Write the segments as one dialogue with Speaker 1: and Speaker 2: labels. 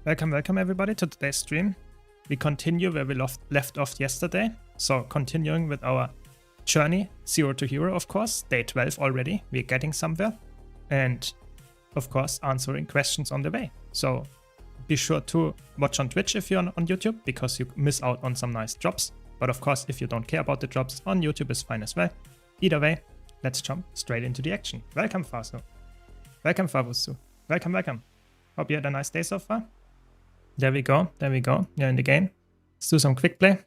Speaker 1: Welcome everybody to today's stream. We continue where we left off yesterday. So continuing with our journey, 0 to hero, of course. Day 12 already, we're getting somewhere. And of course, answering questions on the way. So be sure to watch on Twitch if you're on YouTube, because you miss out on some nice drops. But of course, if you don't care about the drops, on YouTube is fine as well. Either way, let's jump straight into the action. Welcome, Fasu. Welcome, Favusu. Welcome. Hope you had a nice day so far. There we go. You're in the game. Let's do some quick play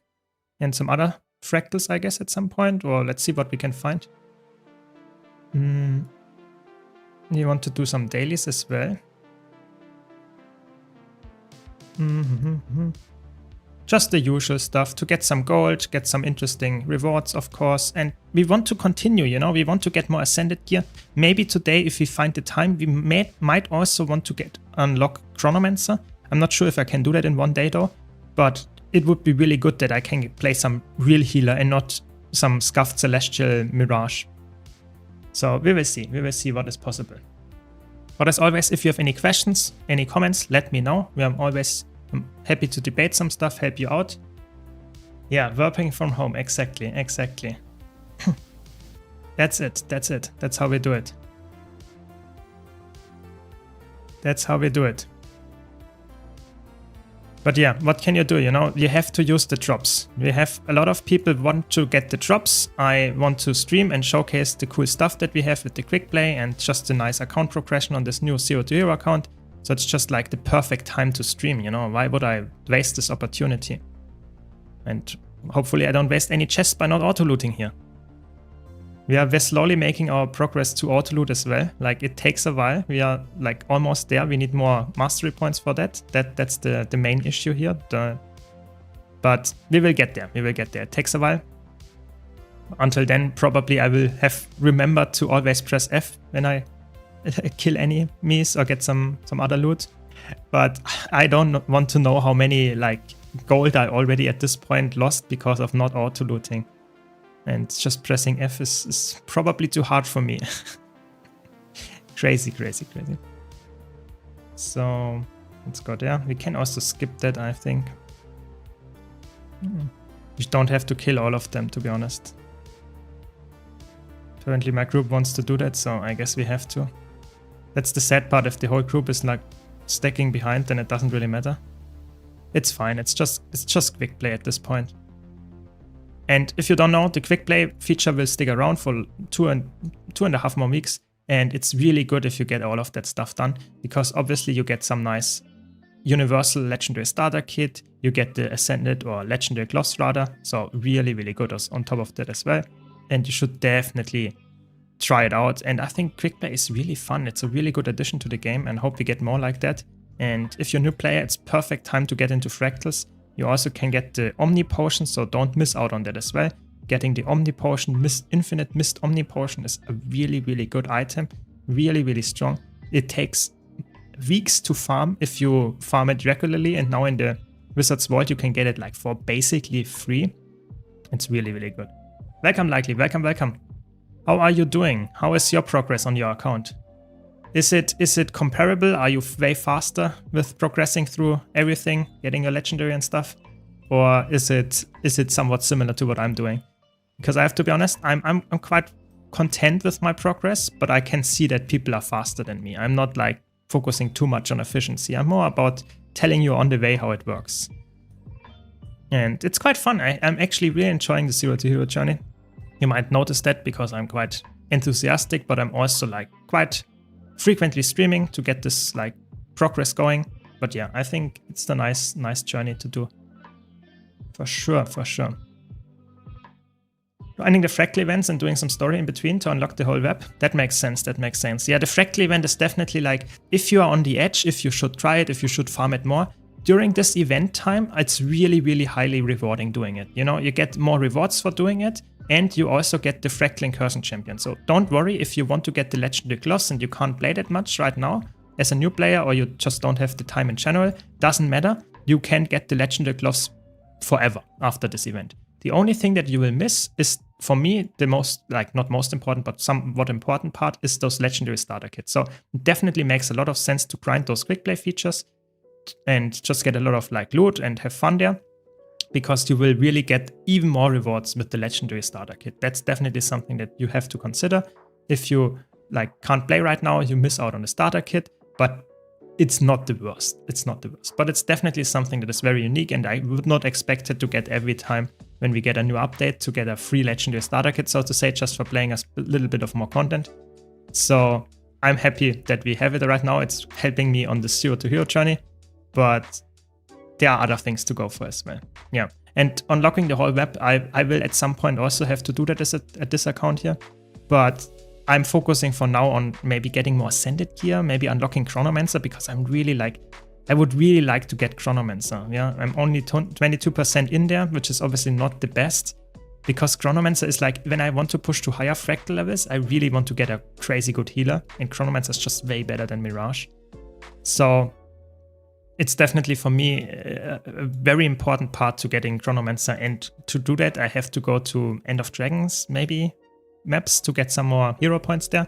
Speaker 1: and some other fractals, I guess, at some point. Or let's see what we can find. You want to do some dailies as well. Just the usual stuff to get some gold, get some interesting rewards, of course. And we want to continue, you know, we want to get more ascended gear. Maybe today, if we find the time, we might also want to unlock Chronomancer. I'm not sure if I can do that in one day though, but it would be really good that I can play some real healer and not some scuffed celestial mirage. So we will see what is possible. But as always, if you have any questions, any comments, let me know. I'm always happy to debate some stuff, help you out. Yeah, working from home, exactly. That's it. That's how we do it. But yeah, what can you do? You know, you have to use the drops. We have a lot of people want to get the drops. I want to stream and showcase the cool stuff that we have with the quick play and just a nice account progression on this new 0 to hero account. So it's just like the perfect time to stream, you know. Why would I waste this opportunity? And hopefully I don't waste any chests by not auto-looting here. We are slowly making our progress to auto-loot as well. Like, it takes a while. We are like almost there. We need more mastery points for that. That's the main issue here. But we will get there. It takes a while. Until then, probably I will have remembered to always press F when I kill enemies or get some other loot. But I don't want to know how many like gold I already at this point lost because of not auto-looting. And just pressing F is probably too hard for me. Crazy. So let's go there. We can also skip that, I think. We don't have to kill all of them, to be honest. Apparently my group wants to do that, so I guess we have to. That's the sad part. If the whole group is like stacking behind, then it doesn't really matter. It's fine. It's just quick play at this point. And if you don't know, the quick play feature will stick around for two and a half more weeks. And it's really good if you get all of that stuff done, because obviously you get some nice universal legendary starter kit. You get the ascended or legendary gloss rather. So really good on top of that as well. And you should definitely try it out. And I think quick play is really fun. It's a really good addition to the game, and hope we get more like that. And if you're a new player, it's perfect time to get into fractals. You also can get the Omni Potion, so don't miss out on that as well. Getting the Omni Potion, Infinite Mist Omni Potion is a really good item. Really strong. It takes weeks to farm if you farm it regularly, and now in the Wizard's Vault you can get it like for basically free. It's really good. Welcome, Likely. Welcome. How are you doing? How is your progress on your account? Is it comparable? Are you way faster with progressing through everything, getting your legendary and stuff? Or is it somewhat similar to what I'm doing? Because I have to be honest, I'm quite content with my progress, but I can see that people are faster than me. I'm not like focusing too much on efficiency. I'm more about telling you on the way how it works. And it's quite fun. I'm actually really enjoying the 0 to hero journey. You might notice that because I'm quite enthusiastic, but I'm also like quite frequently streaming to get this like progress going. But yeah, I think it's a nice journey to do. For sure. Finding the fractal events and doing some story in between to unlock the whole web. That makes sense. Yeah, the fractal event is definitely like, if you are on the edge, if you should try it, if you should farm it more. During this event time, it's really highly rewarding doing it. You know, you get more rewards for doing it. And you also get the Fractal Incursion Champion. So don't worry if you want to get the Legendary Gloss and you can't play that much right now as a new player, or you just don't have the time in general. Doesn't matter. You can get the Legendary Gloss forever after this event. The only thing that you will miss is, for me, the most, like not most important, but somewhat important part is those Legendary Starter Kits. So it definitely makes a lot of sense to grind those quick play features and just get a lot of like loot and have fun there, because you will really get even more rewards with the legendary starter kit. That's definitely something that you have to consider. If you like can't play right now, you miss out on the starter kit, but it's not the worst. It's not the worst, but it's definitely something that is very unique, and I would not expect it to get every time when we get a new update to get a free legendary starter kit, so to say, just for playing a little bit of more content. So I'm happy that we have it right now. It's helping me on the 0 to hero journey, but there are other things to go for as well. Yeah, and unlocking the whole web, I will at some point also have to do that at this account here, but I'm focusing for now on maybe getting more Ascended gear, maybe unlocking Chronomancer, because I would really like to get Chronomancer. Yeah, I'm only 22% in there, which is obviously not the best, because Chronomancer is like, when I want to push to higher fractal levels, I really want to get a crazy good healer, and Chronomancer is just way better than Mirage. So it's definitely for me a very important part to getting Chronomancer, and to do that I have to go to End of Dragons maybe maps to get some more hero points there,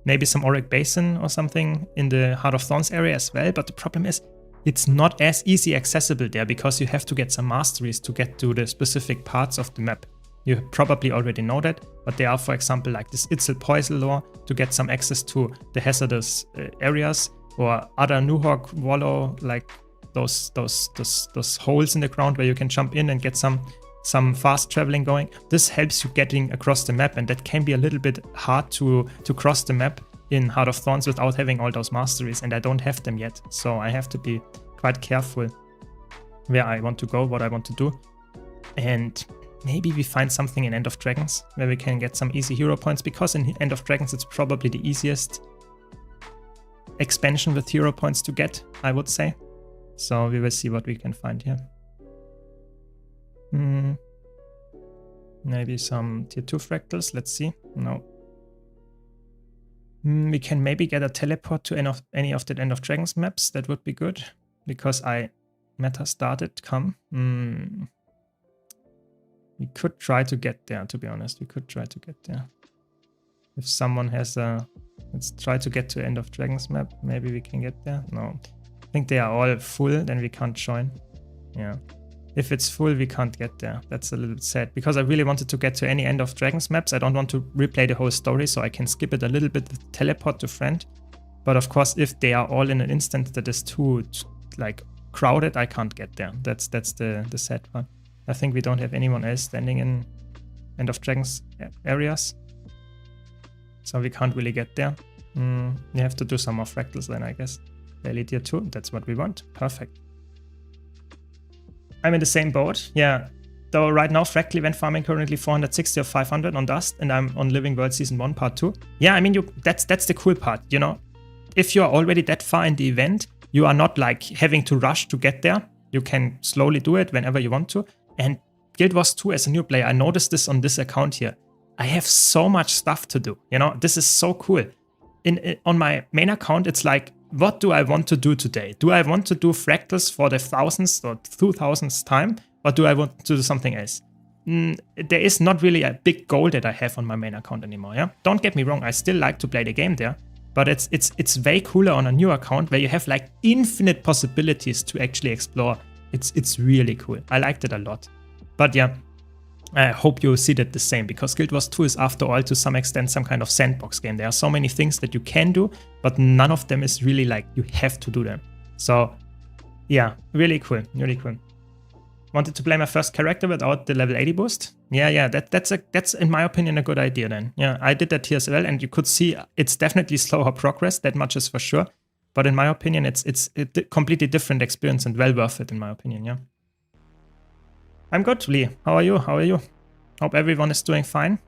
Speaker 1: maybe some Auric Basin or something in the Heart of Thorns area as well. But the problem is it's not as easy accessible there, because you have to get some masteries to get to the specific parts of the map. You probably already know that, but there are, for example, like this Itzel Poisel lore to get some access to the hazardous areas, or other Nuhawk Wallow, like those holes in the ground where you can jump in and get some fast traveling going. This helps you getting across the map, and that can be a little bit hard to cross the map in Heart of Thorns without having all those masteries, and I don't have them yet, so I have to be quite careful where I want to go, what I want to do. And maybe we find something in End of Dragons where we can get some easy hero points, because in End of Dragons it's probably the easiest expansion with hero points to get, I would say. So we will see what we can find here. Maybe some tier 2 fractals, let's see. No. We can maybe get a teleport to any of the End of Dragons maps. That would be good, because meta started come. We could try to get there, to be honest. We could try to get there. If someone has let's try to get to End of Dragons map. Maybe we can get there. No. I think they are all full, then we can't join. Yeah. If it's full, we can't get there. That's a little bit sad, because I really wanted to get to any End of Dragons maps. I don't want to replay the whole story, so I can skip it a little bit with teleport to friend. But of course, if they are all in an instant that is too like crowded, I can't get there. That's the sad part. I think we don't have anyone else standing in End of Dragons areas, so we can't really get there. We have to do some more fractals then, I guess. Daily tier 2, that's what we want. Perfect. I'm in the same boat, yeah. Though right now, fractal event farming currently 460 or 500 on Dust, and I'm on Living World Season 1 Part 2. Yeah, I mean, that's the cool part, you know. If you're already that far in the event, you are not like having to rush to get there. You can slowly do it whenever you want to. And Guild Wars 2 as a new player, I noticed this on this account here. I have so much stuff to do, you know. This is so cool. On my main account, it's like, what do I want to do today? Do I want to do fractals for the 1000th or 2000th time? Or do I want to do something else? There is not really a big goal that I have on my main account anymore, yeah? Don't get me wrong, I still like to play the game there. But it's way cooler on a new account where you have like infinite possibilities to actually explore. It's really cool. I liked it a lot. But yeah, I hope you see that the same, because Guild Wars 2 is after all to some extent some kind of sandbox game. There are so many things that you can do, but none of them is really like you have to do them. So yeah, really cool, really cool. Wanted to play my first character without the level 80 boost? Yeah, that's in my opinion a good idea then. Yeah, I did that here as well, and you could see it's definitely slower progress, that much is for sure. But in my opinion, it's a completely different experience and well worth it in my opinion, yeah. I'm good, Lee. How are you? Hope everyone is doing fine.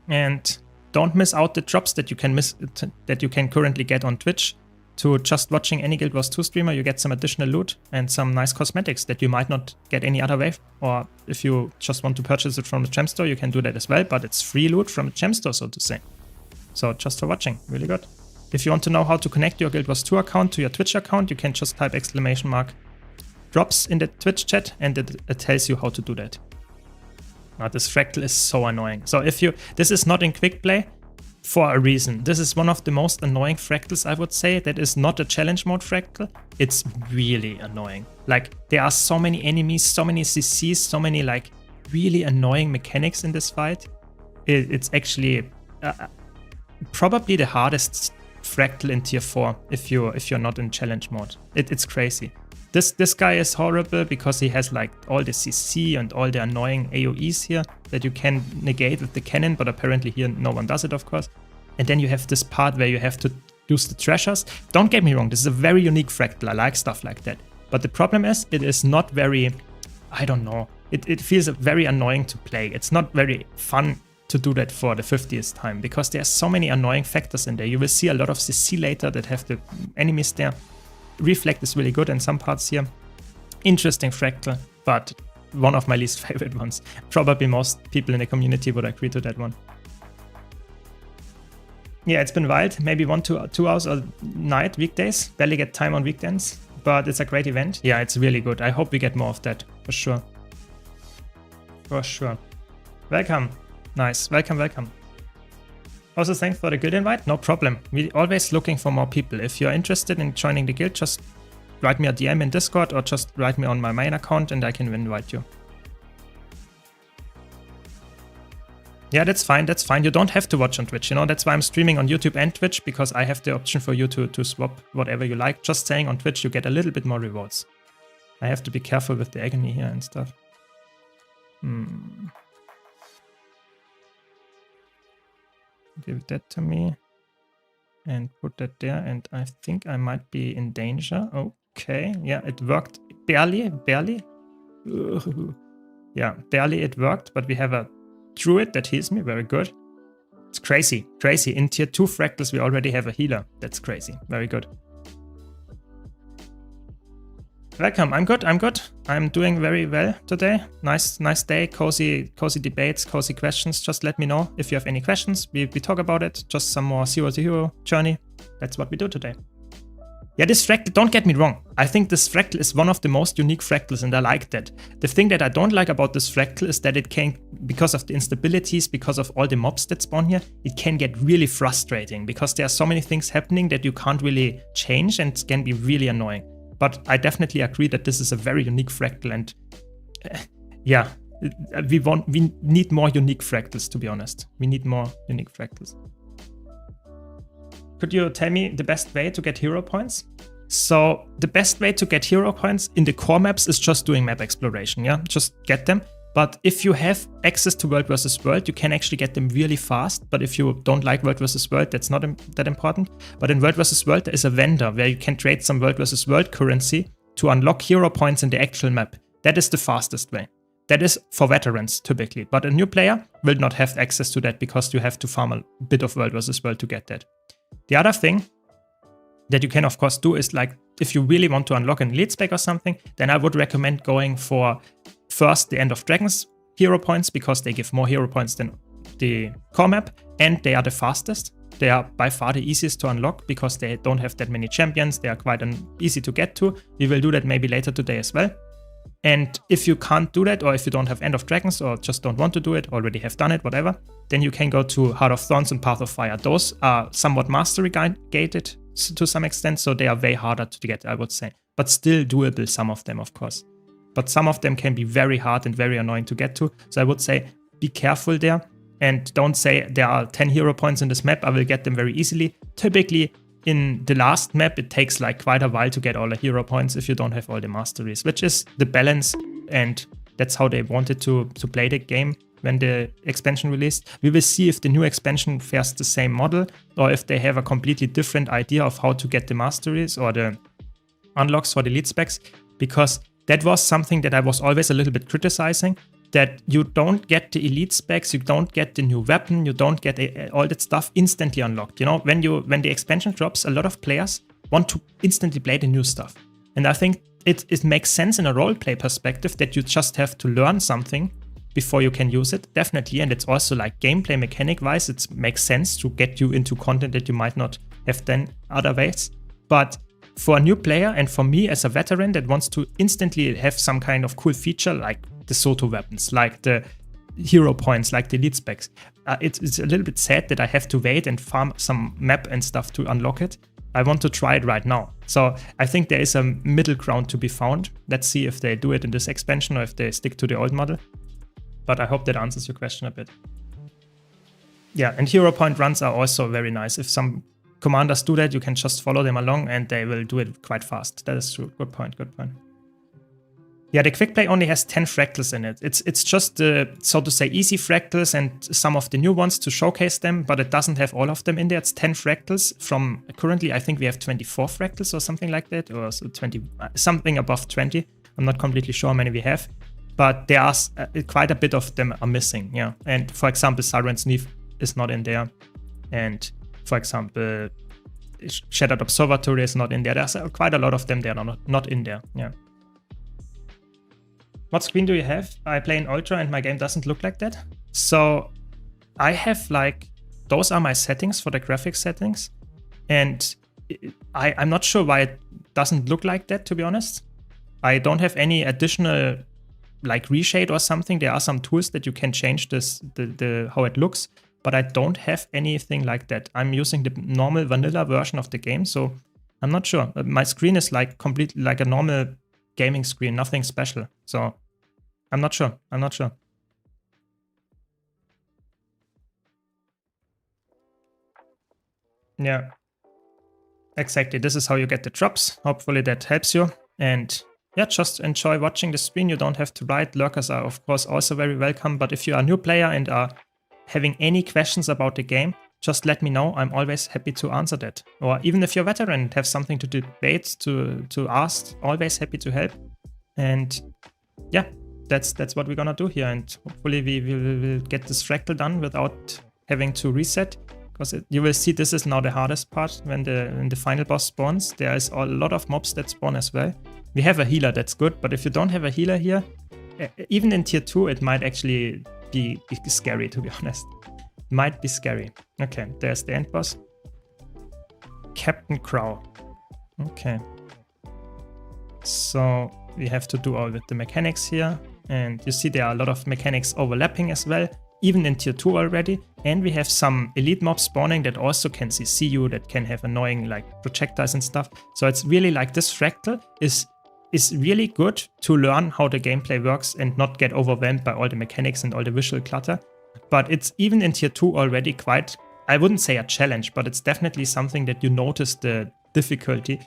Speaker 1: And don't miss out the drops that you can currently get on Twitch. To just watching any Guild Wars 2 streamer, you get some additional loot and some nice cosmetics that you might not get any other way. Or if you just want to purchase it from the gem store, you can do that as well. But it's free loot from the gem store, so to say. So just for watching, really good. If you want to know how to connect your Guild Wars 2 account to your Twitch account, you can just type !drops in the Twitch chat, and it tells you how to do that. Now this fractal is so annoying. So this is not in quick play. for a reason. This is one of the most annoying fractals, I would say. That is not a challenge mode fractal. It's really annoying. Like, there are so many enemies, so many CCs, so many like really annoying mechanics in this fight. It's actually probably the hardest fractal in tier 4 if you're not in challenge mode. It's crazy. This guy is horrible because he has like all the CC and all the annoying AoEs here that you can negate with the cannon, but apparently here no one does it, of course. And then you have this part where you have to use the treasures. Don't get me wrong, this is a very unique fractal. I like stuff like that. But the problem is, it is not very, I don't know, it feels very annoying to play. It's not very fun to do that for the 50th time because there's so many annoying factors in there. You will see a lot of CC later that have the enemies there. Reflect is really good in some parts here. Interesting fractal, but one of my least favorite ones. Probably most people in the community would agree to that one. Yeah, it's been wild. Maybe 1 to 2 hours a night, weekdays. Barely get time on weekends, but it's a great event. Yeah, it's really good. I hope we get more of that, for sure. For sure. Welcome. Nice. Welcome, welcome. Also, thanks for the guild invite. No problem. We're always looking for more people. If you're interested in joining the guild, just write me a DM in Discord or just write me on my main account and I can invite you. Yeah, that's fine. That's fine. You don't have to watch on Twitch. You know, that's why I'm streaming on YouTube and Twitch, because I have the option for you to swap whatever you like. Just saying on Twitch, you get a little bit more rewards. I have to be careful with the agony here and stuff. Give that to me and put that there, and I think I might be in danger. Okay, yeah, it worked. Barely. Yeah, barely it worked, but we have a druid that heals me. Very good. It's crazy. In tier 2 fractals we already have a healer. That's crazy. Very good. Welcome. I'm good. I'm doing very well today. Nice day. Cozy debates, cozy questions. Just let me know if you have any questions. We talk about it. Just some more 0 to hero journey. That's what we do today. Yeah, this fractal, don't get me wrong. I think this fractal is one of the most unique fractals and I like that. The thing that I don't like about this fractal is that it can, because of the instabilities, because of all the mobs that spawn here, it can get really frustrating because there are so many things happening that you can't really change and it can be really annoying. But I definitely agree that this is a very unique fractal and yeah, we need more unique fractals, to be honest. We need more unique fractals. Could you tell me the best way to get hero points? So the best way to get hero points in the core maps is just doing map exploration, yeah? Just get them. But if you have access to World vs. World, you can actually get them really fast. But if you don't like World vs. World, that's not that important. But in World vs. World, there is a vendor where you can trade some World vs. World currency to unlock hero points in the actual map. That is the fastest way. That is for veterans, typically. But a new player will not have access to that because you have to farm a bit of World vs. World to get that. The other thing that you can, of course, do is like, if you really want to unlock an elite spec or something, then I would recommend going for first the End of Dragons hero points because they give more hero points than the core map and they are the fastest. They are by far the easiest to unlock because they don't have that many champions. They are quite easy to get to. We will do that maybe later today as well. And if you can't do that, or if you don't have End of Dragons or just don't want to do it, already have done it, whatever, then you can go to Heart of Thorns and Path of Fire. Those are somewhat mastery gated to some extent, so they are way harder to get, I would say. But still doable, some of them, of course. But some of them can be very hard and very annoying to get to. So I would say be careful there and don't say there are 10 hero points in this map, I will get them very easily. Typically, in the last map, it takes like quite a while to get all the hero points if you don't have all the masteries, which is the balance, and that's how they wanted to play the game when the expansion released. We will see if the new expansion fares the same model or if they have a completely different idea of how to get the masteries or the unlocks for the elite specs, because that was something that I was always a little bit criticizing, that you don't get the elite specs, you don't get the new weapon, you don't get all that stuff instantly unlocked. You know, when the expansion drops, a lot of players want to instantly play the new stuff. And I think it makes sense in a roleplay perspective that you just have to learn something before you can use it, definitely. And it's also like gameplay mechanic wise, it makes sense to get you into content that you might not have done other ways. But for a new player and for me as a veteran that wants to instantly have some kind of cool feature like the Soto weapons, like the hero points like the elite specs. It's a little bit sad that I have to wait and farm some map and stuff to unlock it. I want to try it right now. So I think there is a middle ground to be found. Let's see if they do it in this expansion or if they stick to the old model. But I hope that answers your question a bit. Yeah, and hero point runs are also very nice. If some commanders do that, you can just follow them along and they will do it quite fast. That is true. Good point, good point. Yeah, the quick play only has 10 fractals in it. It's just the, so to say, easy fractals and some of the new ones to showcase them, but it doesn't have all of them in there. It's 10 fractals from, currently I think we have 24 fractals or something like that, or so 20, something above 20. I'm not completely sure how many we have, but there are quite a bit of them are missing, yeah. And for example, Siren's Neve is not in there. And for example, Shattered Observatory is not in there. There's quite a lot of them that are not in there, yeah. What screen do you have? I play in Ultra and my game doesn't look like that. So I have like, those are my settings for the graphics settings. And I'm not sure why it doesn't look like that, to be honest. I don't have any additional like reshade or something. There are some tools that you can change this, how it looks, but I don't have anything like that. I'm using the normal vanilla version of the game, so I'm not sure. My screen is like completely like a normal gaming screen, nothing special. So I'm not sure. I'm not sure. Yeah, exactly. This is how you get the drops. Hopefully that helps you. And yeah, just enjoy watching the screen. You don't have to write. Lurkers are, of course, also very welcome. But if you are a new player and are having any questions about the game, just let me know. I'm always happy to answer that. Or even if you're a veteran and have something to debate, to ask, always happy to help. And yeah, that's what we're gonna do here. And hopefully we will get this fractal done without having to reset. Because you will see this is now the hardest part when the final boss spawns. There is a lot of mobs that spawn as well. We have a healer, that's good. But if you don't have a healer here, even in tier 2, it might actually be scary, to be honest. Might be scary. Okay, there's the end boss. Captain Crow. Okay. So we have to do all with the mechanics here. And you see there are a lot of mechanics overlapping as well, even in tier 2 already. And we have some elite mobs spawning that also can CC you, that can have annoying like projectiles and stuff. So it's really like this fractal is really good to learn how the gameplay works and not get overwhelmed by all the mechanics and all the visual clutter. But it's even in tier 2 already quite, I wouldn't say a challenge, but it's definitely something that you notice the difficulty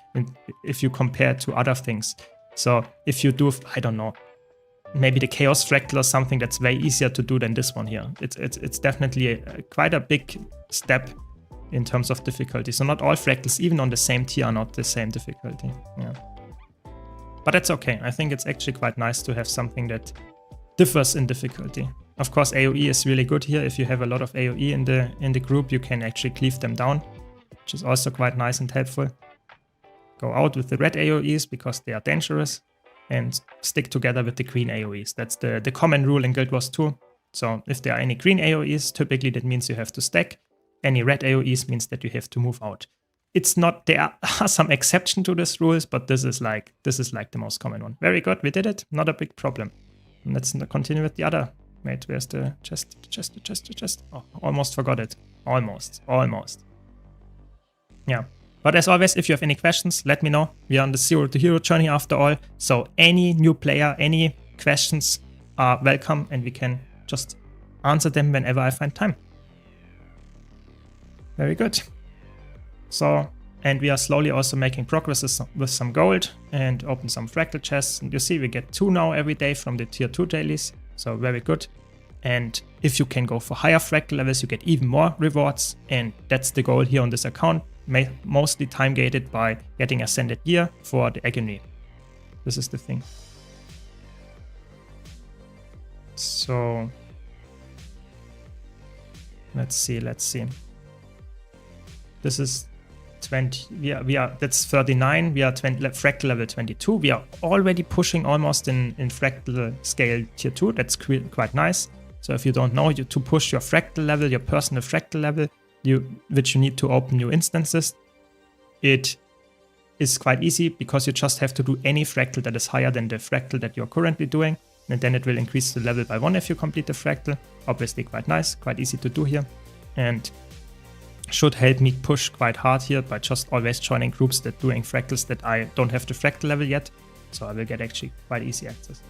Speaker 1: if you compare to other things. So if you do, I don't know, maybe the Chaos Fractal or something, that's way easier to do than this one here. It's definitely quite a big step in terms of difficulty. So not all fractals, even on the same tier, are not the same difficulty. Yeah. But that's okay. I think it's actually quite nice to have something that differs in difficulty. Of course, AoE is really good here. If you have a lot of AoE in the group, you can actually cleave them down, which is also quite nice and helpful. Go out with the red AoEs because they are dangerous, and stick together with the green AoEs. That's the common rule in Guild Wars 2. So if there are any green AoEs, typically that means you have to stack. Any red AoEs means that you have to move out. It's not, there are some exceptions to these rules, but this is like the most common one. Very good, we did it. Not a big problem. And let's continue with the other. Wait, where's the chest? The chest. Oh, almost forgot it. Almost. Yeah. But as always, if you have any questions, let me know. We are on the Zero to Hero journey after all. So any new player, any questions are welcome, and we can just answer them whenever I find time. Very good. So, and we are slowly also making progress with some gold and open some fractal chests. And you see we get 2 now every day from the tier 2 dailies. So very good. And if you can go for higher fractal levels, you get even more rewards. And that's the goal here on this account. Mostly time gated by getting Ascended Gear for the Agony. This is the thing. So let's see. This is 20. We are that's 39. We are 20, fractal level 22. We are already pushing almost in fractal scale tier 2. That's quite nice. So if you don't know, to push your fractal level, your personal fractal level, which you need to open new instances, it is quite easy because you just have to do any fractal that is higher than the fractal that you're currently doing. and then it will increase the level by 1 if you complete the fractal. Obviously quite nice, quite easy to do here, and should help me push quite hard here by just always joining groups that doing fractals that I don't have the fractal level yet, so I will get actually quite easy access.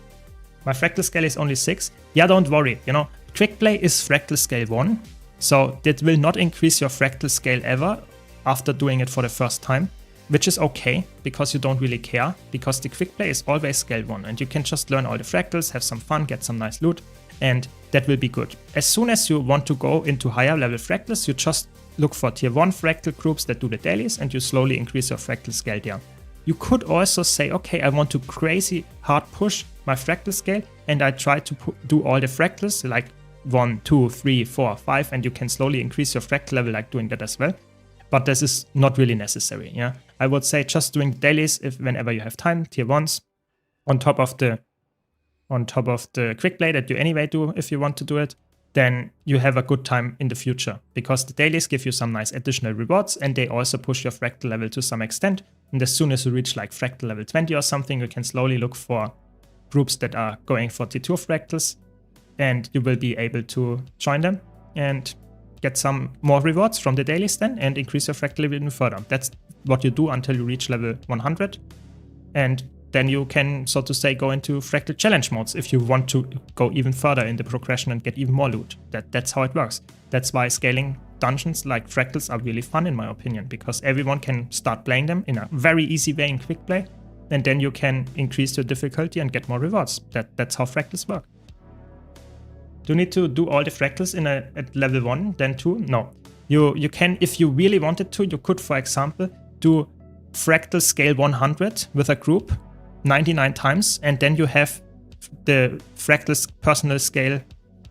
Speaker 1: My fractal scale is only 6. Yeah, don't worry, you know, quick play is fractal scale 1, so that will not increase your fractal scale ever after doing it for the first time, which is okay, because you don't really care, because the quick play is always scale 1, and you can just learn all the fractals, have some fun, get some nice loot, and that will be good. As soon as you want to go into higher level fractals, you just look for tier 1 fractal groups that do the dailies, and you slowly increase your fractal scale there. You could also say, okay, I want to crazy hard push my fractal scale, and I try to do all the fractals, like 1, 2, 3, 4, 5, and you can slowly increase your fractal level like doing that as well. But this is not really necessary, yeah. I would say just doing dailies whenever you have time, tier 1s, on top of the quick play that you anyway do if you want to do it, then you have a good time in the future, because the dailies give you some nice additional rewards, and they also push your fractal level to some extent. And as soon as you reach like fractal level 20 or something, you can slowly look for groups that are going for tier 2 fractals, and you will be able to join them and get some more rewards from the dailies then, and increase your fractal level even further. That's what you do until you reach level 100, and then you can, so to say, go into fractal challenge modes if you want to go even further in the progression and get even more loot. That's how it works. That's why scaling dungeons like fractals are really fun in my opinion, because everyone can start playing them in a very easy way in quick play, and then you can increase your difficulty and get more rewards. That's how fractals work. Do you need to do all the fractals at level 1, then 2? No. You can, if you really wanted to, you could, for example, do fractal scale 100 with a group 99 times, and then you have the fractal personal scale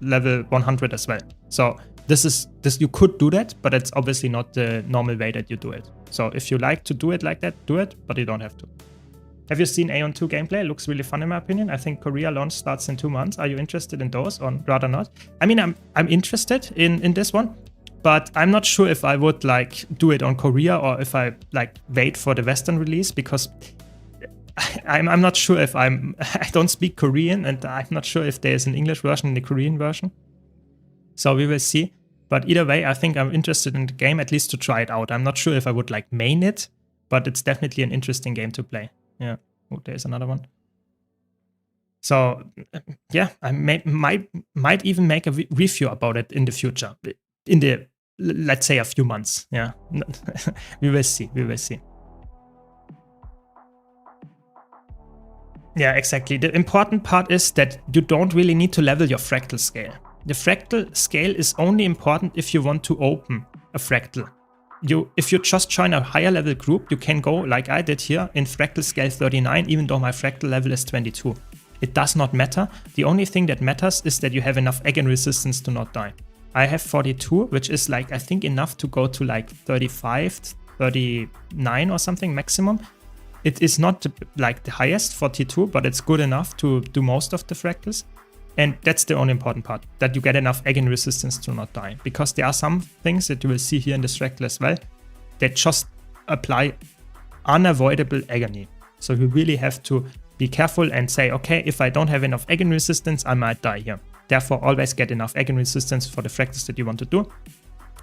Speaker 1: level 100 as well. So this you could do that, but it's obviously not the normal way that you do it. So if you like to do it like that, do it, but you don't have to. Have you seen Aeon 2 gameplay? It looks really fun in my opinion. I think Korea launch starts in 2 months. Are you interested in those, or rather not? I mean, I'm interested in this one, but I'm not sure if I would like do it on Korea or if I like wait for the Western release, because I'm not sure if I don't speak Korean, and I'm not sure if there's an English version and the Korean version. So we will see. But either way, I think I'm interested in the game, at least to try it out. I'm not sure if I would like main it, but it's definitely an interesting game to play. Yeah. Oh, there's another one. So yeah, I might even make a review about it in the future, in the, let's say, a few months. Yeah. We will see. We will see. Yeah, exactly. The important part is that you don't really need to level your fractal scale. The fractal scale is only important if you want to open a fractal. If you just join a higher level group, you can go like I did here in fractal scale 39, even though my fractal level is 22. It does not matter. The only thing that matters is that you have enough again resistance to not die. I have 42, which is like, I think, enough to go to like 35, 39 or something maximum. It is not like the highest 42, but it's good enough to do most of the fractals. And that's the only important part, that you get enough again resistance to not die. Because there are some things that you will see here in this fractal as well that just apply unavoidable agony. So you really have to be careful and say, okay, if I don't have enough again resistance, I might die here. Therefore, always get enough again resistance for the fractals that you want to do.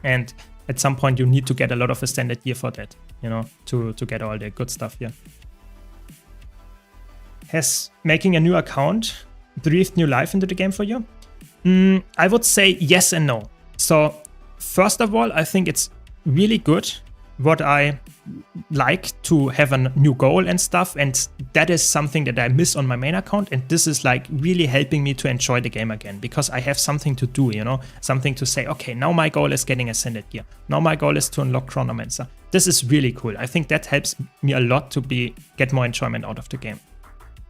Speaker 1: And at some point, you need to get a lot of a standard gear for that, you know, to get all the good stuff here. Has making a new account breathed new life into the game for you? I would say yes and no. So first of all, I think it's really good what I like to have a new goal and stuff, and that is something that I miss on my main account, and this is like really helping me to enjoy the game again, because I have something to do, you know, something to say, okay, now my goal is getting Ascended Gear, now my goal is to unlock Chronomancer. This is really cool. I think that helps me a lot to get more enjoyment out of the game.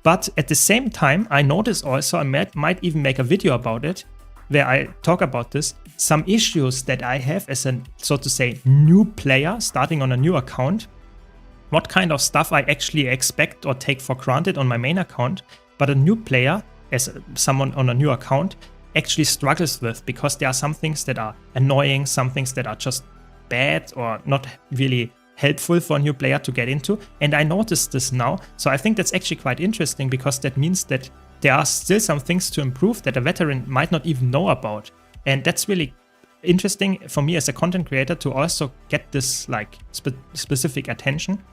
Speaker 1: But at the same time, I notice also, I might even make a video about it, where I talk about this, some issues that I have as a, so to say, new player starting on a new account, what kind of stuff I actually expect or take for granted on my main account, but a new player, as someone on a new account, actually struggles with, because there are some things that are annoying, some things that are just bad or not really helpful for a new player to get into. And I noticed this now, so I think that's actually quite interesting, because that means that there are still some things to improve that a veteran might not even know about. And that's really interesting for me as a content creator to also get this like specific attention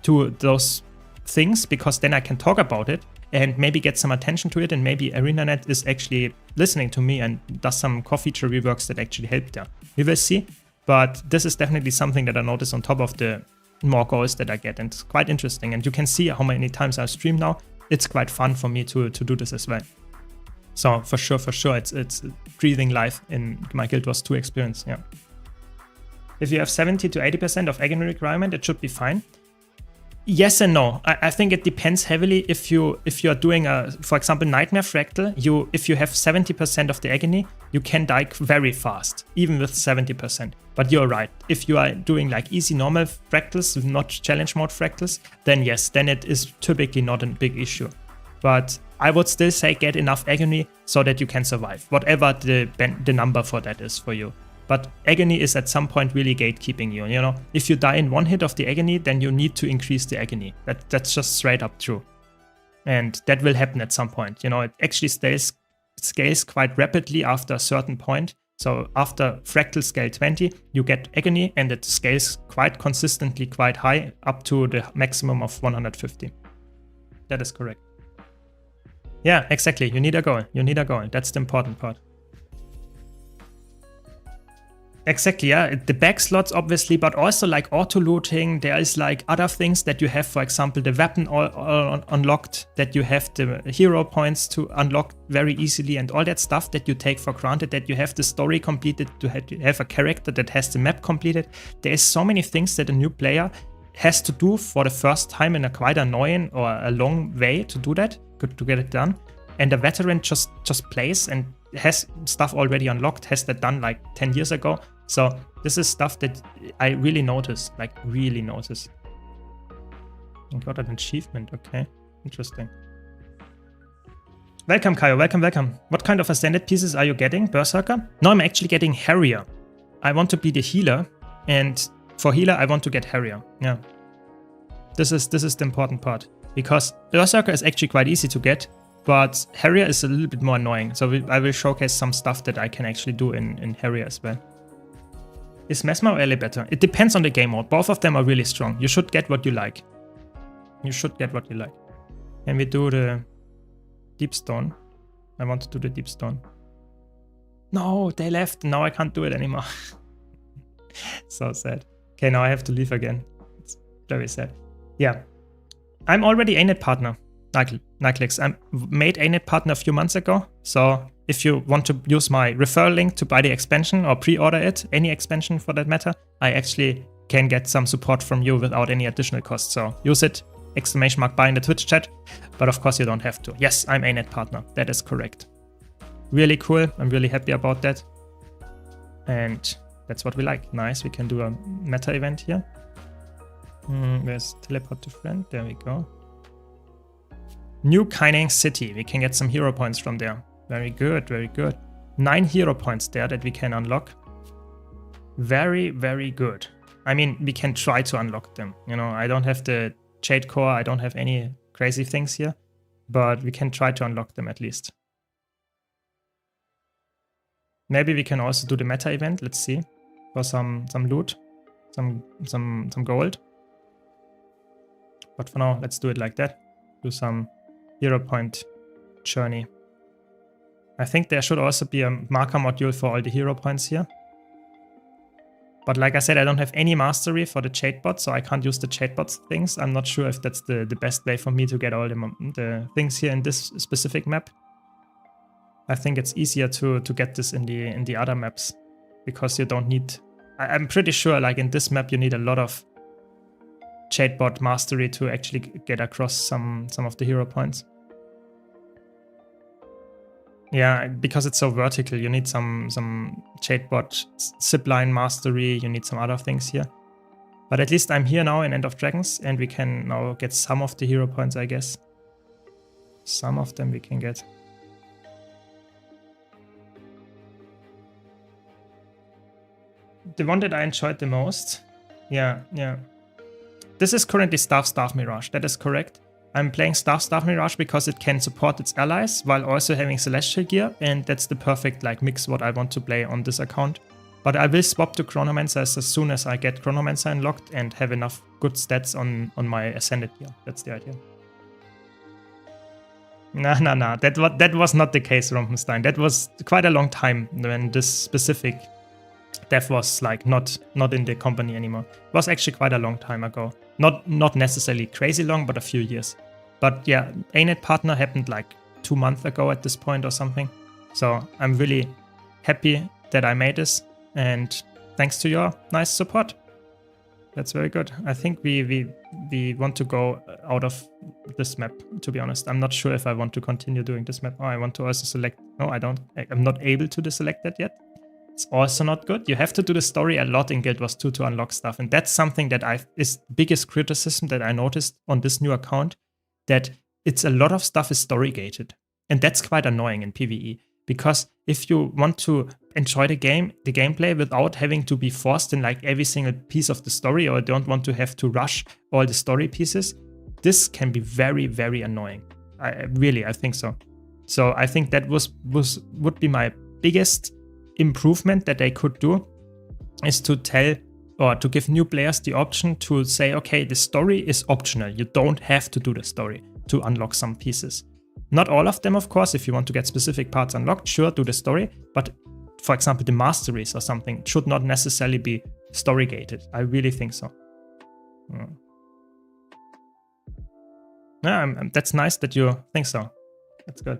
Speaker 1: to those things, because then I can talk about it and maybe get some attention to it, and maybe ArenaNet is actually listening to me and does some core feature reworks that actually help there. We will see, but this is definitely something that I notice on top of the more goals that I get, and it's quite interesting. And you can see how many times I stream now. It's quite fun for me to do this as well. So for sure, it's breathing life in my Guild Wars 2 experience. Yeah. If you have 70 to 80% of agony requirement, it should be fine. Yes and no. I think it depends heavily if you are doing a, for example, Nightmare Fractal. If you have 70% of the agony, you can die very fast, even with 70%. But you're right. If you are doing like easy normal fractals, not challenge mode fractals, then yes, then it is typically not a big issue. But I would still say get enough agony so that you can survive, whatever the number for that is for you. But agony is at some point really gatekeeping you. You know, if you die in one hit of the agony, then you need to increase the agony. That's just straight up true. And that will happen at some point. You know, it actually scales quite rapidly after a certain point. So after fractal scale 20, you get agony, and it scales quite consistently quite high up to the maximum of 150. That is correct. Yeah, exactly. You need a goal. You need a goal. That's the important part. Exactly, yeah. The back slots, obviously, but also like auto looting. There is like other things that you have, for example, the weapon all unlocked, that you have the hero points to unlock very easily, and all that stuff that you take for granted, that you have the story completed, to have a character that has the map completed. There is so many things that a new player has to do for the first time in a quite annoying or a long way to do that, to get it done. And a veteran just plays and has stuff already unlocked, has that done like 10 years ago. So this is stuff that I really notice, like really notice. I got an achievement, okay, interesting. Welcome, Kaio, welcome. What kind of ascended pieces are you getting, Berserker? No, I'm actually getting Harrier. I want to be the healer, and for healer I want to get Harrier, yeah. This is the important part, because Berserker is actually quite easy to get, but Harrier is a little bit more annoying. So I will showcase some stuff that I can actually do in Harrier as well. Is Mesmer or LA better? It depends on the game mode. Both of them are really strong. You should get what you like. You should get what you like. Can we do the Deep Stone? I want to do the Deep Stone. No, they left. Now I can't do it anymore. So sad. Okay, now I have to leave again. It's very sad. Yeah. I'm already ANET partner. Nyclix. I made ANET partner a few months ago. So if you want to use my referral link to buy the expansion or pre-order it, any expansion for that matter, I actually can get some support from you without any additional cost. So use it, !buy in the Twitch chat. But of course you don't have to. Yes, I'm ANET partner. That is correct. Really cool. I'm really happy about that. And that's what we like. Nice. We can do a meta event here. Where's teleport to friend? There we go. New Kaineng City. We can get some hero points from there. Very good, very good. 9 hero points there that we can unlock. Very, very good. I mean, we can try to unlock them. You know, I don't have the Jade Core. I don't have any crazy things here. But we can try to unlock them at least. Maybe we can also do the meta event. Let's see. For some loot. Some gold. But for now, let's do it like that. Do some hero point journey. I think there should also be a marker module for all the hero points here. But like I said, I don't have any mastery for the Jadebot, so I can't use the Jadebot things. I'm not sure if that's the best way for me to get all the things here in this specific map. I think it's easier to get this in the other maps, because you don't need... I'm pretty sure like in this map you need a lot of Jadebot mastery to actually get across some of the hero points. Yeah, because it's so vertical, you need some Jadebot zipline mastery, you need some other things here. But at least I'm here now in End of Dragons, and we can now get some of the hero points, I guess. Some of them we can get. The one that I enjoyed the most? Yeah. This is currently Staff Mirage, that is correct. I'm playing Staff Mirage because it can support its allies while also having Celestial Gear, and that's the perfect like mix what I want to play on this account. But I will swap to Chronomancer as soon as I get Chronomancer unlocked and have enough good stats on my Ascended Gear. That's the idea. Nah. That was not the case, Rompenstein. That was quite a long time when this specific dev was like not in the company anymore. It was actually quite a long time ago. Not necessarily crazy long, but a few years. But yeah, ANET partner happened like 2 months ago at this point or something. So I'm really happy that I made this, and thanks to your nice support. That's very good. I think we want to go out of this map, to be honest. I'm not sure if I want to continue doing this map. Oh, I want to also select... No, I don't. I'm not able to deselect that yet. It's also not good. You have to do the story a lot in Guild Wars 2 to unlock stuff. And that's something that is the biggest criticism that I noticed on this new account, that it's a lot of stuff is story gated. And that's quite annoying in PvE. Because if you want to enjoy the gameplay without having to be forced in like every single piece of the story, or don't want to have to rush all the story pieces, this can be very, very annoying. I think so. So I think that would be my biggest improvement that they could do, is to tell or to give new players the option to say, okay, the story is optional. You don't have to do the story to unlock some pieces. Not all of them, of course. If you want to get specific parts unlocked, sure, do the story. But for example, the masteries or something should not necessarily be story gated. I really think so. Yeah, that's nice that you think so. That's good.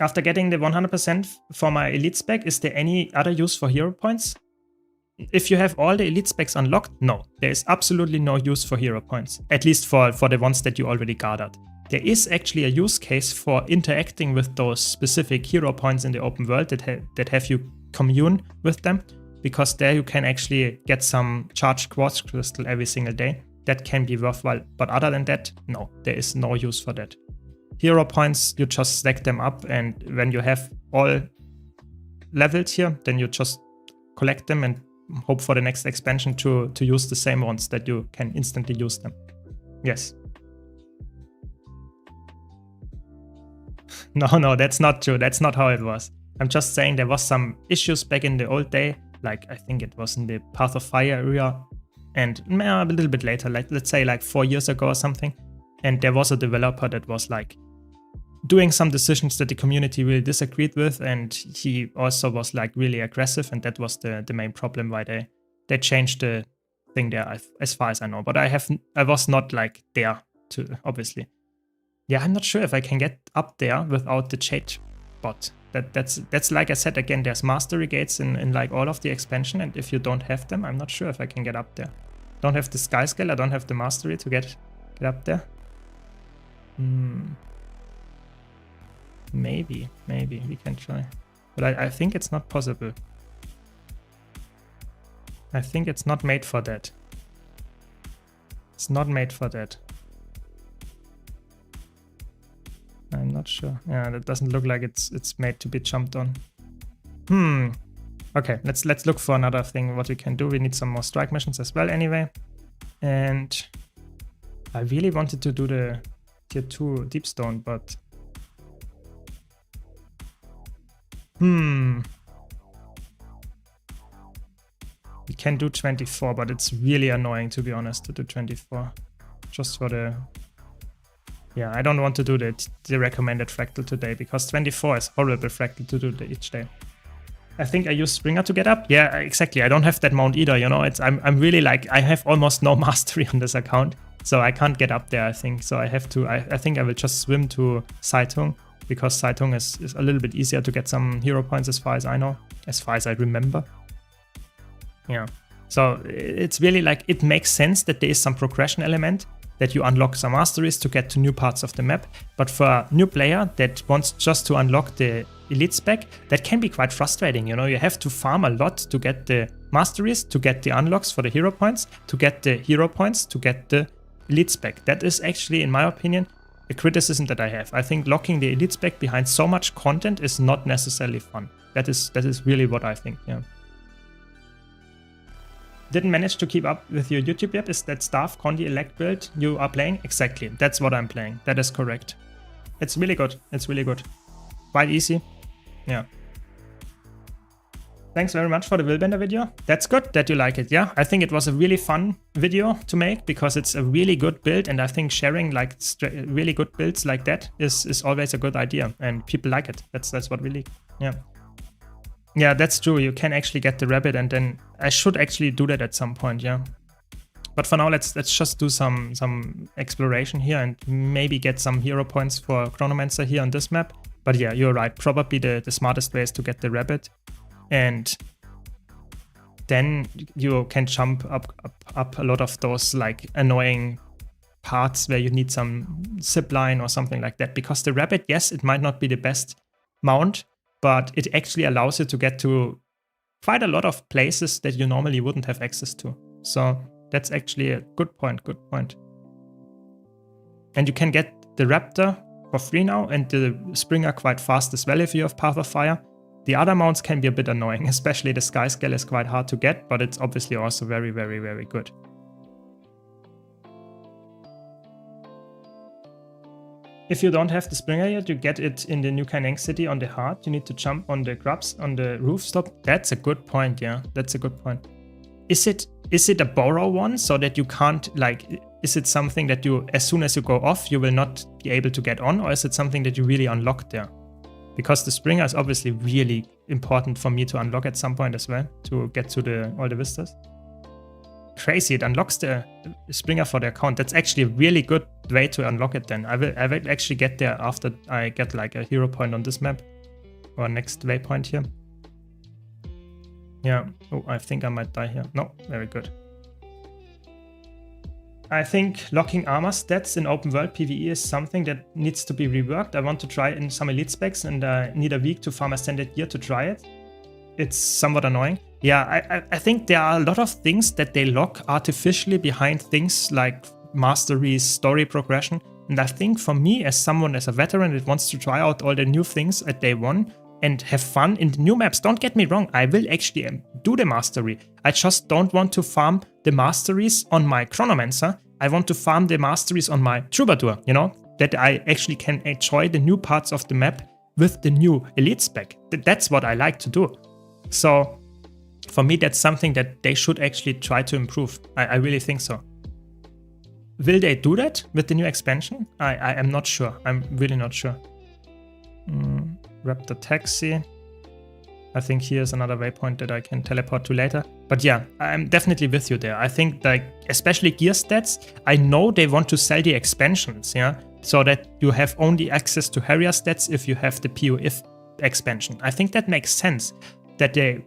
Speaker 1: After getting the 100% for my elite spec, is there any other use for hero points? If you have all the elite specs unlocked, no. There is absolutely no use for hero points. At least for the ones that you already gathered. There is actually a use case for interacting with those specific hero points in the open world that have you commune with them, because there you can actually get some charged quartz crystal every single day. That can be worthwhile, but other than that, no, there is no use for that. Hero points, you just stack them up, and when you have all leveled here, then you just collect them and hope for the next expansion to use the same ones that you can instantly use them. Yes. No, that's not true. That's not how it was. I'm just saying there was some issues back in the old day, like I think it was in the Path of Fire area, and a little bit later, like let's say like 4 years ago or something. And there was a developer that was like doing some decisions that the community really disagreed with, and he also was like really aggressive, and that was the main problem why they changed the thing there, as far as I know. But I was not like there to, obviously. Yeah, I'm not sure if I can get up there without the Jade bot. That's like I said again, there's mastery gates in like all of the expansion, and if you don't have them, I'm not sure if I can get up there. Don't have the sky scale, I don't have the mastery to get up there. Maybe we can try, but I think it's not possible. I think it's not made for that. It's not made for that. I'm not sure. Yeah, that doesn't look like it's made to be jumped on. Okay, let's look for another thing what we can do. We need some more strike missions as well anyway. And I really wanted to do the tier 2 deep stone, but we can do 24, but it's really annoying, to be honest, to do 24. Just for the... Yeah, I don't want to do the recommended fractal today, because 24 is horrible fractal to do each day. I think I use Springer to get up. Yeah, exactly. I don't have that mount either, you know. I'm really like, I have almost no mastery on this account, so I can't get up there, I think. So I have to, I think I will just swim to Saitung, because Saitung is a little bit easier to get some hero points as far as I know, as far as I remember. Yeah, so it's really like, it makes sense that there is some progression element, that you unlock some masteries to get to new parts of the map. But for a new player that wants just to unlock the elite spec, that can be quite frustrating, you know. You have to farm a lot to get the masteries, to get the unlocks for the hero points, to get the hero points, to get the elite spec. That is actually, in my opinion, a criticism that I have. I think locking the elite spec behind so much content is not necessarily fun. That is really what I think, yeah. didn't manage to keep up with your YouTube yet. Is that Staff Condi Elect build you are playing? Exactly. That's what I'm playing. That is correct. It's really good. It's really good. Quite easy. Yeah. Thanks very much for the Willbender video. That's good that you like it. Yeah, I think it was a really fun video to make because it's a really good build, and I think sharing like really good builds like that is always a good idea, and people like it. That's what we like. Yeah. Yeah, that's true. You can actually get the rabbit, and then I should actually do that at some point. Yeah. But for now, let's just do some exploration here and maybe get some hero points for Chronomancer here on this map. But yeah, you're right. Probably the smartest way is to get the rabbit. And then you can jump up a lot of those like annoying parts where you need some zip line or something like that. Because the rabbit, yes, it might not be the best mount, but it actually allows you to get to quite a lot of places that you normally wouldn't have access to. So that's actually a good point, And you can get the raptor for free now and the Springer quite fast as well if you have Path of Fire. The other mounts can be a bit annoying, especially the Sky Scale is quite hard to get, but it's obviously also very, very, very good. If you don't have the Springer yet, you get it in the New Kaineng City on the heart. You need to jump on the grubs on the rooftop. That's a good point, yeah. That's a good point. Is it a borrow one so that you can't, like, is it something that you, as soon as you go off, you will not be able to get on, or is it something that you really unlock there? Because the Springer is obviously really important for me to unlock at some point as well, to get to all the vistas. Crazy, it unlocks the Springer for the account. That's actually a really good way to unlock it then. I will actually get there after I get like a hero point on this map. Or next waypoint here. Yeah, oh, I think I might die here. No, very good. I think locking armor stats in open world PvE is something that needs to be reworked. I want to try in some elite specs and I need a week to farm ascended gear to try it. It's somewhat annoying. Yeah, I think there are a lot of things that they lock artificially behind things like masteries, story progression. And I think for me, as a veteran that wants to try out all the new things at day one and have fun in the new maps, don't get me wrong, I will actually do the mastery. I just don't want to farm the masteries on my Chronomancer. I want to farm the masteries on my Troubadour, you know, that I actually can enjoy the new parts of the map with the new elite spec. That's what I like to do. So for me, that's something that they should actually try to improve. I really think so. Will they do that with the new expansion? I am not sure. I'm really not sure. Raptor Taxi. I think here's another waypoint that I can teleport to later. But yeah, I'm definitely with you there. I think like, especially gear stats, I know they want to sell the expansions, yeah? So that you have only access to Harrier stats if you have the POF expansion. I think that makes sense, that they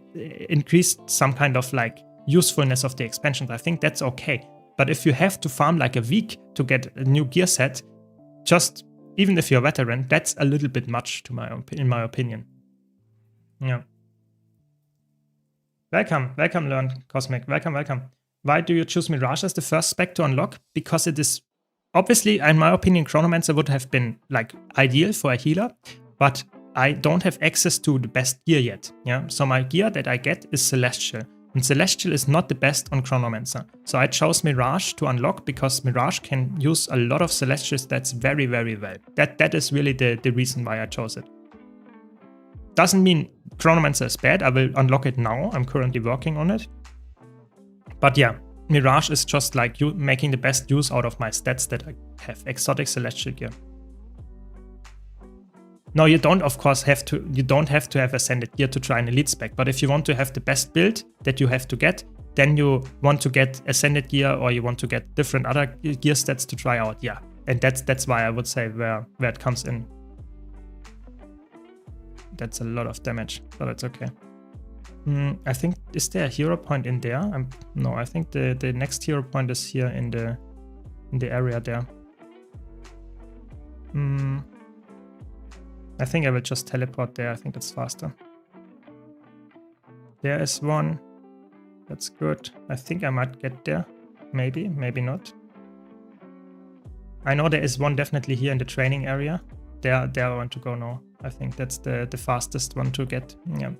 Speaker 1: increased some kind of like usefulness of the expansions. I think that's okay. But if you have to farm like a week to get a new gear set, just even if you're a veteran, that's a little bit much in my opinion. Yeah. Welcome, Learn Cosmic. Welcome. Why do you choose Mirage as the first spec to unlock? Because it is obviously, in my opinion, Chronomancer would have been like ideal for a healer, but I don't have access to the best gear yet. Yeah, so my gear that I get is Celestial. And Celestial is not the best on Chronomancer. So I chose Mirage to unlock because Mirage can use a lot of Celestial stats very, very well. That is really the reason why I chose it. Doesn't mean Chronomancer is bad. I will unlock it now. I'm currently working on it. But yeah, Mirage is just like you making the best use out of my stats that I have. Exotic Celestial gear. No, you don't, of course, have to have Ascended gear to try an elite spec. But if you want to have the best build that you have to get, then you want to get Ascended gear or you want to get different other gear stats to try out. Yeah, and that's why I would say where it comes in. That's a lot of damage, but that's okay. I think, is there a hero point in there? No, I think the next hero point is here in the area there. I think I will just teleport there. I think that's faster. There is one. That's good. I think I might get there. Maybe, maybe not. I know there is one definitely here in the training area. There I want to go now. I think that's the fastest one to get. Yeah.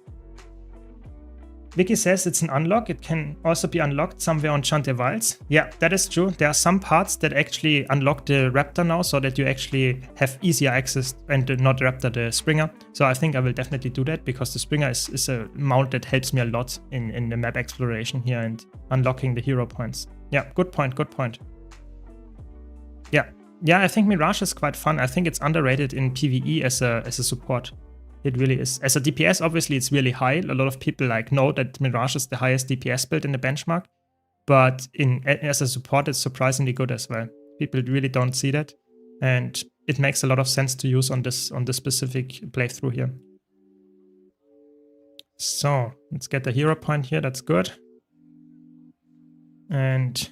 Speaker 1: Vicky says it's an unlock. It can also be unlocked somewhere on Chantervals. Yeah, that is true. There are some parts that actually unlock the Raptor now so that you actually have easier access and not Raptor the Springer. So I think I will definitely do that because the Springer is a mount that helps me a lot in the map exploration here and unlocking the hero points. Yeah, good point, good point. Yeah, I think Mirage is quite fun. I think it's underrated in PvE as a support. It really is. As a DPS, obviously, it's really high. A lot of people like know that Mirage is the highest DPS build in the benchmark, but as a support, it's surprisingly good as well. People really don't see that, and it makes a lot of sense to use on this specific playthrough here. So let's get the hero point here. That's good, and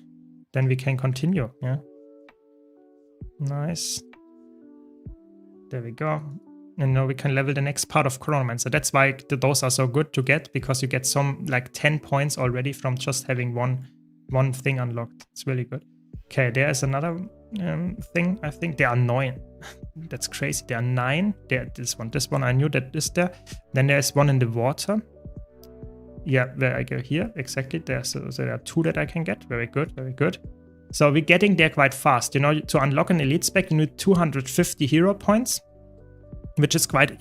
Speaker 1: then we can continue. Yeah. Nice. There we go. And now we can level the next part of Chronomancer. That's why those are so good to get, because you get some like 10 points already from just having one thing unlocked. It's really good. Okay, there's another thing. I think there are 9. That's crazy. There are 9. This one I knew that is there. Then there's one in the water. Yeah, where I go here. Exactly. So there are 2 that I can get. Very good. Very good. So we're getting there quite fast. You know, to unlock an elite spec, you need 250 hero points, which is quite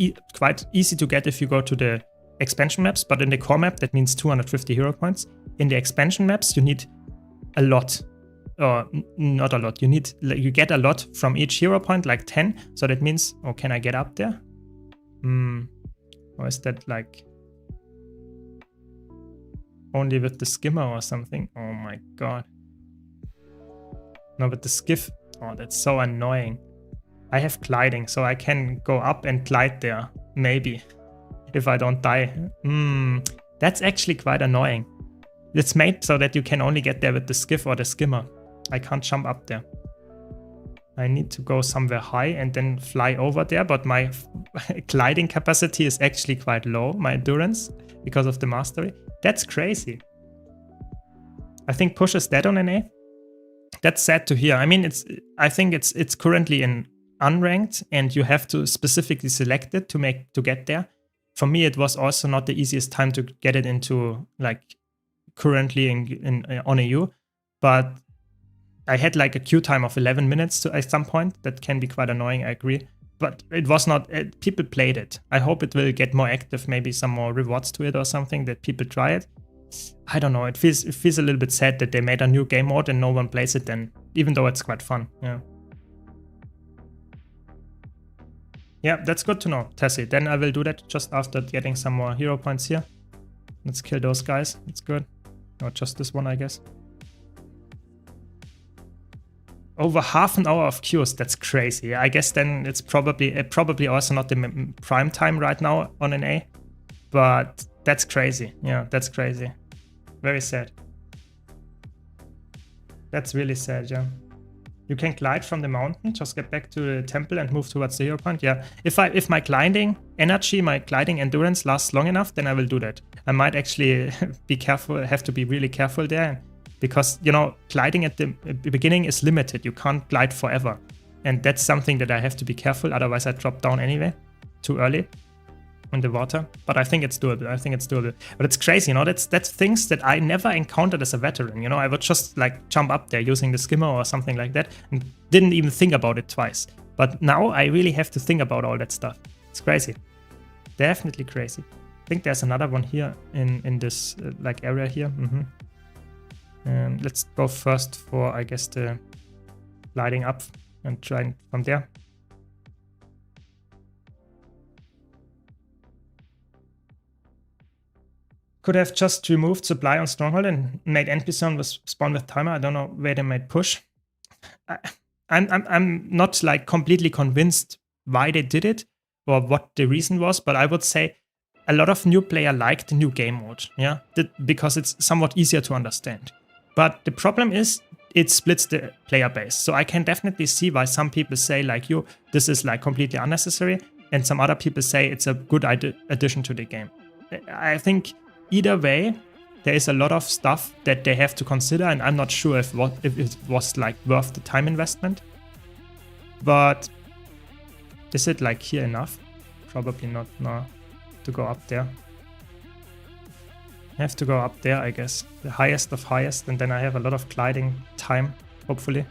Speaker 1: easy to get if you go to the expansion maps. But in the core map, that means 250 hero points. In the expansion maps, you need a lot, or not a lot. You get a lot from each hero point, like 10. So that means, oh, can I get up there? Or is that like only with the skimmer or something? Oh my god. No, with the skiff. Oh, that's so annoying. I have gliding, so I can go up and glide there. Maybe. If I don't die. That's actually quite annoying. It's made so that you can only get there with the skiff or the skimmer. I can't jump up there. I need to go somewhere high and then fly over there, but my gliding capacity is actually quite low, my endurance, because of the mastery. That's crazy. I think Push is dead on NA. That's sad to hear. I mean, I think it's currently in unranked, and you have to specifically select it to get there. For me, it was also not the easiest time to get it into, like, currently on EU, but I had like a queue time of 11 minutes at some point. That can be quite annoying, I agree. But it was not, people played it. I hope it will get more active, maybe some more rewards to it or something, that people try it. I don't know, it feels a little bit sad that they made a new game mode and no one plays it then, even though it's quite fun, yeah. Yeah, that's good to know, Tessie. Then I will do that just after getting some more hero points here. Let's kill those guys, it's good. Or just this one, I guess. Over half an hour of queues, that's crazy. I guess then it's probably also not the prime time right now on NA, but that's crazy. Yeah, that's crazy. Very sad. That's really sad, yeah. You can glide from the mountain, just get back to the temple and move towards the hero point. Yeah, if my gliding energy, my gliding endurance lasts long enough, then I will do that. I might actually be careful, have to be really careful there, because, you know, gliding at the beginning is limited. You can't glide forever. And that's something that I have to be careful, otherwise I drop down anyway, too early in the water. But I think it's doable. I think it's doable. But it's crazy, you know, that's things that I never encountered as a veteran. You know, I would just like jump up there using the skimmer or something like that and didn't even think about it twice. But now I really have to think about all that stuff. It's crazy. Definitely crazy. I think there's another one here in this like area here. Let's go first for, I guess, the gliding up and try from there. Could have just removed supply on Stronghold and made NPC on with spawn with timer. I don't know where they made push. I'm not like completely convinced why they did it or what the reason was, but I would say a lot of new player liked the new game mode, yeah, because it's somewhat easier to understand. But the problem is it splits the player base. So I can definitely see why some people say like you, this is like completely unnecessary, and some other people say it's a good addition to the game. I think either way, there is a lot of stuff that they have to consider, and I'm not sure if it was like worth the time investment. But is it like here enough? Probably not, no, to go up there. I have to go up there, I guess. The highest of highest, and then I have a lot of gliding time, hopefully.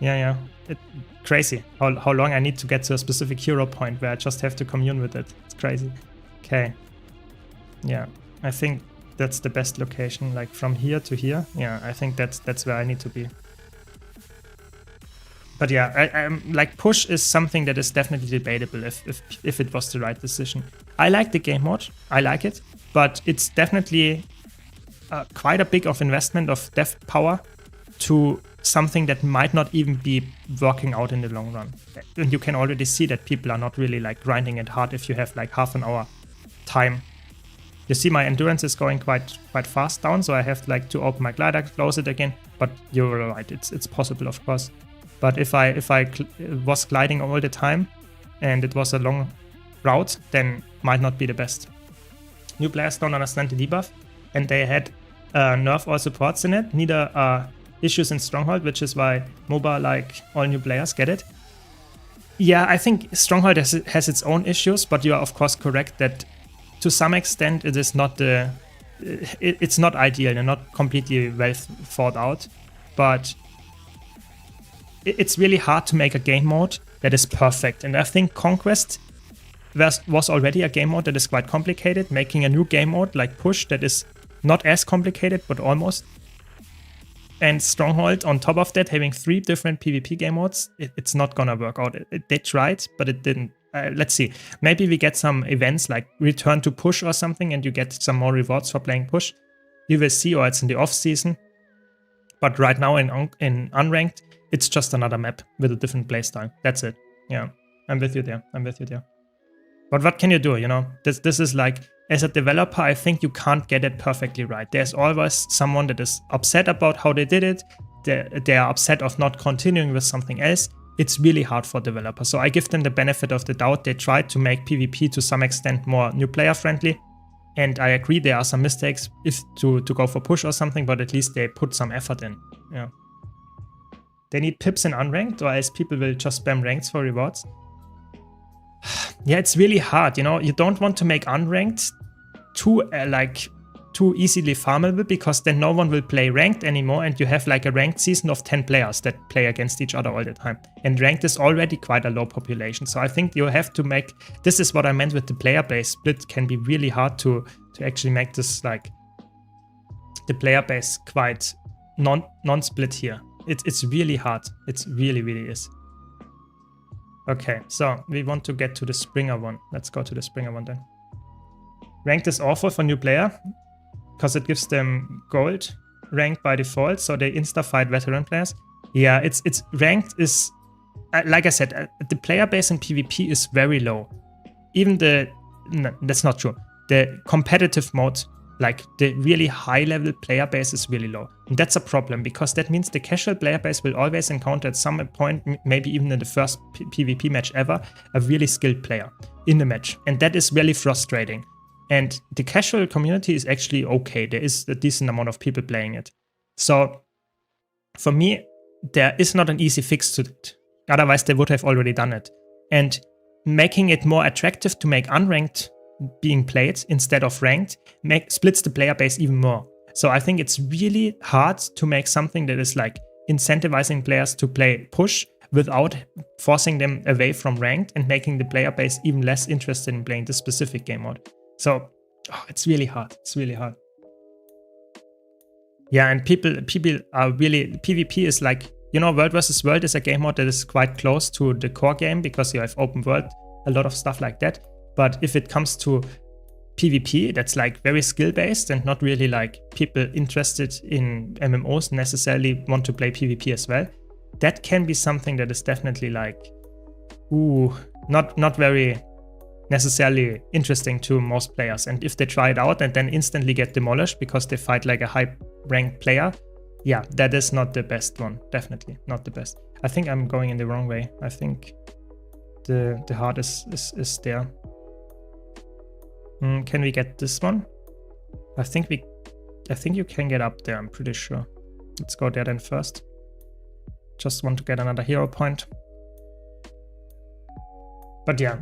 Speaker 1: Yeah. Crazy how long I need to get to a specific hero point where I just have to commune with it. It's crazy. Okay. Yeah, I think that's the best location, like from here to here. Yeah, I think that's where I need to be. But yeah, I'm like push is something that is definitely debatable if it was the right decision. I like the game mode, I like it, but it's definitely quite a big of investment of dev power to something that might not even be working out in the long run. And you can already see that people are not really like grinding it hard if you have like half an hour time. You see my endurance is going quite fast down, so I have like to open my glider, close it again. But you're right, it's possible, of course. But if I was gliding all the time and it was a long route, then might not be the best. New players don't understand the debuff, and they had nerf all supports in it. Neither issues in Stronghold, which is why MOBA, like all new players, get it. Yeah, I think Stronghold has its own issues, but you are of course correct that to some extent it is not it's not ideal and not completely well thought out, but it's really hard to make a game mode that is perfect. And I think Conquest was already a game mode that is quite complicated. Making a new game mode like Push that is not as complicated, but almost. And Stronghold, on top of that, having 3 different PvP game modes, it's not gonna work out. They tried, but it didn't. Let's see. Maybe we get some events like Return to Push or something, and you get some more rewards for playing Push. You will see, or it's in the off season. But right now in Unranked, it's just another map with a different playstyle. That's it. Yeah, I'm with you there. But what can you do, you know? This is like, as a developer, I think you can't get it perfectly right. There's always someone that is upset about how they did it. They are upset of not continuing with something else. It's really hard for developers. So I give them the benefit of the doubt. They tried to make PvP to some extent more new player friendly. And I agree there are some mistakes if to go for Push or something, but at least they put some effort in. Yeah. They need pips in Unranked, or else people will just spam ranks for rewards. Yeah, it's really hard, you know. You don't want to make Unranked too easily farmable, because then no one will play Ranked anymore, and you have like a Ranked season of 10 players that play against each other all the time. And Ranked is already quite a low population, so I think you have to make... This is what I meant with the player base split. Can be really hard to actually make this like... The player base quite non-split here. It's really hard. It really is. Okay, so we want to get to the Springer one. Let's go to the Springer one then. Ranked is awful for new player because it gives them gold rank by default, so they insta-fight veteran players. Yeah, it's ranked is, like I said, the player base in PvP is very low. Even no, that's not true. The competitive mode, like the really high level player base, is really low. And that's a problem, because that means the casual player base will always encounter at some point, maybe even in the first PvP match ever, a really skilled player in the match. And that is really frustrating. And the casual community is actually okay. There is a decent amount of people playing it. So for me, there is not an easy fix to it. Otherwise, they would have already done it. And making it more attractive to make unranked being played instead of ranked splits the player base even more. So I think it's really hard to make something that is like incentivizing players to play Push without forcing them away from ranked and making the player base even less interested in playing this specific game mode. So it's really hard. It's really hard. Yeah, and people are really... PvP is like, you know, World vs. World is a game mode that is quite close to the core game because you have open world, a lot of stuff like that. But if it comes to PvP, that's like very skill-based and not really like people interested in MMOs necessarily want to play PvP as well. That can be something that is definitely like, not very necessarily interesting to most players. And if they try it out and then instantly get demolished because they fight like a high-ranked player, yeah, that is not the best one. Definitely not the best. I think I'm going in the wrong way. I think the heart is there. Can we get this one? I think you can get up there, I'm pretty sure. Let's go there then first. Just want to get another hero point. But yeah,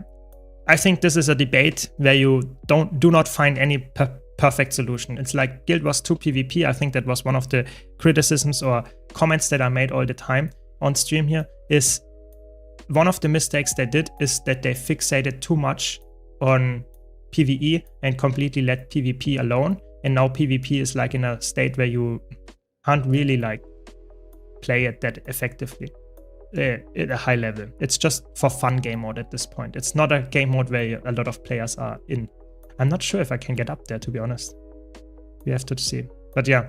Speaker 1: I think this is a debate where you do not find any perfect solution. It's like Guild Wars 2 PvP. I think that was one of the criticisms or comments that I made all the time on stream here, is one of the mistakes they did is that they fixated too much on PvE and completely let PvP alone. And now PvP is like in a state where you can't really like play it that effectively at a high level. It's just for fun game mode at this point. It's not a game mode where a lot of players are in. I'm not sure if I can get up there, to be honest. We have to see. But yeah,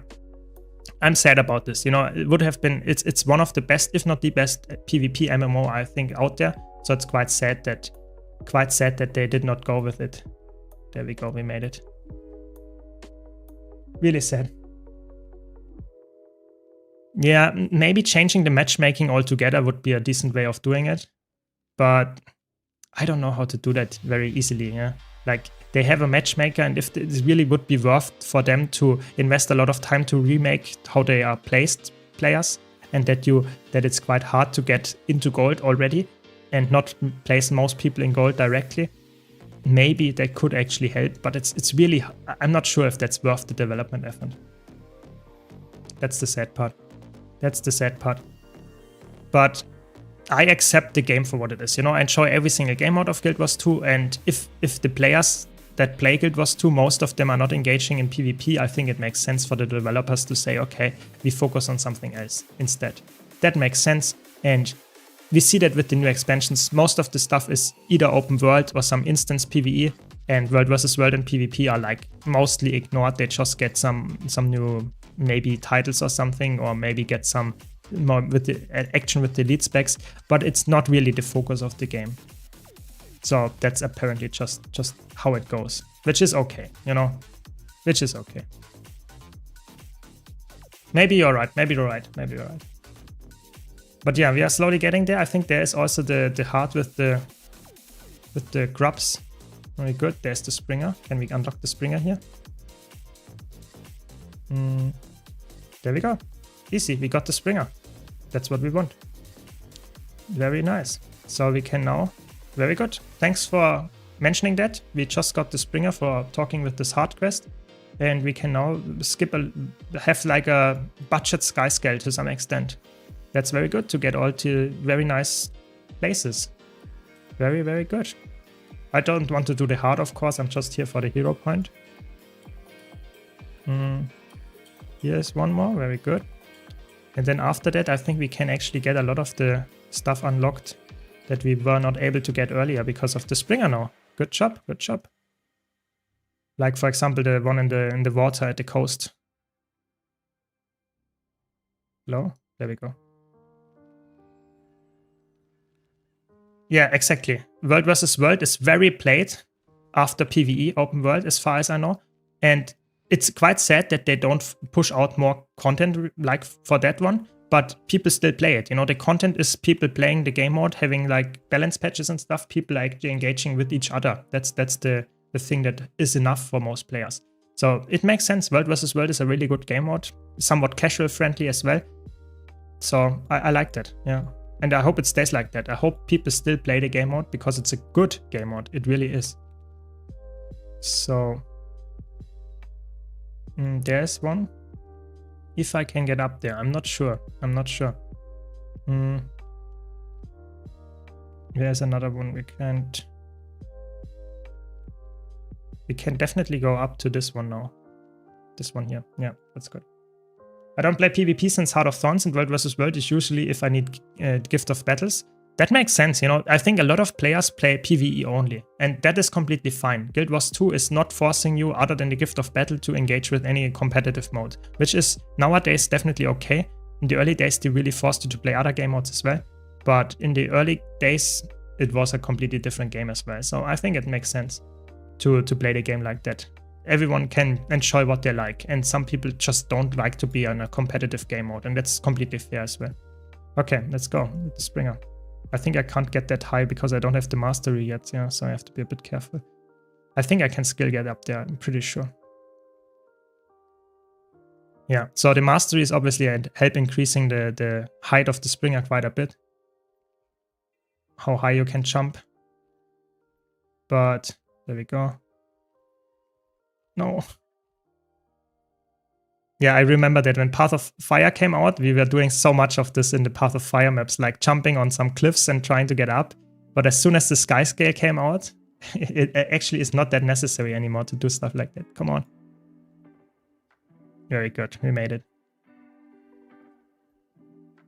Speaker 1: I'm sad about this. You know, it would have been, it's one of the best, if not the best PvP MMO I think out there. So it's quite sad that they did not go with it. There we go, we made it. Really sad. Yeah, maybe changing the matchmaking altogether would be a decent way of doing it. But I don't know how to do that very easily, yeah. Like, they have a matchmaker, and if it really would be worth for them to invest a lot of time to remake how they are placed players, and that it's quite hard to get into gold already and not place most people in gold directly, maybe that could actually help. But it's really, I'm not sure if that's worth the development effort. That's the sad part. That's the sad part. But I accept the game for what it is. You know, I enjoy every single game mode of Guild Wars 2, and if the players that play Guild Wars 2, most of them are not engaging in PvP, I think it makes sense for the developers to say, okay, we focus on something else instead. That makes sense, and we see that with the new expansions. Most of the stuff is either open world or some instance PvE, and World vs. World and PvP are like mostly ignored. They just get some new maybe titles or something, or maybe get some more with the action with the elite specs, but it's not really the focus of the game. So that's apparently just how it goes, which is okay, you know, which is okay. Maybe you're right, maybe you're right, maybe you're right. But yeah, we are slowly getting there. I think there is also the heart with the grubs. Very good. There's the Springer. Can we unlock the Springer here? There we go. Easy. We got the Springer. That's what we want. Very nice. So we can now... Very good. Thanks for mentioning that. We just got the Springer for talking with this hard quest. And we can now have like a budget sky scale to some extent. That's very good to get all to very nice places. Very, very good. I don't want to do the hard, of course. I'm just here for the hero point. Here's one more. Very good. And then after that, I think we can actually get a lot of the stuff unlocked that we were not able to get earlier because of the Springer now. Good job. Good job. Like, for example, the one in the water at the coast. Hello? There we go. Yeah, exactly. World vs. World is very played after PvE open world, as far as I know. And it's quite sad that they don't push out more content like for that one, but people still play it. You know, the content is people playing the game mode, having like balance patches and stuff, people actually engaging with each other. That's the thing that is enough for most players. So it makes sense. World vs. World is a really good game mode, somewhat casual friendly as well. So I like that, yeah. And I hope it stays like that. I hope people still play the game mode because it's a good game mode. It really is. So there's one. If I can get up there, I'm not sure. I'm not sure. There's another one. We can't. We can definitely go up to this one now. This one here. Yeah, that's good. I don't play PvP since Heart of Thorns, and World vs. World is usually if I need Gift of Battles. That makes sense, you know. I think a lot of players play PvE only, and that is completely fine. Guild Wars 2 is not forcing you, other than the Gift of Battle, to engage with any competitive mode, which is nowadays definitely okay. In the early days, they really forced you to play other game modes as well. But in the early days, it was a completely different game as well. So I think it makes sense to play the game like that. Everyone can enjoy what they like, and some people just don't like to be on a competitive game mode, and that's completely fair as well. Okay, let's go with the Springer. I think I can't get that high because I don't have the mastery yet, yeah, so I have to be a bit careful. I think I can still get up there, I'm pretty sure. Yeah, so the mastery is obviously help increasing the height of the Springer quite a bit. How high you can jump. But there we go. No, Yeah, I remember that when Path of Fire came out, we were doing so much of this in the Path of Fire maps, like jumping on some cliffs and trying to get up. But as soon as the sky scale came out, it actually is not that necessary anymore to do stuff like that. Come on. Very good. We made it.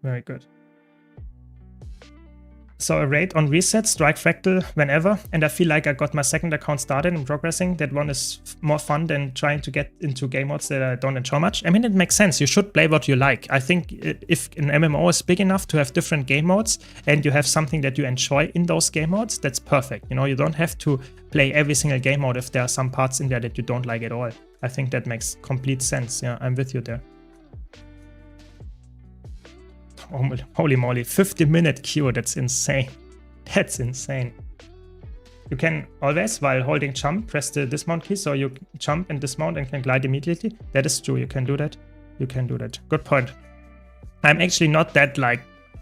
Speaker 1: Very good. So a raid on reset, strike fractal whenever, and I feel like I got my second account started and progressing. That one is more fun than trying to get into game modes that I don't enjoy much. I mean, it makes sense. You should play what you like. I think if an MMO is big enough to have different game modes and you have something that you enjoy in those game modes, that's perfect. You know, you don't have to play every single game mode if there are some parts in there that you don't like at all. I think that makes complete sense. Yeah, I'm with you there. Oh, holy moly, 50-minute queue, that's insane. That's insane. You can always, while holding jump, press the dismount key, so you jump and dismount and can glide immediately. That is true, you can do that. You can do that. Good point. I'm actually not that like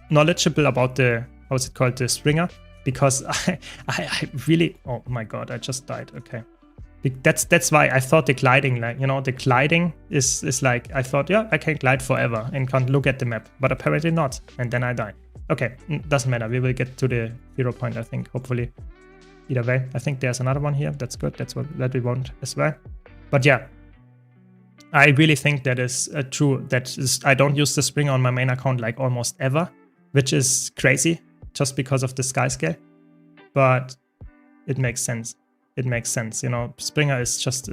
Speaker 1: knowledgeable about the, how's it called, the Springer, because I really, oh my god, I just died, okay. That's why I thought the gliding, like, you know, the gliding is like, I thought, yeah, I can glide forever and can't look at the map, but apparently not. And then I die. Okay, doesn't matter. We will get to the 0 point, I think, hopefully. Either way, I think there's another one here. That's good. That's what that we want as well. But yeah, I really think that is true. That is, I don't use the Springer on my main account like almost ever, which is crazy just because of the sky scale. But it makes sense. It makes sense, you know. Springer is just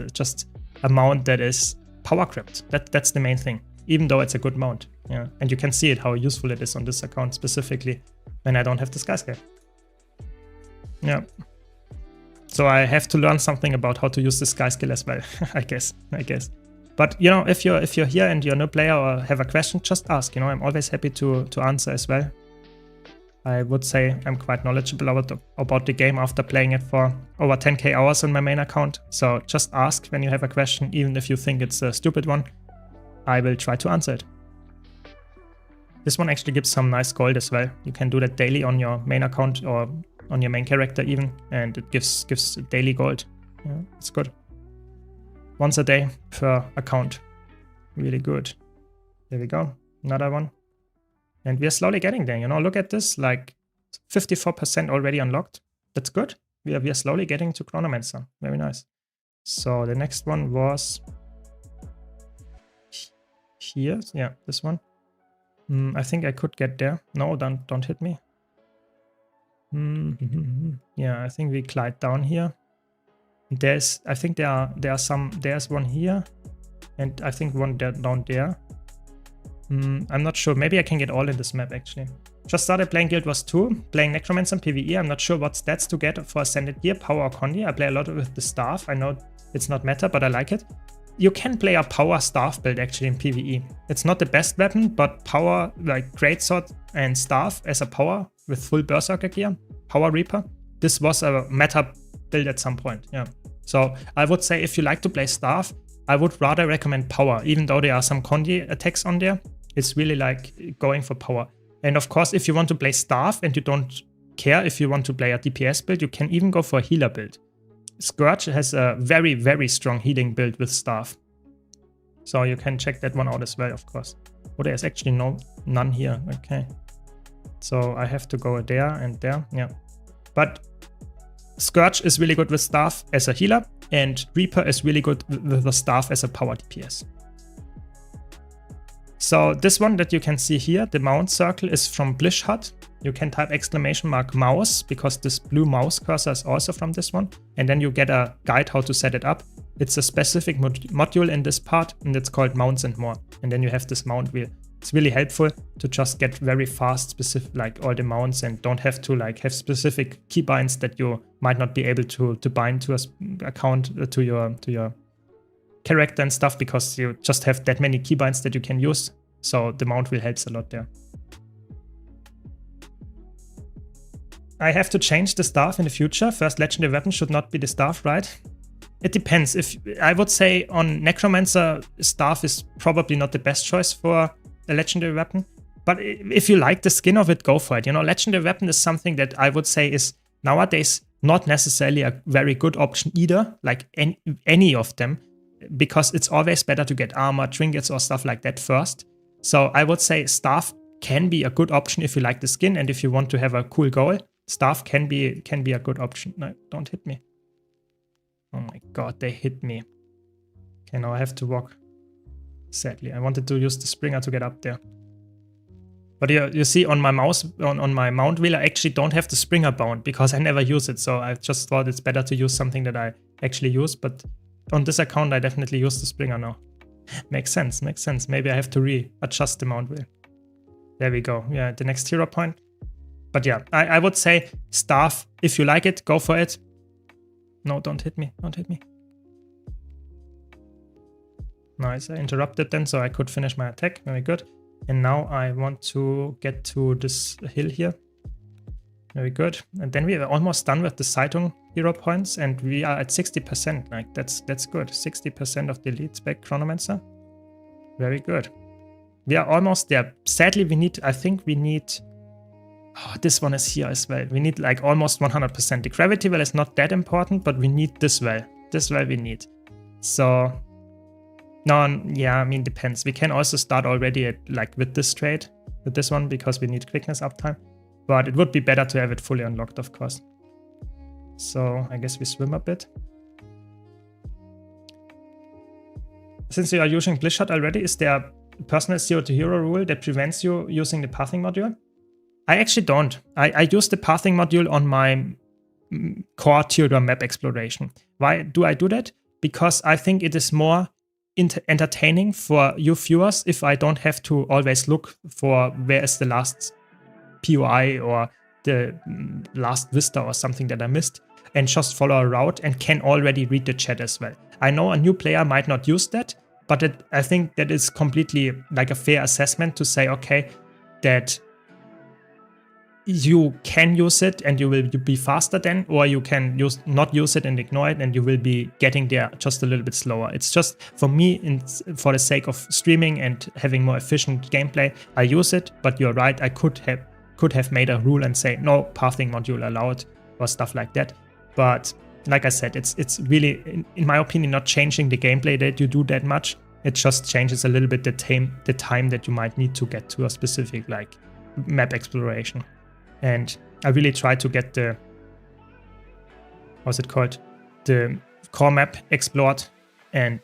Speaker 1: a mount that is power crept. That's the main thing, even though it's a good mount. Yeah, and you can see it how useful it is on this account specifically when I don't have the sky scale. Yeah. So I have to learn something about how to use the sky scale as well. I guess. But you know, if you're here and you're a new player or have a question, just ask. You know, I'm always happy to answer as well. I would say I'm quite knowledgeable about the game after playing it for over 10k hours on my main account. So just ask when you have a question, even if you think it's a stupid one. I will try to answer it. This one actually gives some nice gold as well. You can do that daily on your main account or on your main character even, and it gives daily gold. Yeah, it's good. Once a day per account. Really good. There we go. Another one. And we are slowly getting there, you know, look at this, like 54% already unlocked. That's good. We are slowly getting to Chronomancer. Very nice. So the next one was here. Yeah, this one. I think I could get there. No, don't hit me. Yeah, I think we glide down here. I think there's one here, and I think one down there. I'm not sure. Maybe I can get all in this map, actually. Just started playing Guild Wars 2, playing Necromancer and PvE. I'm not sure what stats to get for Ascended Gear, Power or Condi. I play a lot with the Staff. I know it's not meta, but I like it. You can play a Power Staff build, actually, in PvE. It's not the best weapon, but Power, like Greatsword and Staff as a Power with full Berserker gear, Power Reaper. This was a meta build at some point, yeah. So I would say if you like to play Staff, I would rather recommend Power, even though there are some Condi attacks on there. It's really like going for Power. And of course, if you want to play Staff and you don't care if you want to play a DPS build, you can even go for a healer build. Scourge has a very, very strong healing build with Staff. So you can check that one out as well, of course. Oh, there's actually none here. Okay. So I have to go there and there. Yeah. But Scourge is really good with Staff as a healer, and Reaper is really good with the Staff as a power DPS. So this one that you can see here, the mount circle, is from Blish Hut. You can type !mouse because this blue mouse cursor is also from this one. And then you get a guide how to set it up. It's a specific module in this part, and it's called Mounts and More. And then you have this mount wheel. It's really helpful to just get very fast specific, like all the mounts, and don't have to like have specific keybinds that you might not be able to bind to a account to your character and stuff, because you just have that many keybinds that you can use. So the mount wheel helps a lot there. I have to change the staff in the future. First legendary weapon should not be the staff, right? It depends. If I would say on Necromancer, staff is probably not the best choice for a legendary weapon. But if you like the skin of it, go for it. You know, legendary weapon is something that I would say is nowadays not necessarily a very good option either. Like any of them. because it's always better to get armor, trinkets, or stuff like that first. So I would say staff can be a good option if you like the skin and if you want to have a cool goal. Staff can be a good option. No, don't hit me. Oh my god, they hit me. Okay, now I have to walk. Sadly, I wanted to use the Springer to get up there. But you see on my mouse, on my mount wheel, I actually don't have the Springer bound because I never use it. So I just thought it's better to use something that I actually use. But on this account, I definitely use the Springer now. Makes sense, makes sense. Maybe I have to readjust the mount wheel. There we go. Yeah, the next hero point. But yeah, I would say staff, if you like it, go for it. No, don't hit me. Don't hit me. Nice, I interrupted then so I could finish my attack. Very good. And now I want to get to this hill here. Very good. And then we are almost done with the Zeitung hero points and we are at 60%. Like that's good. 60% of the elite spec Chronomancer. Very good. We are almost there. Sadly, I think we need, oh, this one is here as well. We need like almost 100%. The gravity well is not that important, but we need this well. This well we need. So, no, yeah, I mean, depends. We can also start already at like with this trade, with this one, because we need quickness uptime. But it would be better to have it fully unlocked, of course. So I guess we swim a bit. Since you are using Blizzard already, is there a personal 0 to hero rule that prevents you using the pathing module? I actually don't. I use the pathing module on my core Theodore map exploration. Why do I do that? Because I think it is more entertaining for you viewers if I don't have to always look for where is the last POI or the last Vista or something that I missed, and just follow a route and can already read the chat as well. I know a new player might not use that, but I think that is completely like a fair assessment to say, okay, that you can use it and you will be faster then, or you can not use it and ignore it and you will be getting there just a little bit slower. It's just for me, for the sake of streaming and having more efficient gameplay, I use it. But you're right, I could have made a rule and say no pathing module allowed or stuff like that. But like I said, it's really, in my opinion, not changing the gameplay that you do that much. It just changes a little bit the time that you might need to get to a specific like map exploration. And I really try to get the, what's it called? The core map explored and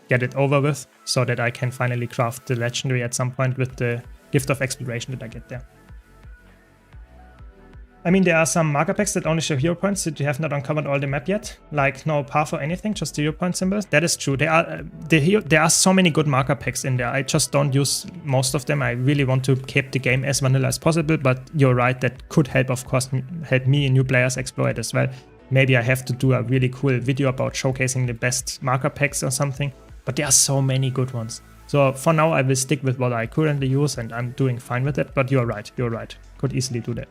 Speaker 1: get it over with so that I can finally craft the legendary at some point with the gift of exploration that I get there. I mean, there are some marker packs that only show hero points that you have not uncovered all the map yet, like no path or anything, just the hero point symbols. That is true. There are so many good marker packs in there. I just don't use most of them. I really want to keep the game as vanilla as possible, but you're right, that could help, of course, help me and new players explore it as well. Maybe I have to do a really cool video about showcasing the best marker packs or something, but there are so many good ones. So for now, I will stick with what I currently use and I'm doing fine with it, but you're right. Could easily do that.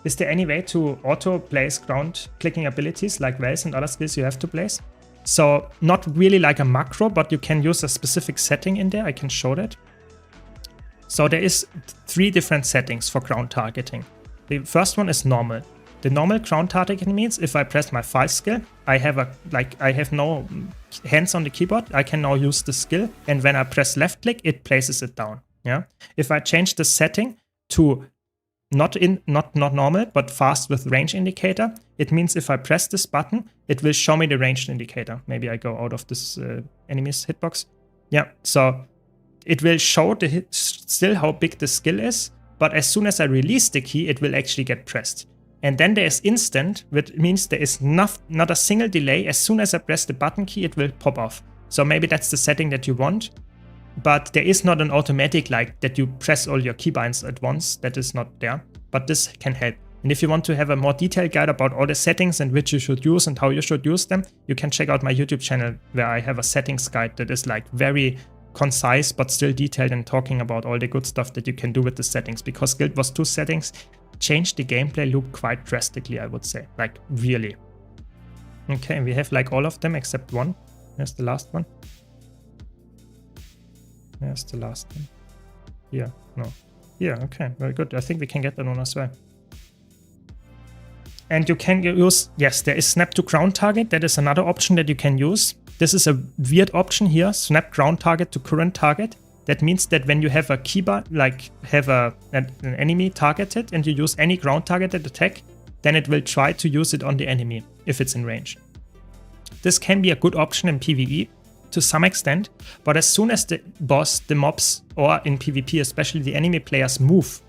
Speaker 1: Is there any way to auto-place ground-clicking abilities like wells and other skills you have to place? So not really like a macro, but you can use a specific setting in there. I can show that. So there is 3 different settings for ground targeting. The first one is normal. The normal ground targeting means if I press my 5 skill, I have no hands on the keyboard. I can now use the skill, and when I press left click, it places it down. Yeah. If I change the setting to not normal, but fast with range indicator, it means if I press this button, it will show me the range indicator. Maybe I go out of this enemy's hitbox. Yeah, so it will show still how big the skill is, but as soon as I release the key, it will actually get pressed. And then there is instant, which means there is not a single delay. As soon as I press the button key, it will pop off. So maybe that's the setting that you want. But there is not an automatic like that you press all your keybinds at once. That is not there, but this can help. And if you want to have a more detailed guide about all the settings and which you should use and how you should use them, you can check out my YouTube channel where I have a settings guide that is like very concise but still detailed and talking about all the good stuff that you can do with the settings. Because Guild Wars 2 settings changed the gameplay loop quite drastically, I would say, like really. Okay, we have like all of them except one. There's the last one. There's the last one. Here, no. Here, okay, very good. I think we can get that one as well. And you can use, yes, there is snap to ground target. That is another option that you can use. This is a weird option here, snap ground target to current target. That means that when you have a keybind, like have an enemy targeted and you use any ground targeted attack, then it will try to use it on the enemy if it's in range. This can be a good option in PvE to some extent, but as soon as the boss, the mobs, or in PvP especially the enemy players move,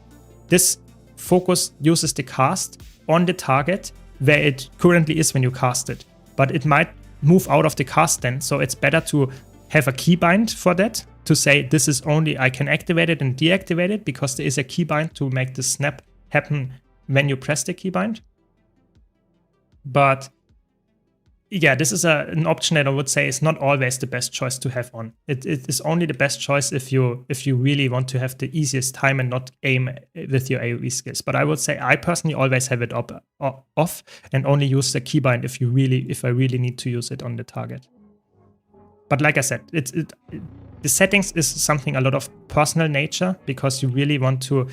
Speaker 1: this focus uses the cast on the target where it currently is when you cast it. But it might move out of the cast then, so it's better to have a keybind for that, to say this is only, I can activate it and deactivate it, because there is a keybind to make the snap happen when you press the keybind. But yeah, this is an option that I would say is not always the best choice to have on. It is only the best choice if you really want to have the easiest time and not aim with your AoE skills. But I would say I personally always have it off and only use the keybind if I really need to use it on the target. But like I said, the settings is something a lot of personal nature, because you really want to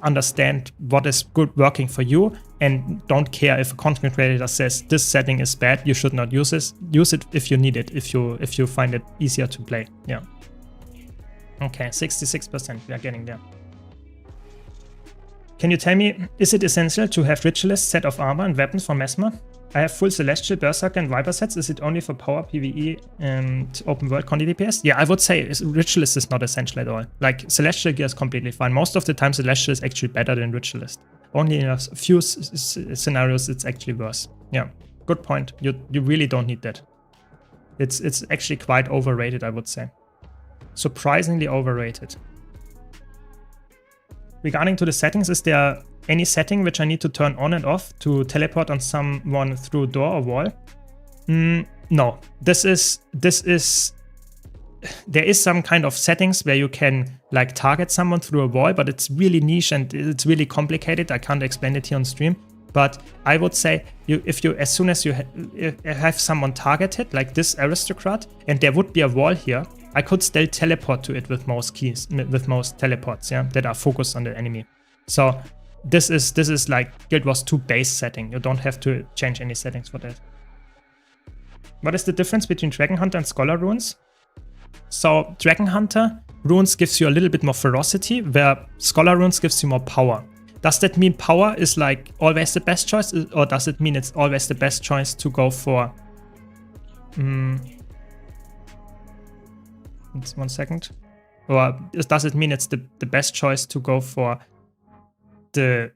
Speaker 1: understand what is good working for you and don't care if a content creator says this setting is bad, you should not use this. Use it if you need it, if you find it easier to play. Yeah. Okay, 66%, we are getting there. Can you tell me, is it essential to have Ritualist set of armor and weapons for Mesmer? I have full Celestial, Berserker and Viper sets. Is it only for power, PvE and open world Conti DPS? Yeah, I would say Ritualist is not essential at all. Like, Celestial gear is completely fine. Most of the time Celestial is actually better than Ritualist. Only in a few scenarios it's actually worse. Yeah, good point. You really don't need that. It's actually quite overrated, I would say. Surprisingly overrated. Regarding to the settings, is there any setting which I need to turn on and off to teleport on someone through a door or wall? No. There is some kind of settings where you can like target someone through a wall, but it's really niche and it's really complicated. I can't explain it here on stream. But I would say as soon as you have someone targeted, like this aristocrat, and there would be a wall here, I could still teleport to it with most keys, with most teleports, yeah, that are focused on the enemy. So this is like Guild Wars 2 base setting. You don't have to change any settings for that. What is the difference between Dragon Hunter and Scholar runes? So Dragon Hunter runes gives you a little bit more ferocity, where Scholar runes gives you more power. Does that mean power is like always the best choice, or does it mean it's always the best choice to go for? It's 1 second. Or does it mean it's the best choice to go for the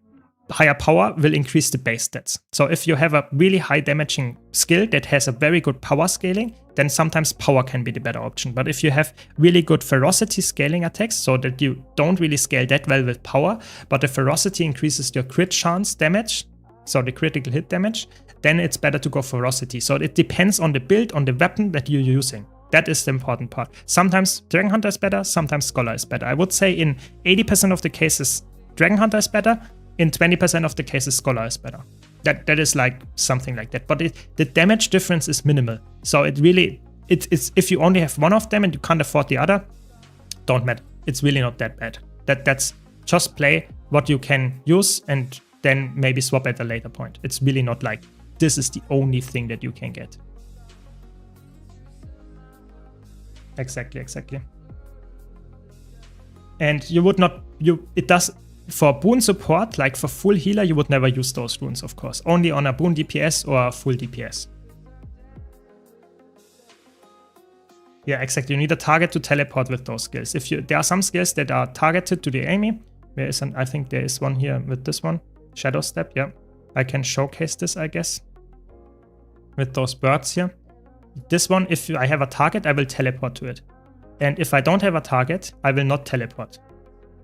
Speaker 1: higher power will increase the base stats? So if you have a really high damaging skill that has a very good power scaling, then sometimes power can be the better option. But if you have really good ferocity scaling attacks, so that you don't really scale that well with power, but the ferocity increases your crit chance damage, so the critical hit damage, then it's better to go ferocity. So it depends on the build, on the weapon that you're using. That is the important part. Sometimes Dragon Hunter is better, sometimes Scholar is better. I would say in 80% of the cases, Dragon Hunter is better. In 20% of the cases, Scholar is better. That is like something like that. But the damage difference is minimal. So it's if you only have one of them and you can't afford the other, don't matter. It's really not that bad. That's just play what you can use and then maybe swap at a later point. It's really not like this is the only thing that you can get. Exactly. And you would not, it does, for boon support, like for full healer, you would never use those runes, of course. Only on a boon DPS or a full DPS. Yeah, exactly. You need a target to teleport with those skills. There are some skills that are targeted to the enemy. I think there is one here with this one. Shadow Step, yeah. I can showcase this, I guess. With those birds here. This one, if I have a target, I will teleport to it. And if I don't have a target, I will not teleport.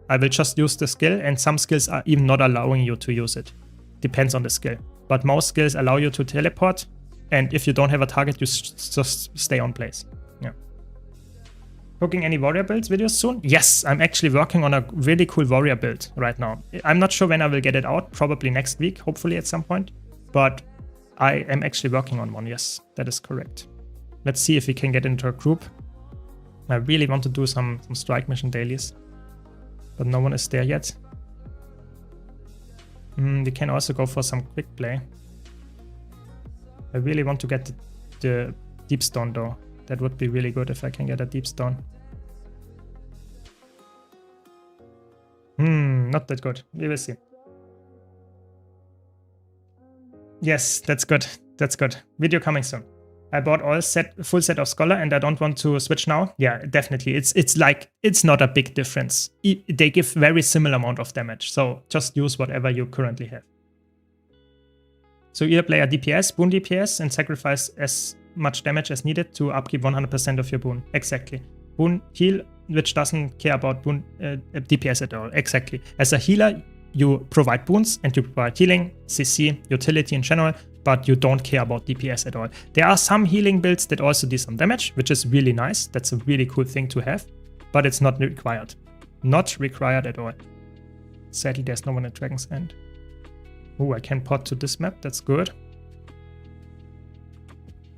Speaker 1: I will just use the skill, and some skills are even not allowing you to use it. Depends on the skill. But most skills allow you to teleport, and if you don't have a target, you just stay on place. Yeah. Cooking any warrior builds videos soon? Yes, I'm actually working on a really cool warrior build right now. I'm not sure when I will get it out, probably next week, hopefully at some point. But I am actually working on one, yes, that is correct. Let's see if we can get into a group. I really want to do some strike mission dailies, but no one is there yet. We can also go for some quick play. I really want to get the deep stone though. That would be really good if I can get a deep stone. Not that good. We will see. Yes, that's good. That's good. Video coming soon. I bought full set of Scholar and I don't want to switch now. Yeah, definitely. It's like, it's not a big difference. They give very similar amount of damage. So just use whatever you currently have. So either play a DPS, boon DPS, and sacrifice as much damage as needed to upkeep 100% of your boon. Exactly. Boon heal, which doesn't care about boon DPS at all. Exactly. As a healer, you provide boons and you provide healing, CC, utility in general, but you don't care about DPS at all. There are some healing builds that also do some damage, which is really nice. That's a really cool thing to have, but it's not required. Not required at all. Sadly, there's no one at Dragon's End. Oh, I can pot to this map. That's good.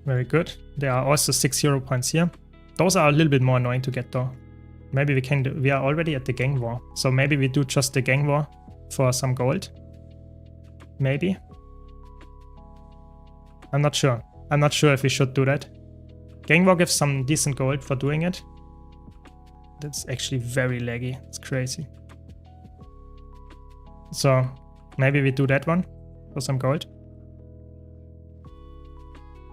Speaker 1: Very good. There are also 6 hero points here. Those are a little bit more annoying to get though. Maybe we can do, we are already at the gang war. So maybe we do just the gang war for some gold. Maybe. I'm not sure. I'm not sure if we should do that. Gang war gives some decent gold for doing it. That's actually very laggy. It's crazy. So maybe we do that one for some gold.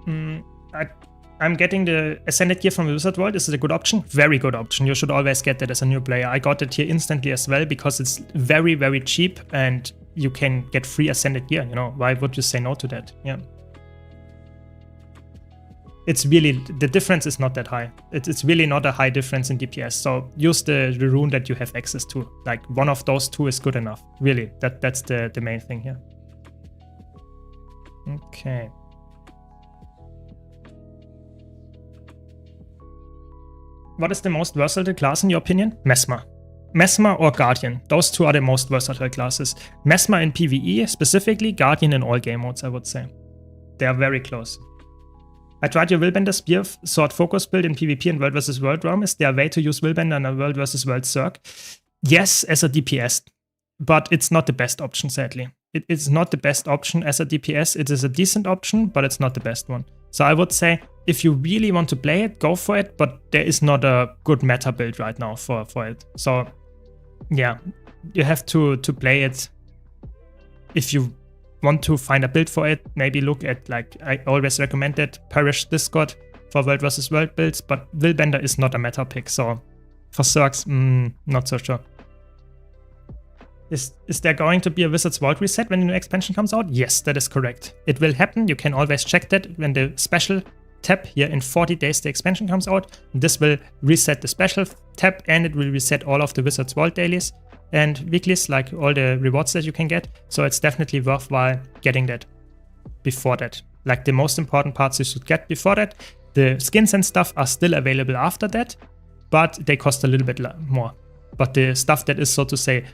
Speaker 1: I'm getting the Ascended Gear from the Wizard World. Is it a good option? Very good option. You should always get that as a new player. I got it here instantly as well because it's very, very cheap and you can get free Ascended Gear. You know, why would you say no to that? Yeah. It's really, the difference is not that high. It's really not a high difference in DPS. So use the rune that you have access to. Like one of those two is good enough. Really, that's the main thing here. Okay. What is the most versatile class in your opinion? Mesmer. Mesmer or Guardian. Those two are the most versatile classes. Mesmer in PvE specifically, Guardian in all game modes, I would say. They are very close. I tried your Willbender Spear Sword Focus build in PvP and World vs. World realm. Is there a way to use Willbender in a World vs. World Circ? Yes, as a DPS, but it's not the best option, sadly. It is not the best option as a DPS. It is a decent option, but it's not the best one. So I would say, if you really want to play it, go for it, but there is not a good meta build right now for it. So yeah, you have to play it. If you want to find a build for it, maybe look at, like, I always recommend it, Parish Discord for World vs. World builds, but Willbender is not a meta pick, so for Circs, not so sure. Is there going to be a Wizard's Vault reset when the new expansion comes out? Yes, that is correct. It will happen. You can always check that when the special tab here in 40 days the expansion comes out. This will reset the special tab and it will reset all of the Wizard's Vault dailies and weeklies, like all the rewards that you can get. So it's definitely worthwhile getting that before that. Like the most important parts you should get before that. The skins and stuff are still available after that, but they cost a little bit more. But the stuff that is, so to say,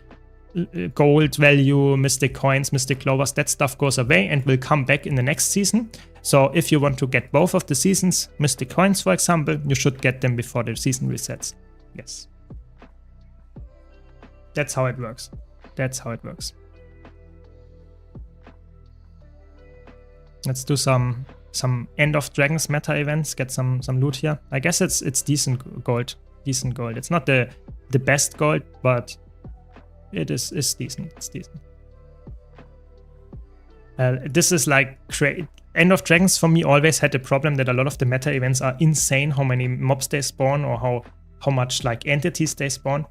Speaker 1: gold value, mystic coins, mystic clovers, that stuff goes away and will come back in the next season. So if you want to get both of the seasons, mystic coins for example, you should get them before the season resets. Yes. That's how it works. That's how it works. Let's do some End of Dragons meta events, get some loot here. I guess it's decent gold. Decent gold. It's not the best gold, but it is decent. It's decent. This is like End of Dragons for me always had the problem that a lot of the meta events are insane, how many mobs they spawn or how much like entities they spawn.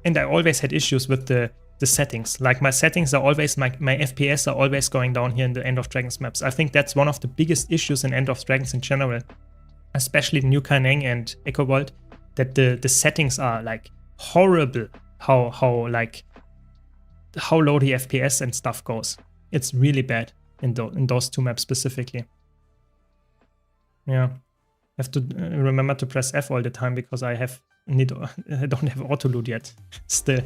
Speaker 1: And I always had issues with the settings. Like my settings are always, my FPS are always going down here in the End of Dragons maps. I think that's one of the biggest issues in End of Dragons in general, especially New Kaneng and Echo World, that the settings are like horrible. How low the FPS and stuff goes. It's really bad in those two maps specifically. Yeah, I have to remember to press F all the time because I don't have auto loot yet. Still.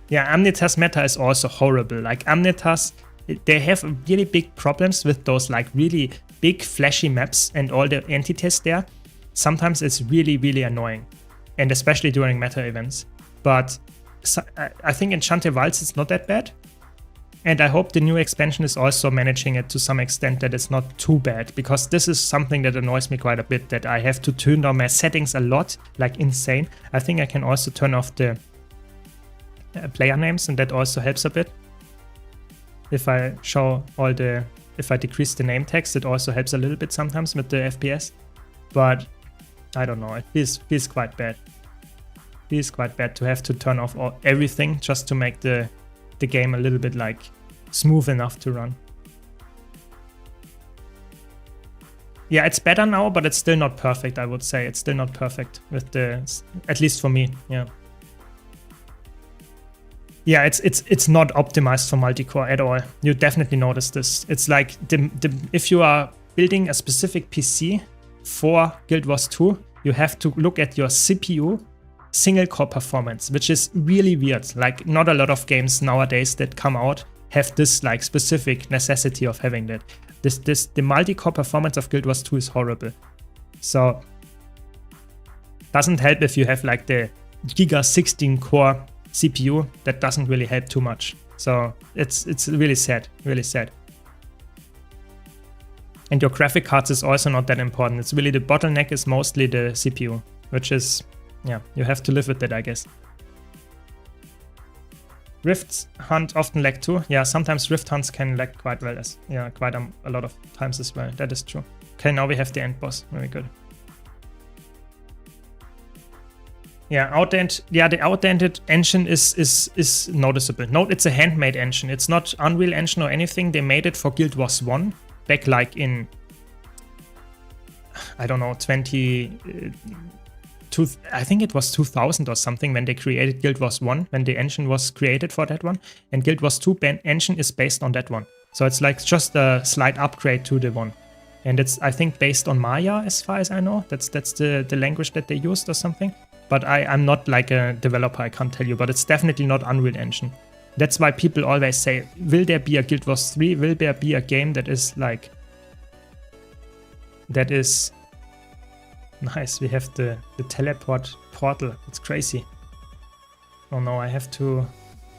Speaker 1: Yeah, Amnitas meta is also horrible. Like Amnitas, they have really big problems with those like really big flashy maps and all the entities there. Sometimes it's really, really annoying, and especially during meta events. But I think Enchanted Wilds is not that bad. And I hope the new expansion is also managing it to some extent that it's not too bad, because this is something that annoys me quite a bit, that I have to turn down my settings a lot, like insane. I think I can also turn off the player names, and that also helps a bit. If I if I decrease the name text, it also helps a little bit sometimes with the FPS. But I don't know, it feels quite bad. It feels quite bad to have to turn off everything just to make the game a little bit like smooth enough to run. Yeah, it's better now, but it's still not perfect, I would say. It's still not perfect with at least for me, yeah. Yeah, it's not optimized for multi-core at all. You definitely notice this. It's like if you are building a specific PC for Guild Wars 2, you have to look at your CPU single core performance, which is really weird. Like, not a lot of games nowadays that come out have this like specific necessity of having that. The multi-core performance of Guild Wars 2 is horrible. So doesn't help if you have like the Giga 16 core CPU. That doesn't really help too much. So it's really sad, really sad. And your graphic cards is also not that important. It's really the bottleneck is mostly the CPU, which is, yeah, you have to live with that, I guess. Rift hunt often lag too. Yeah, sometimes rift hunts can lag quite well, quite a lot of times as well. That is true. Okay, now we have the end boss. Very good. Yeah, the outdated engine is noticeable. Note it's a handmade engine. It's not Unreal Engine or anything. They made it for Guild Wars 1 back like in, I don't know, I think it was 2000 or something when they created Guild Wars 1, when the engine was created for that one. And Guild Wars 2 engine is based on that one. So it's like just a slight upgrade to the one. And it's, I think, based on Maya as far as I know. That's the language that they used or something. But I'm not like a developer, I can't tell you. But it's definitely not Unreal Engine. That's why people always say, will there be a Guild Wars 3? Will there be a game that is like... That is... Nice, we have the teleport portal. It's crazy. Oh no, I have to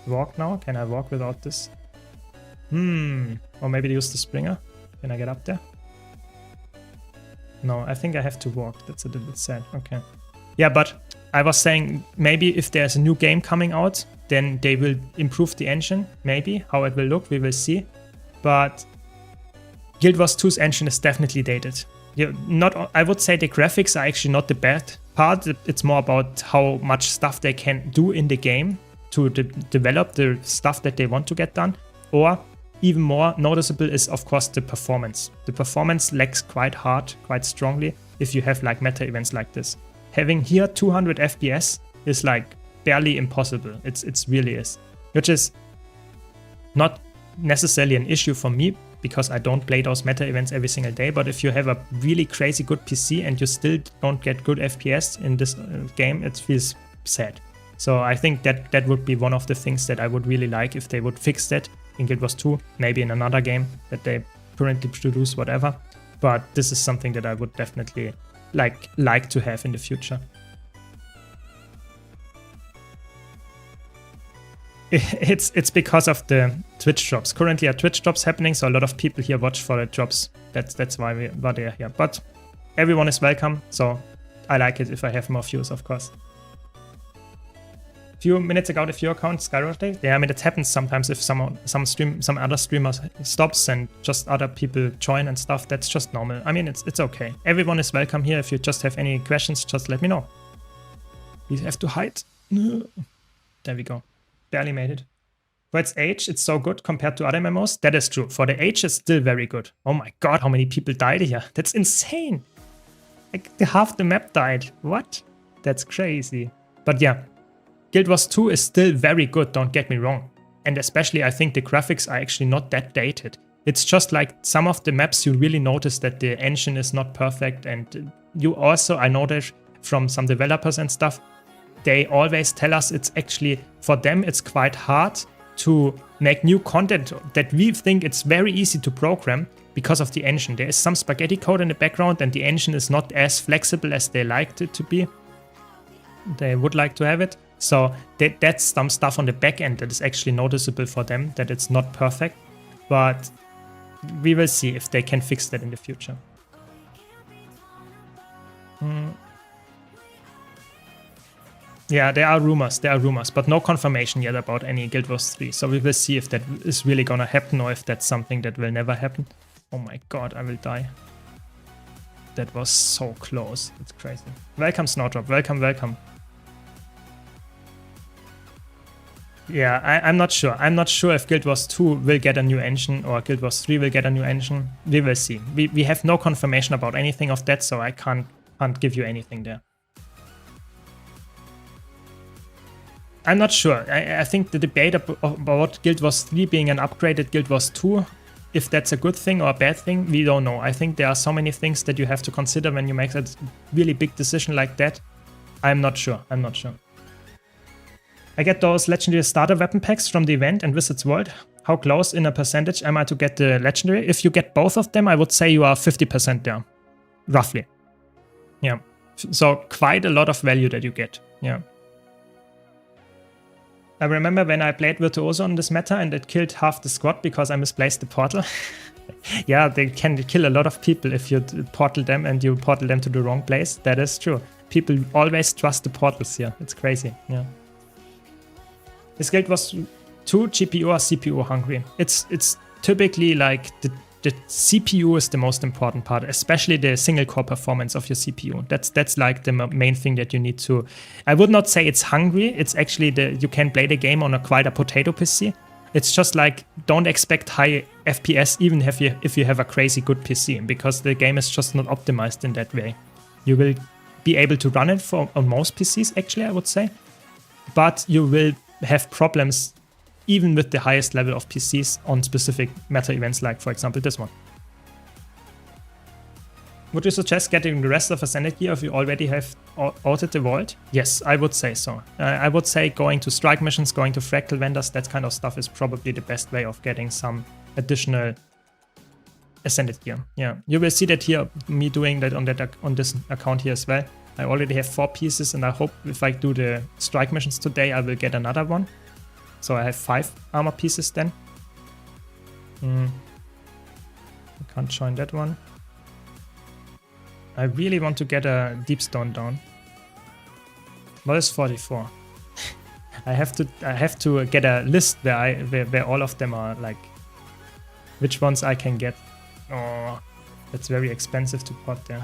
Speaker 1: walk now. Can I walk without this? Or maybe use the Springer. Can I get up there? No, I think I have to walk. That's a little bit sad. Okay. Yeah, but I was saying maybe if there's a new game coming out, then they will improve the engine. Maybe. How it will look, we will see. But Guild Wars 2's engine is definitely dated. Yeah, I would say the graphics are actually not the bad part. It's more about how much stuff they can do in the game to develop the stuff that they want to get done. Or even more noticeable is, of course, the performance. The performance lags quite hard, quite strongly if you have like meta events like this. Having here 200 FPS is like barely impossible. It really is. Which is not necessarily an issue for me, because I don't play those meta events every single day. But if you have a really crazy good PC and you still don't get good FPS in this game, it feels sad. So I think that would be one of the things that I would really like if they would fix that in Guild Wars 2, maybe in another game that they currently produce, whatever. But this is something that I would definitely like to have in the future. It's because of the Twitch drops. Currently, Twitch drops happening, so a lot of people here watch for the drops. That's why they're here. But everyone is welcome, so I like it if I have more views, of course. A few minutes ago, if your account skyrocketed, yeah, I mean it happens sometimes if some other streamer stops and just other people join and stuff. That's just normal. I mean it's okay. Everyone is welcome here. If you just have any questions, just let me know. We have to hide. There we go. Barely made it. For its age, it's so good compared to other MMOs. That is true. For the age, it's still very good. Oh my god, how many people died here? That's insane. Like half the map died. What? That's crazy. But yeah, Guild Wars 2 is still very good, don't get me wrong. And especially I think the graphics are actually not that dated. It's just like some of the maps you really notice that the engine is not perfect. And you also, I noticed from some developers and stuff, they always tell us it's actually, for them, it's quite hard to make new content that we think it's very easy to program because of the engine. There is some spaghetti code in the background and the engine is not as flexible as they liked it to be. They would like to have it. So that's some stuff on the back end that is actually noticeable for them, that it's not perfect. But we will see if they can fix that in the future. Yeah, there are rumors, but no confirmation yet about any Guild Wars 3. So we will see if that is really gonna happen or if that's something that will never happen. Oh my god, I will die. That was so close. It's crazy. Welcome, Snowdrop. Welcome, welcome. Yeah, I'm not sure. I'm not sure if Guild Wars 2 will get a new engine or Guild Wars 3 will get a new engine. We will see. We have no confirmation about anything of that, so I can't give you anything there. I'm not sure. I think the debate about Guild Wars 3 being an upgraded Guild Wars 2, if that's a good thing or a bad thing, we don't know. I think there are so many things that you have to consider when you make a really big decision like that. I'm not sure. I'm not sure. I get those legendary starter weapon packs from the event and Wizards World. How close in a percentage am I to get the legendary? If you get both of them, I would say you are 50% there. Roughly. Yeah. So quite a lot of value that you get. Yeah. I remember when I played Virtuoso on this meta and it killed half the squad because I misplaced the portal. Yeah, they can kill a lot of people if you portal them and you portal them to the wrong place. That is true. People always trust the portals here. It's crazy. Yeah. This Guild Wars 2 GPU or CPU hungry. It's typically like the CPU is the most important part, especially the single core performance of your CPU. That's like the main thing that you need to. I would not say it's hungry. It's actually you can play the game on quite a potato PC. It's just like don't expect high FPS even if you have a crazy good PC, because the game is just not optimized in that way. You will be able to run it on most PCs actually, I would say, but you will have problems even with the highest level of PCs on specific meta events like, for example, this one. Would you suggest getting the rest of Ascended gear if you already have outed the vault? Yes, I would say so. I would say going to strike missions, going to fractal vendors, that kind of stuff is probably the best way of getting some additional Ascended gear. Yeah, you will see that here, me doing that on this account here as well. I already have 4 pieces and I hope if I do the strike missions today, I will get another one. So I have 5 armor pieces then. I can't join that one. I really want to get a deep stone down. What is 44? I have to get a list where all of them are, like which ones I can get. Oh, that's very expensive to pot there.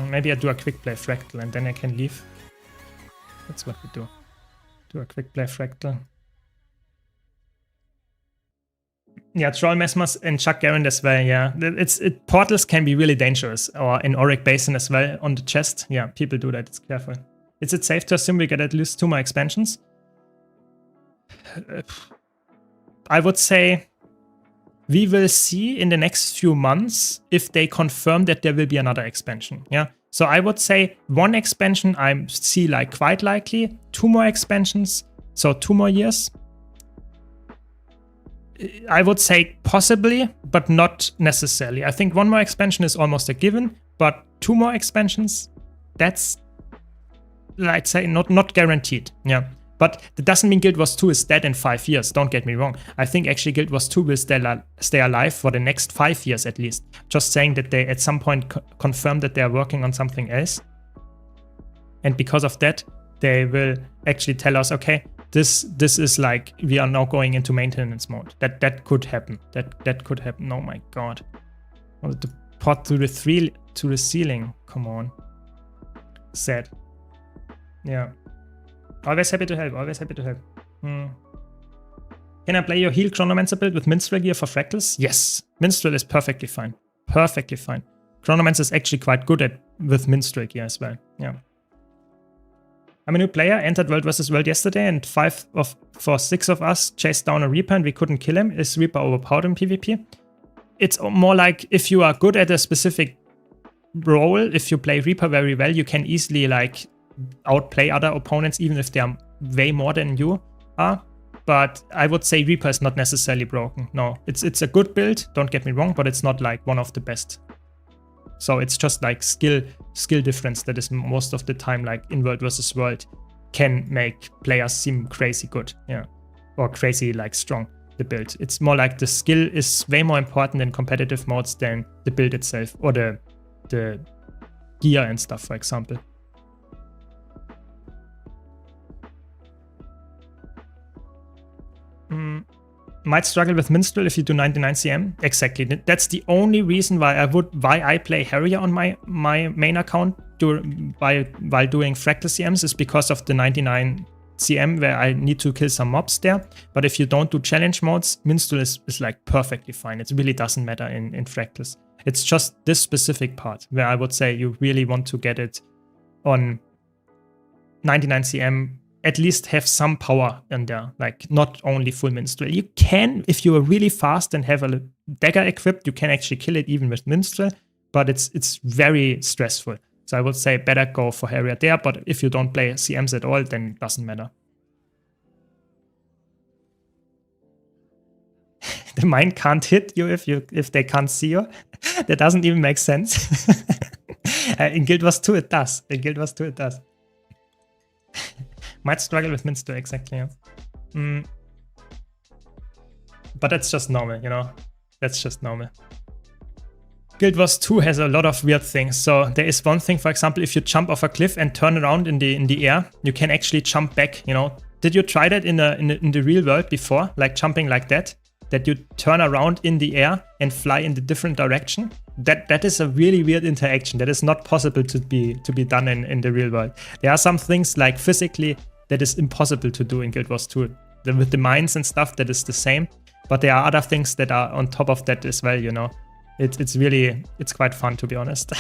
Speaker 1: Maybe I do a quick play fractal and then I can leave. That's what we do. Do a quick play fractal. Yeah, Troll Mesmers and Chuck Garand as well, yeah. Portals can be really dangerous, or in Auric Basin as well on the chest. Yeah, people do that, it's careful. Is it safe to assume we get at least 2 more expansions? I would say we will see in the next few months if they confirm that there will be another expansion, yeah. So I would say 1 expansion I see like quite likely, 2 more expansions, so 2 more years. I would say possibly, but not necessarily. I think 1 more expansion is almost a given, but 2 more expansions, that's, I'd say, not guaranteed. Yeah, but that doesn't mean Guild Wars 2 is dead in 5 years. Don't get me wrong. I think actually Guild Wars 2 will stay alive for the next 5 years at least. Just saying that they at some point confirm that they are working on something else, and because of that, they will actually tell us, okay, this is like we are now going into maintenance mode. That could happen. That could happen. Oh my god! The pot to the ceiling. Come on. Sad. Yeah. Always happy to help. Always happy to help. Can I play your heal Chronomancer build with Minstrel gear for fractals? Yes. Minstrel is perfectly fine. Perfectly fine. Chronomancer is actually quite good with Minstrel gear as well. Yeah. I'm a new player, entered World vs. World yesterday, and 6 of us chased down a Reaper and we couldn't kill him. Is Reaper overpowered in PvP? It's more like if you are good at a specific role, if you play Reaper very well, you can easily like outplay other opponents even if they are way more than you are. But I would say Reaper is not necessarily broken. No, it's a good build, don't get me wrong, but it's not like one of the best So it's just like skill difference that is most of the time, like in World versus World, can make players seem crazy good, yeah, or crazy like strong. The build, it's more like the skill is way more important in competitive modes than the build itself or the gear and stuff, for example. Might struggle with Minstrel if you do 99 CM. Exactly. That's the only reason why I play Harrier on my main account while doing Fractal CMs, is because of the 99 CM where I need to kill some mobs there. But if you don't do challenge modes, Minstrel is like perfectly fine. It really doesn't matter in Fractals. It's just this specific part where I would say you really want to get it on 99 CM, at least have some power in there, like not only full Minstrel. You can, if you are really fast and have a dagger equipped, you can actually kill it even with Minstrel, but it's very stressful. So I would say better go for Harrier there, but if you don't play CMs at all, then it doesn't matter. The mine can't hit you if they can't see you. That doesn't even make sense. In Guild Wars 2 it does. In Guild Wars 2 it does. Might struggle with Minster, exactly. Yeah. But that's just normal, you know? That's just normal. Guild Wars 2 has a lot of weird things. So there is one thing, for example, if you jump off a cliff and turn around in the air, you can actually jump back, you know? Did you try that in the real world before? Like jumping like that? That you turn around in the air and fly in the different direction? That is a really weird interaction. That is not possible to be done in the real world. There are some things like physically that is impossible to do in Guild Wars 2. With the mines and stuff, that is the same. But there are other things that are on top of that as well, you know. It's quite fun, to be honest.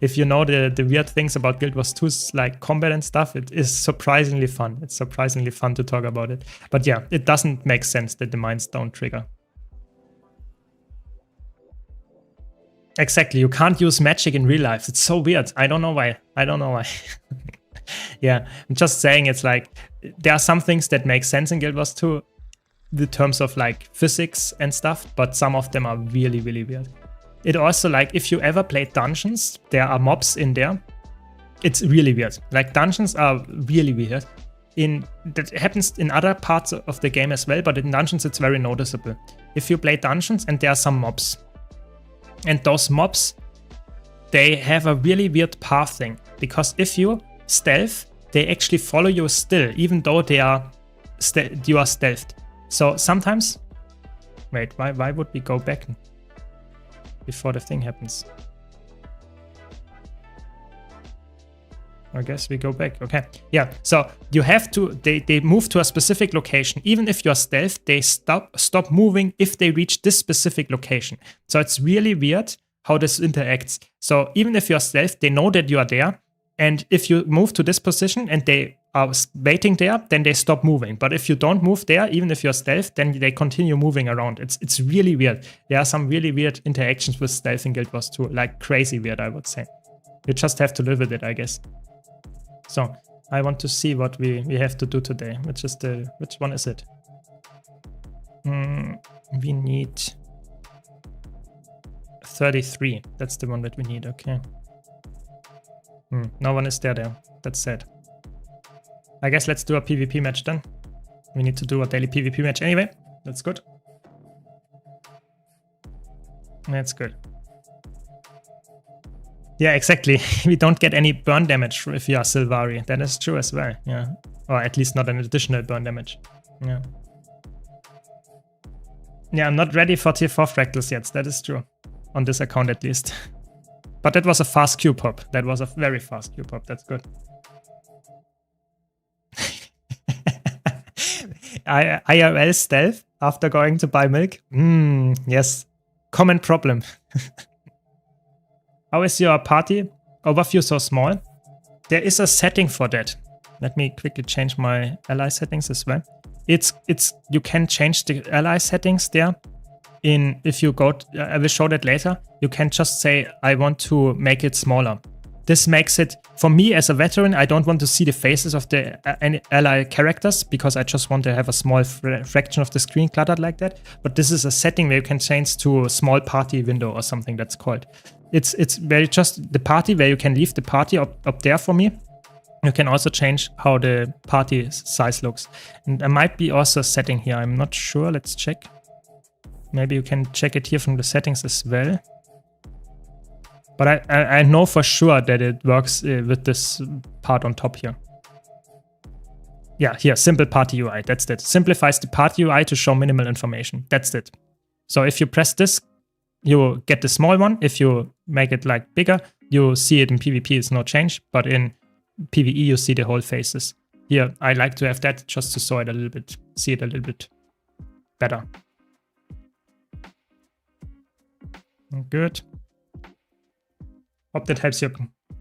Speaker 1: If you know the weird things about Guild Wars 2's like combat and stuff, it is surprisingly fun. It's surprisingly fun to talk about it. But yeah, it doesn't make sense that the mines don't trigger. Exactly, you can't use magic in real life. It's so weird. I don't know why. Yeah, I'm just saying, it's like there are some things that make sense in Guild Wars 2 in terms of like physics and stuff, but some of them are really, really weird. It also, like, if you ever played dungeons, there are mobs in there. It's really weird. Like, dungeons are really weird. That happens in other parts of the game as well, but in dungeons it's very noticeable. If you play dungeons and there are some mobs, and those mobs, they have a really weird pathing, because if you stealth, they actually follow you still, even though you are stealthed. So sometimes, wait, why would we go back before the thing happens? I guess we go back. Okay, yeah. So you have to. They move to a specific location. Even if you're stealth, they stop moving if they reach this specific location. So it's really weird how this interacts. So even if you're stealth, they know that you are there, and if you move to this position and they are waiting there, then they stop moving. But if you don't move there, even if you're stealth, then they continue moving around. It's really weird. There are some really weird interactions with stealth in Guild Wars 2, like crazy weird, I would say. You just have to live with it, I guess. So I want to see what we have to do today. Which one is it? We need 33. That's the one that we need. Okay. No one is there. That's sad. I guess let's do a PvP match then. We need to do a daily PvP match anyway. That's good. That's good. Yeah, exactly. We don't get any burn damage if you are Sylvari. That is true as well. Yeah. Or at least not an additional burn damage. Yeah. Yeah, I'm not ready for tier 4 fractals yet. That is true. On this account at least. But that was a fast Q pop. That was a very fast Q pop. That's good. IRL stealth after going to buy milk? Yes. Common problem. How is your party overview so small? There is a setting for that. Let me quickly change my ally settings as well. You can change the ally settings there. If you go, I will show that later. You can just say, I want to make it smaller. This makes it, for me as a veteran, I don't want to see the faces of the ally characters because I just want to have a small fraction of the screen cluttered like that. But this is a setting where you can change to a small party window or something that's called. It's very just the party where you can leave the party up there for me. You can also change how the party size looks. And there might be also a setting here. I'm not sure. Let's check. Maybe you can check it here from the settings as well. But I know for sure that it works with this part on top here. Yeah, here, simple party UI. That's it. Simplifies the party UI to show minimal information. That's it. So if you press this, you get the small one. If you make it like bigger, you see it in PvP. It's no change. But in PvE, you see the whole faces. Here, I like to have that just to see it a little bit better. Good. Hope that helps you.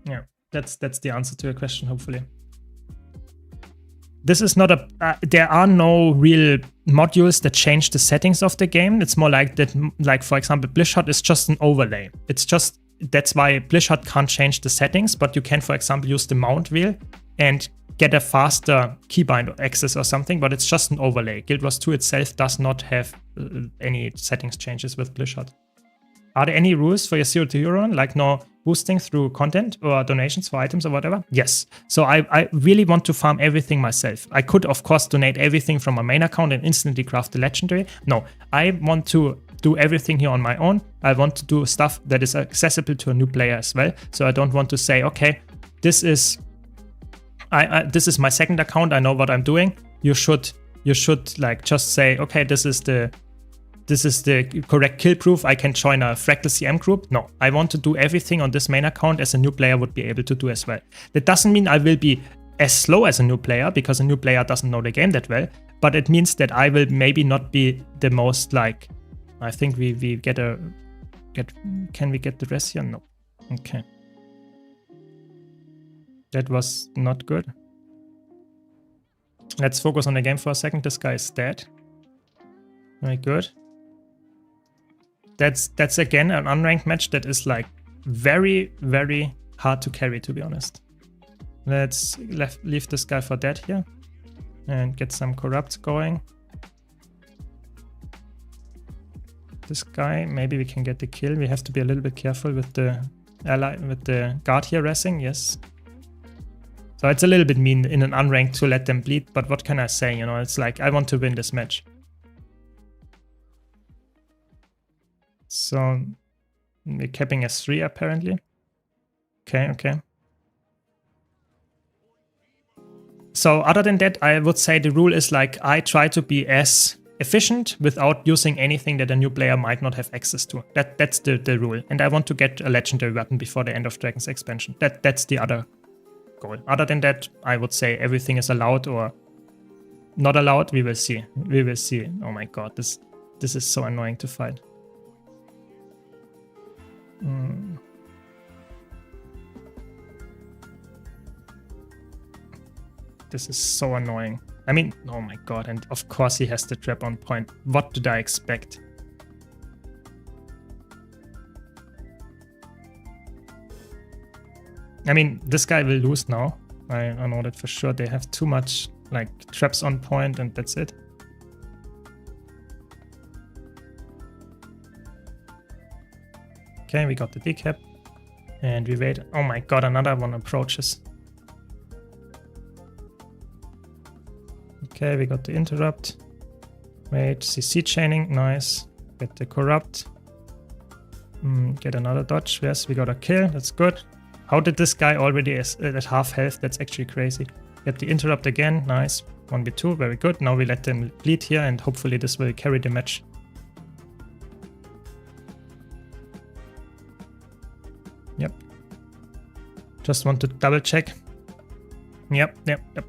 Speaker 1: Yeah, that's the answer to your question, hopefully. This is not a... there are no real modules that change the settings of the game. It's more like that, like for example, Blizzard is just an overlay. It's just... That's why Blizzard can't change the settings, but you can, for example, use the mount wheel and get a faster keybind access or something, but it's just an overlay. Guild Wars 2 itself does not have any settings changes with Blizzard. Are there any rules for your 0 to hero run, like no boosting through content or donations for items or whatever? Yes. So I really want to farm everything myself. I could, of course, donate everything from my main account and instantly craft the legendary. No, I want to do everything here on my own. I want to do stuff that is accessible to a new player as well. So I don't want to say, okay, this is my second account. I know what I'm doing. You should like just say, okay, this is the correct kill proof. I can join a Fractal CM group. No, I want to do everything on this main account as a new player would be able to do as well. That doesn't mean I will be as slow as a new player because a new player doesn't know the game that well, but it means that I will maybe not be the most like, I think we can we get the rest here? No. Okay. That was not good. Let's focus on the game for a second. This guy is dead. Very good. That's again an unranked match that is like very, very hard to carry, to be honest. Let's leave this guy for dead here and get some corrupt going. This guy, maybe we can get the kill. We have to be a little bit careful with the guard here racing. Yes. So it's a little bit mean in an unranked to let them bleed, but what can I say? You know, it's like I want to win this match. So we're capping S3 apparently. Okay. So other than that, I would say the rule is like I try to be as efficient without using anything that a new player might not have access to. That's the rule. And I want to get a legendary weapon before the end of Dragon's expansion. That's the other goal. Other than that, I would say everything is allowed or not allowed. We will see. We will see. Oh my god, this is so annoying to fight. This is so annoying. I mean, oh my god, and of course he has the trap on point. What did I expect? I mean, this guy will lose now. I know that for sure. They have too much like traps on point and that's it. Okay, we got the decap. And we wait. Oh my god, another one approaches. Okay, we got the interrupt. Wait, CC chaining, nice. Get the corrupt. Get another dodge. Yes, we got a kill, that's good. How did this guy already is at half health? That's actually crazy. Get the interrupt again, nice. 1v2, very good. Now we let them bleed here and hopefully this will carry the match. Yep. Just want to double check. Yep,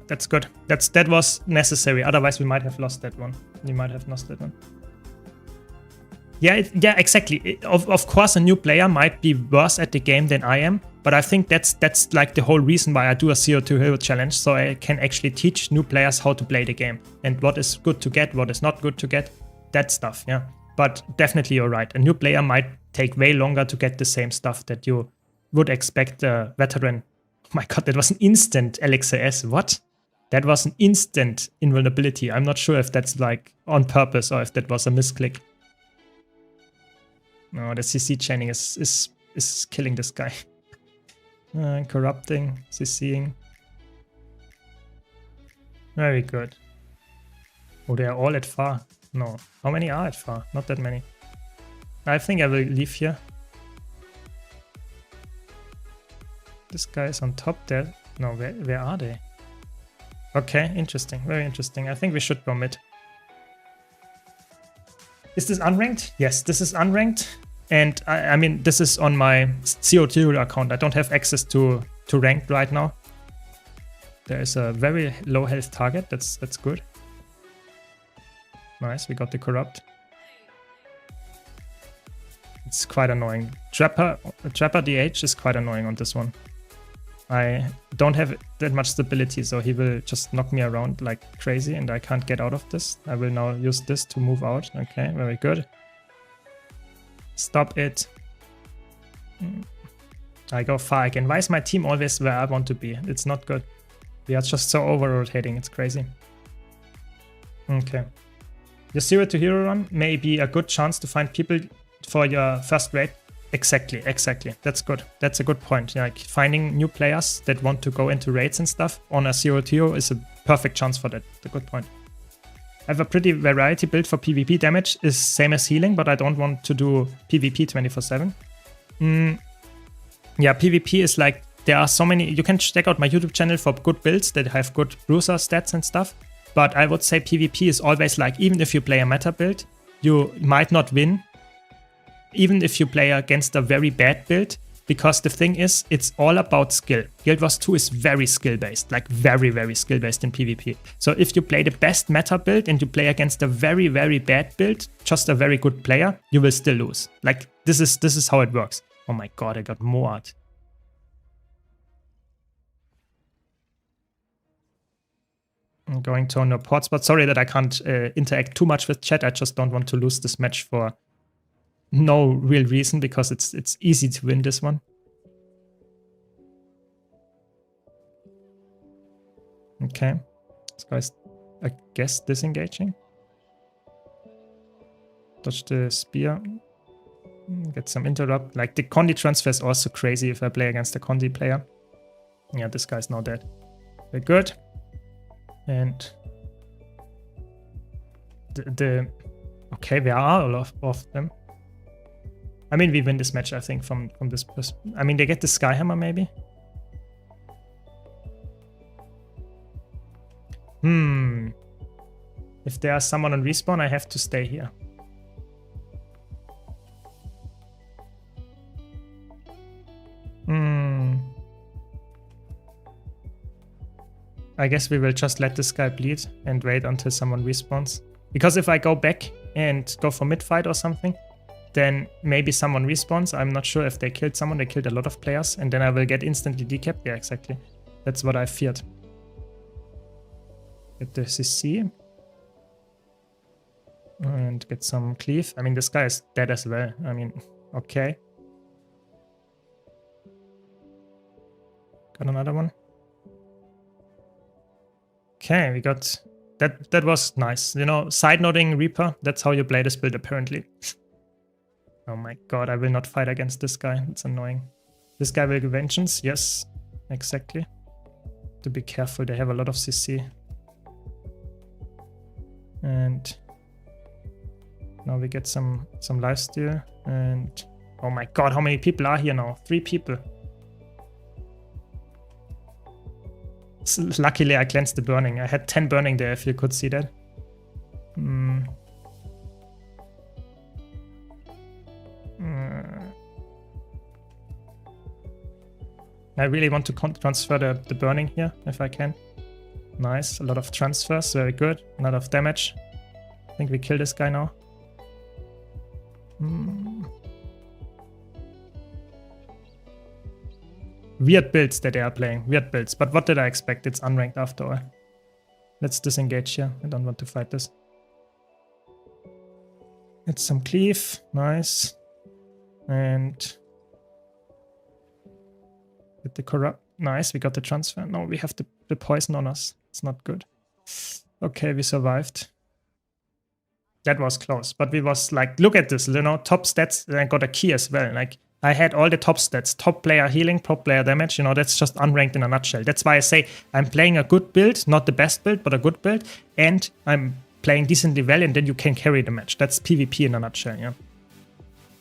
Speaker 1: that's good. That was necessary. Otherwise, we might have lost that one. Yeah, exactly. Of course, a new player might be worse at the game than I am, but I think that's like the whole reason why I do a 0-2 hero challenge, so I can actually teach new players how to play the game and what is good to get, what is not good to get, that stuff. Yeah, but definitely you're right. A new player might take way longer to get the same stuff that you would expect a veteran. Oh my god, that was an instant LXAS. What? That was an instant invulnerability. I'm not sure if that's like on purpose or if that was a misclick. No, the CC chaining is killing this guy. Corrupting, CCing. Very good. Oh, they are all at far. No. How many are at far? Not that many. I think I will leave here. This guy is on top there. No, where are they? Okay, interesting. Very interesting. I think we should go mid. Is this unranked? Yes, this is unranked. And I mean, this is on my CO2 account. I don't have access to ranked right now. There is a very low health target. That's good. Nice, we got the corrupt. It's quite annoying. Trapper DH is quite annoying on this one. I don't have that much stability, so he will just knock me around like crazy and I can't get out of this. I will now use this to move out. Okay, very good. Stop it. I go far again. Why is my team always where I want to be? It's not good. We are just so over-rotating. It's crazy. Okay. Your 0 to hero run may be a good chance to find people for your first raid. Exactly. That's good. That's a good point. Like finding new players that want to go into raids and stuff on a 0 to hero is a perfect chance for that. That's a good point. I have a pretty variety build for PvP damage. Is same as healing, but I don't want to do PvP 24/7. Yeah, PvP is like, there are so many. You can check out my YouTube channel for good builds that have good bruiser stats and stuff. But I would say PvP is always like, even if you play a meta build, you might not win. Even if you play against a very bad build, because the thing is, it's all about skill. Guild Wars 2 is very skill-based, like very, very skill-based in PvP. So if you play the best meta build and you play against a very, very bad build, just a very good player, you will still lose. Like, this is how it works. Oh my god, I got Moat. I'm going to no port spot. Sorry that I can't interact too much with chat. I just don't want to lose this match for no real reason, because it's easy to win this one. Okay. This guy's, I guess, disengaging. Dodge the spear. Get some interrupt. Like, the Condi transfer is also crazy if I play against a Condi player. Yeah, this guy's now dead. Very good. And okay, there are a lot of them. I mean, we win this match, I think, from this perspective. I mean, they get the Skyhammer, maybe? If there's someone on respawn, I have to stay here. I guess we will just let this guy bleed and wait until someone respawns. Because if I go back and go for mid-fight or something, then maybe someone respawns. I'm not sure if they killed someone. They killed a lot of players, and then I will get instantly decapped. Yeah, exactly. That's what I feared. Get the CC. And get some cleave. I mean, this guy is dead as well. I mean, okay. Got another one. Okay, we got... That was nice. You know, side-noting Reaper. That's how you play this build, apparently. Oh my god, I will not fight against this guy. It's annoying. This guy will get vengeance. Yes, exactly. To be careful, they have a lot of CC. And now we get some lifesteal. And oh my god, how many people are here now? 3 people. Luckily, I cleansed the burning. I had 10 burning there, if you could see that. I really want to transfer the burning here, if I can. Nice, a lot of transfers, very good. A lot of damage. I think we kill this guy now. Weird builds that they are playing, weird builds. But what did I expect? It's unranked after all. Let's disengage here. I don't want to fight this. Get some cleave, nice. And the corrupt. Nice, we got the transfer. No, we have the poison on us. It's not good. Okay, we survived. That was close, but we was like, look at this, you know, top stats, and I got a key as well. Like, I had all the top stats, top player healing, top player damage, you know, that's just unranked in a nutshell. That's why I say I'm playing a good build, not the best build, but a good build, and I'm playing decently well, and then you can carry the match. That's PvP in a nutshell, yeah.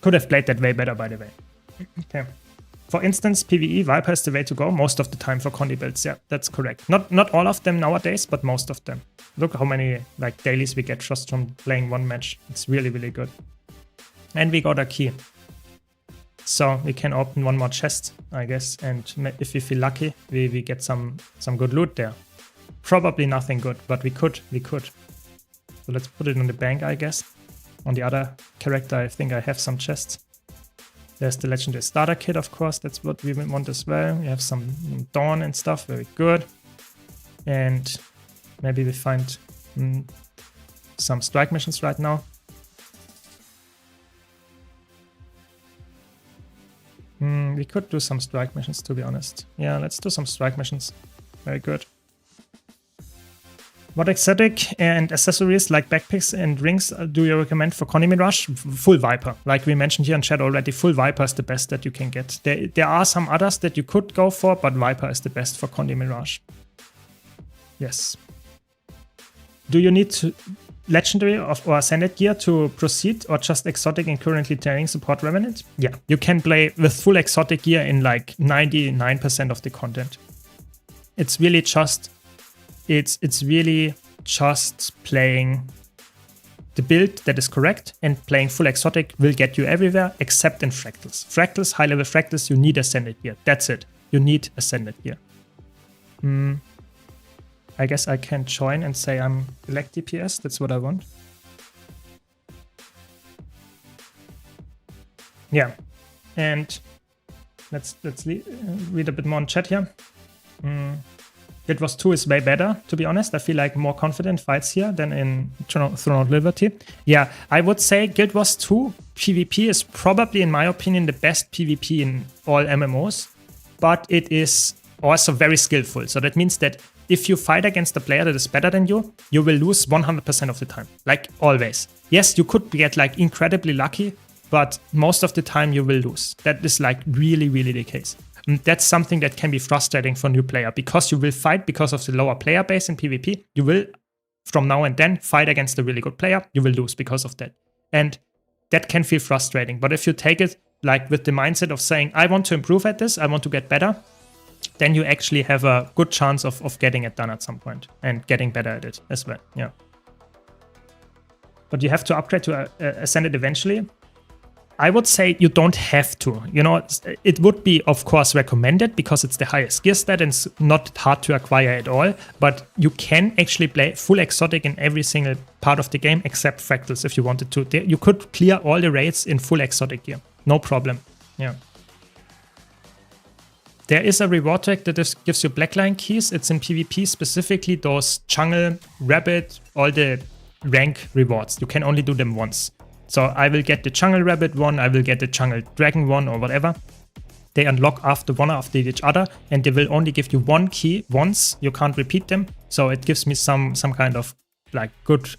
Speaker 1: Could have played that way better, by the way. Okay. For instance, PvE, Viper is the way to go most of the time for Condi builds. Yeah, that's correct. Not all of them nowadays, but most of them. Look how many like dailies we get just from playing one match. It's really, really good. And we got a key. So we can open one more chest, I guess. And if we feel lucky, we get some good loot there. Probably nothing good, but we could. So let's put it in the bank, I guess. On the other character, I think I have some chests. There's the legendary starter kit, of course. That's what we want as well. We have some Dawn and stuff. Very good. And maybe we find some strike missions right now. We could do some strike missions, to be honest. Yeah, let's do some strike missions. Very good. What exotic and accessories like backpacks and rings do you recommend for Condi Mirage? Full Viper. Like we mentioned here in chat already, full Viper is the best that you can get. There are some others that you could go for, but Viper is the best for Condi Mirage. Yes. Do you need legendary or ascended gear to proceed, or just exotic and currently training support Revenant? Yeah, you can play with full exotic gear in like 99% of the content. It's really just playing the build that is correct, and playing full exotic will get you everywhere except in fractals. Fractals, high level fractals, you need ascended gear. That's it. You need ascended gear. I guess I can join and say I'm elect DPS. That's what I want. Yeah, and let's read a bit more in chat here. Guild Wars 2 is way better, to be honest. I feel like more confident fights here than in Throne of Liberty. Yeah, I would say Guild Wars 2 PvP is probably, in my opinion, the best PvP in all MMOs, but it is also very skillful. So that means that if you fight against a player that is better than you, you will lose 100% of the time, like always. Yes, you could get like incredibly lucky, but most of the time you will lose. That is like really, really the case. And that's something that can be frustrating for a new player, because you will fight because of the lower player base in PvP. You will, from now and then, fight against a really good player. You will lose because of that. And that can feel frustrating. But if you take it like with the mindset of saying, I want to improve at this, I want to get better, then you actually have a good chance of getting it done at some point and getting better at it as well. Yeah. But you have to upgrade to Ascended eventually. I would say you don't have to. You know, it would be, of course, recommended because it's the highest gear stat and it's not hard to acquire at all. But you can actually play full exotic in every single part of the game except fractals if you wanted to. You could clear all the raids in full exotic gear. No problem. Yeah. There is a reward track that gives you Blackline keys. It's in PvP, specifically those jungle, rabbit, all the rank rewards. You can only do them once. So I will get the jungle rabbit one, I will get the jungle dragon one, or whatever. They unlock one after each other, and they will only give you one key once. You can't repeat them. So it gives me some kind of like good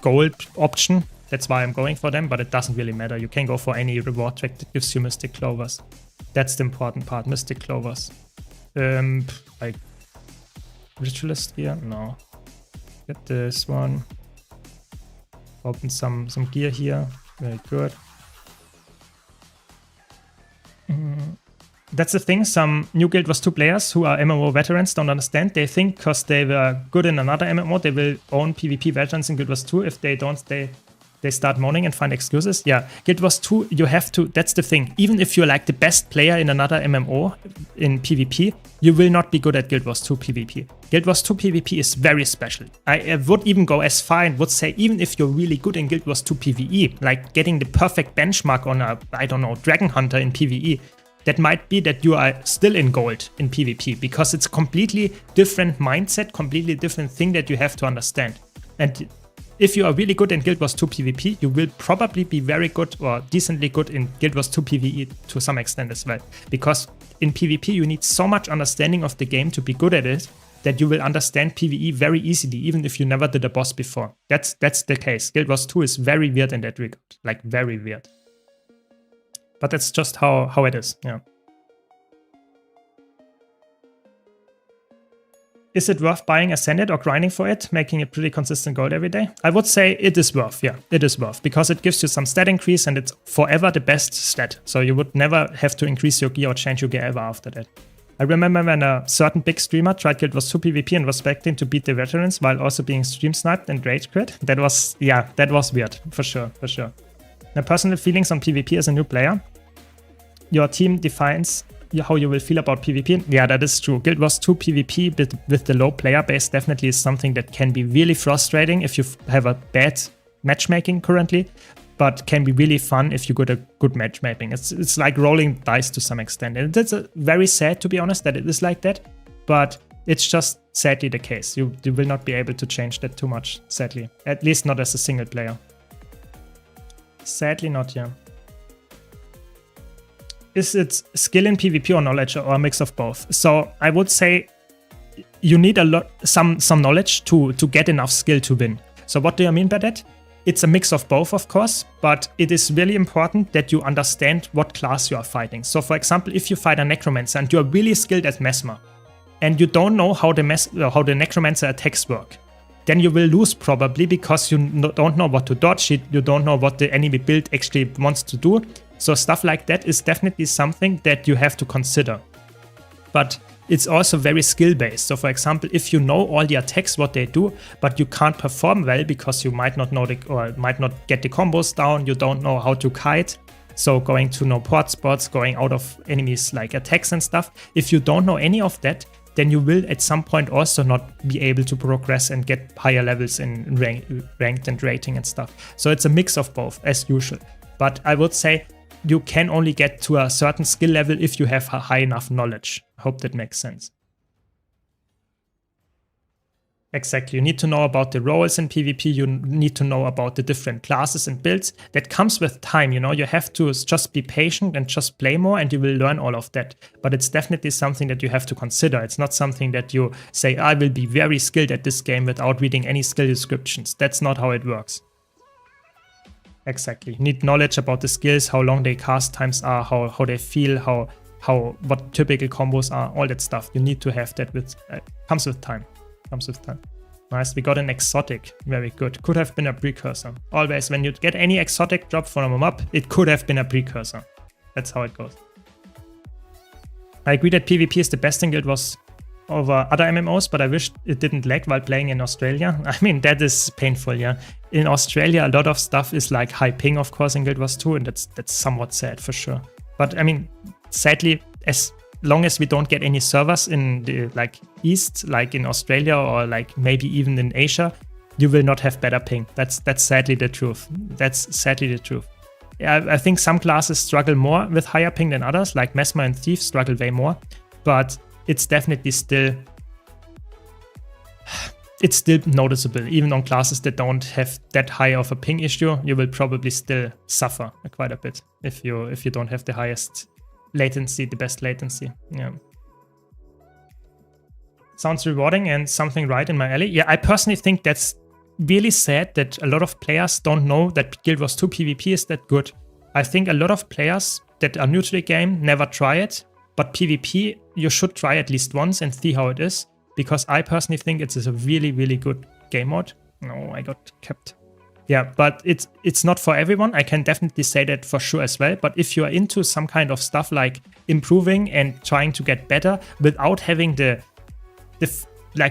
Speaker 1: gold option. That's why I'm going for them, but it doesn't really matter. You can go for any reward track that gives you Mystic Clovers. That's the important part, Mystic Clovers. Like Ritualist gear? No. Get this one. Open some gear here. Very good. That's the thing. Some new Guild Wars 2 players who are MMO veterans don't understand. They think because they were good in another MMO, they will own PvP veterans in Guild Wars 2. If they don't, they start moaning and find excuses. Yeah, Guild Wars 2, you have to, that's the thing. Even if you're like the best player in another MMO in PvP, you will not be good at Guild Wars 2 PvP. Guild Wars 2 PvP is very special. I would even go as far and would say, even if you're really good in Guild Wars 2 PvE, like getting the perfect benchmark on a, I don't know, Dragon Hunter in PvE, that might be that you are still in gold in PvP, because it's a completely different mindset, completely different thing that you have to understand. And if you are really good in Guild Wars 2 PvP, you will probably be very good or decently good in Guild Wars 2 PvE to some extent as well. Because in PvP, you need so much understanding of the game to be good at it that you will understand PvE very easily, even if you never did a boss before. That's the case. Guild Wars 2 is very weird in that regard, like very weird. But that's just how it is, yeah. Is it worth buying Ascended or grinding for it, making a pretty consistent gold every day? I would say it is worth, yeah, it is worth, because it gives you some stat increase and it's forever the best stat. So you would never have to increase your gear or change your gear ever after that. I remember when a certain big streamer tried Guild Wars 2 PvP and was expecting to beat the veterans while also being stream sniped and rage quit. That was weird, for sure. My personal feelings on PvP as a new player. Your team defines how you will feel about PvP. Yeah, that is true. Guild Wars 2 PvP with the low player base definitely is something that can be really frustrating if you have a bad matchmaking currently, but can be really fun if you got a good matchmaking. It's like rolling dice to some extent. And it's very sad, to be honest, that it is like that, but it's just sadly the case. You will not be able to change that too much, sadly. At least not as a single player. Sadly not, yeah. Is it skill in PvP or knowledge or a mix of both? So I would say you need some knowledge to get enough skill to win. So what do I mean by that? It's a mix of both, of course, but it is really important that you understand what class you are fighting. So for example, if you fight a Necromancer and you are really skilled at Mesmer and you don't know how the Necromancer attacks work, then you will lose probably because you don't know what to dodge, you don't know what the enemy build actually wants to do. So stuff like that is definitely something that you have to consider. But it's also very skill-based. So for example, if you know all the attacks, what they do, but you can't perform well because you might not know or might not get the combos down, you don't know how to kite, so going to no port spots, going out of enemies like attacks and stuff. If you don't know any of that, then you will at some point also not be able to progress and get higher levels in ranked and rating and stuff. So it's a mix of both, as usual. But I would say you can only get to a certain skill level if you have high enough knowledge. I hope that makes sense. Exactly. You need to know about the roles in PvP. You need to know about the different classes and builds. That comes with time, you know. You have to just be patient and just play more and you will learn all of that. But it's definitely something that you have to consider. It's not something that you say, I will be very skilled at this game without reading any skill descriptions. That's not how it works. Exactly. You need knowledge about the skills, how long their cast times are, how they feel, what typical combos are, all that stuff. You need to have that comes with time. Nice, we got an exotic. Very good. Could have been a precursor. Always, when you get any exotic drop from a mob, it could have been a precursor. That's how it goes. I agree that PvP is the best in Guild Wars over other MMOs, but I wish it didn't lag while playing in Australia. I mean, that is painful, yeah. In Australia, a lot of stuff is like high ping, of course, in Guild Wars 2, and that's somewhat sad for sure. But I mean, sadly, as long as we don't get any servers in the east, like in Australia or like maybe even in Asia, you will not have better ping. That's sadly the truth. Yeah, I think some classes struggle more with higher ping than others, like Mesmer and Thief struggle way more, but it's definitely still noticeable. Even on classes that don't have that high of a ping issue, you will probably still suffer quite a bit if you don't have the highest latency, the best latency. Yeah. Sounds rewarding and something right in my alley. Yeah, I personally think that's really sad that a lot of players don't know that Guild Wars 2 PvP is that good. I think a lot of players that are new to the game never try it, but PvP you should try at least once and see how it is, because I personally think it is a really, really good game mode. No, I got kept. Yeah, but it's not for everyone. I can definitely say that for sure as well. But if you are into some kind of stuff like improving and trying to get better without having the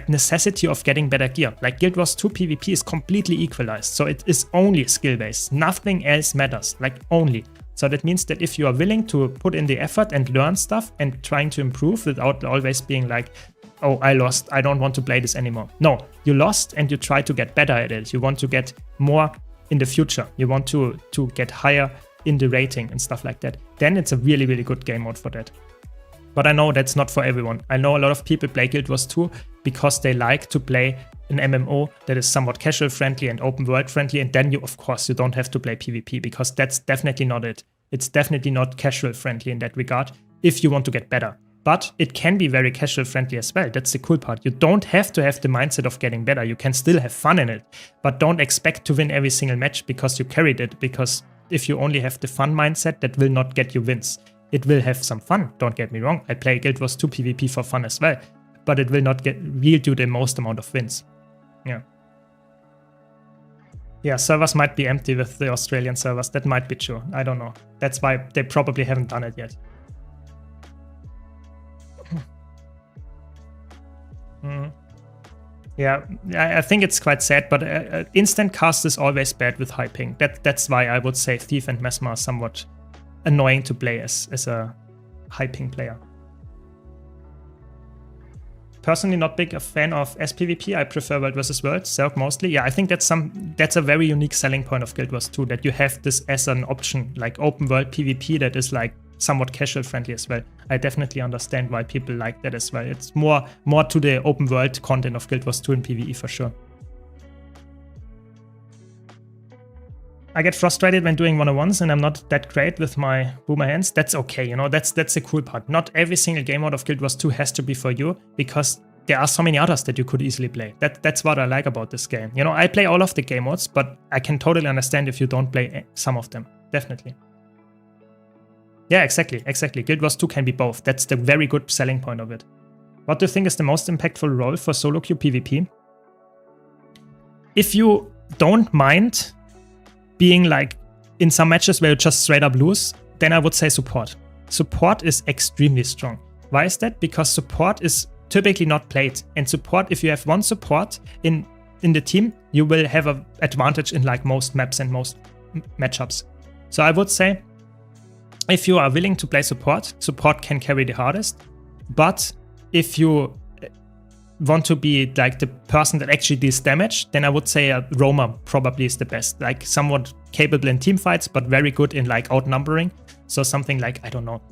Speaker 1: necessity of getting better gear, like Guild Wars 2 PvP is completely equalized. So it is only skill based. Nothing else matters, like only. So that means that if you are willing to put in the effort and learn stuff and trying to improve without always being like, oh, I lost, I don't want to play this anymore. No, you lost and you try to get better at it. You want to get more in the future. You want to get higher in the rating and stuff like that. Then it's a really, really good game mode for that. But I know that's not for everyone. I know a lot of people play Guild Wars 2 because they like to play an MMO that is somewhat casual friendly and open world friendly, and then you, of course, you don't have to play PvP, because that's definitely not it. It's definitely not casual friendly in that regard if you want to get better. But it can be very casual friendly as well. That's the cool part. You don't have to have the mindset of getting better. You can still have fun in it, but don't expect to win every single match because you carried it, because if you only have the fun mindset, that will not get you wins. It will have some fun, don't get me wrong. I play Guild Wars 2 PvP for fun as well, but it will not yield you the most amount of wins. Yeah. Yeah, servers might be empty with the Australian servers. That might be true. I don't know. That's why they probably haven't done it yet. Yeah, I think it's quite sad, but instant cast is always bad with high ping. That's why I would say Thief and Mesmer are somewhat annoying to play as a high ping player. Personally, not big a fan of SPVP. I prefer World vs. World, Zerg mostly. Yeah, I think that's a very unique selling point of Guild Wars 2, that you have this as an option, like open world PvP that is like somewhat casual friendly as well. I definitely understand why people like that as well. It's more to the open world content of Guild Wars 2 and PvE for sure. I get frustrated when doing 101s and I'm not that great with my boomer hands. That's okay, you know, that's the cool part. Not every single game mode of Guild Wars 2 has to be for you, because there are so many others that you could easily play. That's what I like about this game. You know, I play all of the game modes, but I can totally understand if you don't play some of them. Definitely. Yeah, exactly. Guild Wars 2 can be both. That's the very good selling point of it. What do you think is the most impactful role for solo queue PvP? If you don't mind being like in some matches where you just straight up lose, then I would say support. Support is extremely strong. Why is that? Because support is typically not played. And support, if you have one support in the team, you will have an advantage in like most maps and most matchups. So I would say, if you are willing to play support, support can carry the hardest. But if you want to be like the person that actually deals damage, then I would say a roamer probably is the best. Like somewhat capable in team fights, but very good in like outnumbering. So something like, I don't know,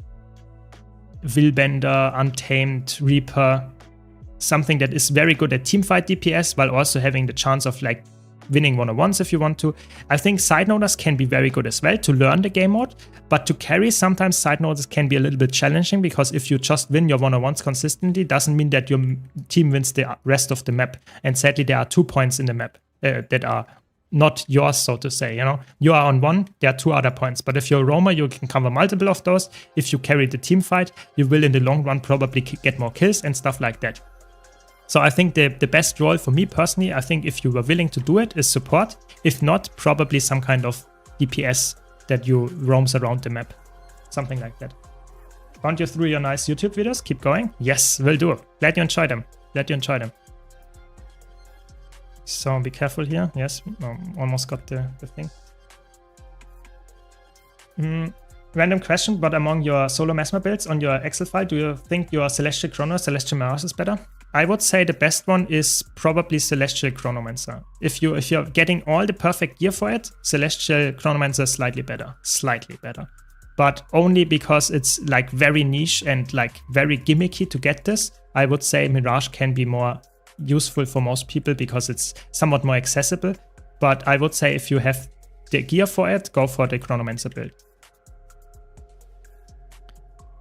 Speaker 1: Willbender, Untamed, Reaper, something that is very good at teamfight DPS while also having the chance of like winning 101s if you want to. I think side noders can be very good as well to learn the game mode, but to carry sometimes side noders can be a little bit challenging, because if you just win your 101s consistently, doesn't mean that your team wins the rest of the map. And sadly, there are 2 points in the map that are not yours, so to say. You know, you are on one, there are 2 other points. But if you're a roamer, you can cover multiple of those. If you carry the team fight, you will in the long run probably get more kills and stuff like that. So I think the best role for me personally, I think if you were willing to do it, is support. If not, probably some kind of DPS that you roams around the map. Something like that. Found you through your nice YouTube videos? Keep going. Yes, will do. Glad you enjoyed them. So be careful here. Yes, almost got the thing. Random question, but among your solo Mesmer builds on your Excel file, do you think your Celestial Chrono, Celestial Mirage is better? I would say the best one is probably Celestial Chronomancer. If you're getting all the perfect gear for it, Celestial Chronomancer is slightly better. But only because it's like very niche and like very gimmicky to get this. I would say Mirage can be more useful for most people because it's somewhat more accessible. But I would say if you have the gear for it, go for the Chronomancer build.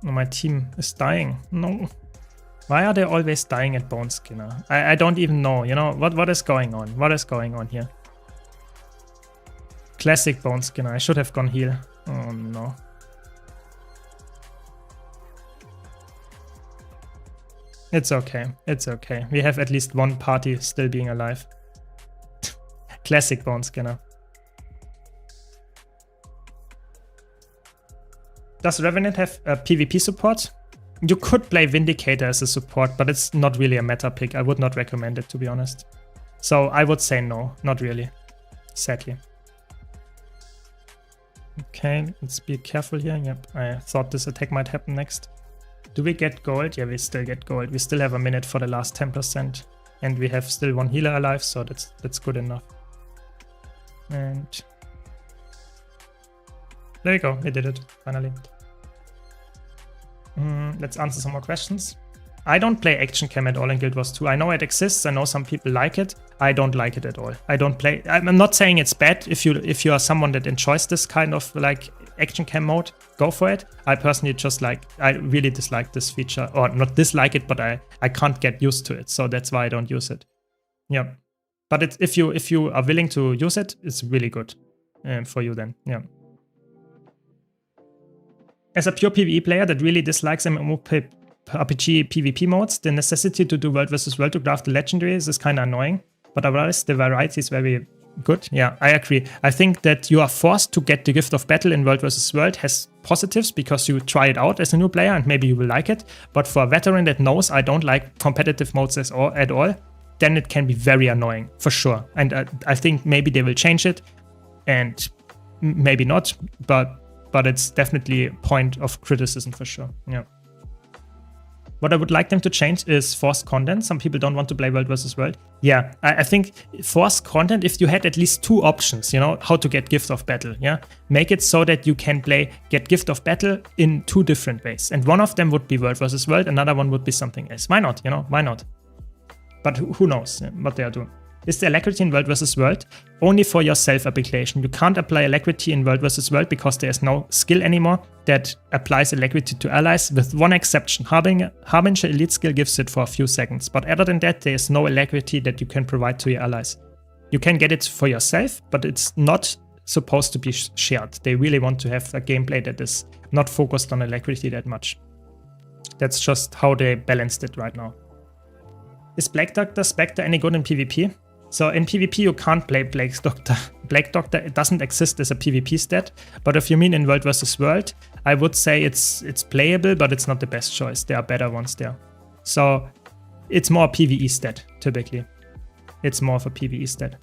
Speaker 1: Oh, my team is dying. No. Why are they always dying at Bone Skinner? I don't even know, you know, what is going on? What is going on here? Classic Bone Skinner. I should have gone heal. Oh no. It's okay. It's okay. We have at least one party still being alive. Classic Bone Skinner. Does Revenant have a PvP support? You could play Vindicator as a support, but it's not really a meta pick. I would not recommend it, to be honest. So I would say no, not really, sadly. Okay, let's be careful here. Yep, I thought this attack might happen next. Do we get gold? Yeah, we still get gold. We still have a minute for the last 10%. And we have still one healer alive, so that's good enough. And there you go, we did it, finally. Let's answer some more questions. I don't play Action Cam at all in Guild Wars 2. I know it exists. I know some people like it. I don't like it at all. I don't play. I'm not saying it's bad. If you are someone that enjoys this kind of like Action Cam mode, go for it. I personally just I really dislike this feature, or not dislike it, but I can't get used to it. So that's why I don't use it. Yeah, but if you are willing to use it, it's really good for you then. Yeah. As a pure PvE player that really dislikes MMORPG PvP modes, the necessity to do world versus world to craft the legendaries is kind of annoying, but otherwise the variety is very good. Yeah, I agree. I think that you are forced to get the Gift of Battle in world versus world has positives because you try it out as a new player and maybe you will like it, but for a veteran that knows I don't like competitive modes at all, then it can be very annoying, for sure. And I think maybe they will change it, and maybe not, but it's definitely a point of criticism for sure. Yeah. What I would like them to change is forced content. Some people don't want to play world versus world. Yeah, I think forced content, if you had at least 2 options, you know, how to get Gift of Battle, yeah? Make it so that you can get Gift of Battle in 2 different ways. And one of them would be world versus world, another one would be something else. Why not, you know, why not? But who knows what they are doing. Is the alacrity in world versus world only for your self-application? You can't apply alacrity in world versus world because there's no skill anymore that applies alacrity to allies, with one exception. Harbinger Elite skill gives it for a few seconds, but other than that, there's no alacrity that you can provide to your allies. You can get it for yourself, but it's not supposed to be shared. They really want to have a gameplay that is not focused on alacrity that much. That's just how they balanced it right now. Is Black Doctor Spectre any good in PvP? So in PvP you can't play Black Doctor. Black Doctor, it doesn't exist as a PvP stat, but if you mean in world versus world, I would say it's playable, but it's not the best choice. There are better ones there. So it's more a PvE stat, typically. It's more of a PvE stat.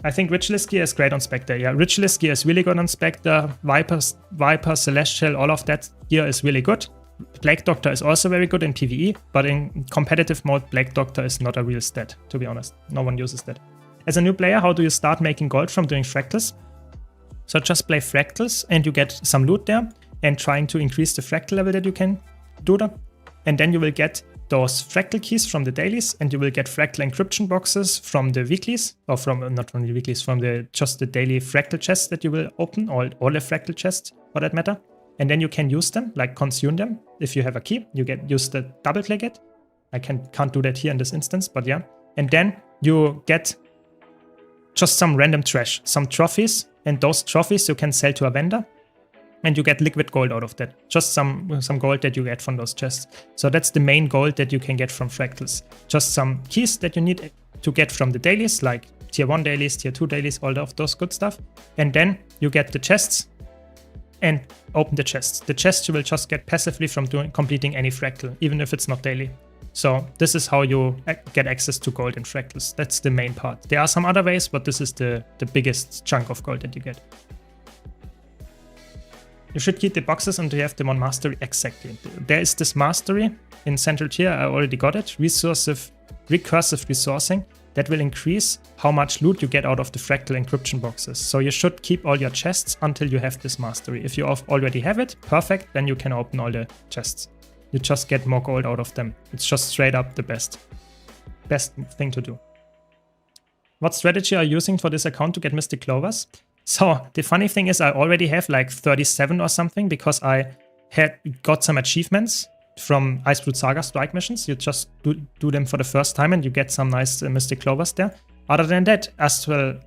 Speaker 1: I think Ritualist gear is great on Spectre. Yeah, Ritualist gear is really good on Spectre. Viper, Celestial, all of that gear is really good. Black Doctor is also very good in PvE, but in competitive mode, Black Doctor is not a real stat, to be honest. No one uses that. As a new player, how do you start making gold from doing fractals? So just play fractals and you get some loot there, and trying to increase the fractal level that you can do that. And then you will get those fractal keys from the dailies, and you will get fractal encryption boxes from the weeklies, or not from the weeklies, from just the daily fractal chests that you will open, all the fractal chests for that matter. And then you can use them, like consume them. If you have a key, you use the double click it. I can't do that here in this instance, but yeah. And then you get just some random trash, some trophies, and those trophies you can sell to a vendor, and you get liquid gold out of that. Just some gold that you get from those chests. So that's the main gold that you can get from fractals. Just some keys that you need to get from the dailies, like tier 1 dailies, tier 2 dailies, all of those good stuff. And then you get the chests and open the chests. The chests you will just get passively from completing any fractal, even if it's not daily. So this is how you get access to gold in fractals. That's the main part. There are some other ways, but this is the biggest chunk of gold that you get. You should keep the boxes until you have them on mastery. Exactly. There is this mastery in central tier. I already got it. Recursive resourcing. That will increase how much loot you get out of the fractal encryption boxes. So you should keep all your chests until you have this mastery. If you already have it, perfect, then you can open all the chests. You just get more gold out of them. It's just straight up the best thing to do. What strategy are you using for this account to get Mystic Clovers? So the funny thing is I already have like 37 or something because I had got some achievements from Icefruit Saga strike missions. You just do them for the first time and you get some nice Mystic Clovers there. Other than that, Astral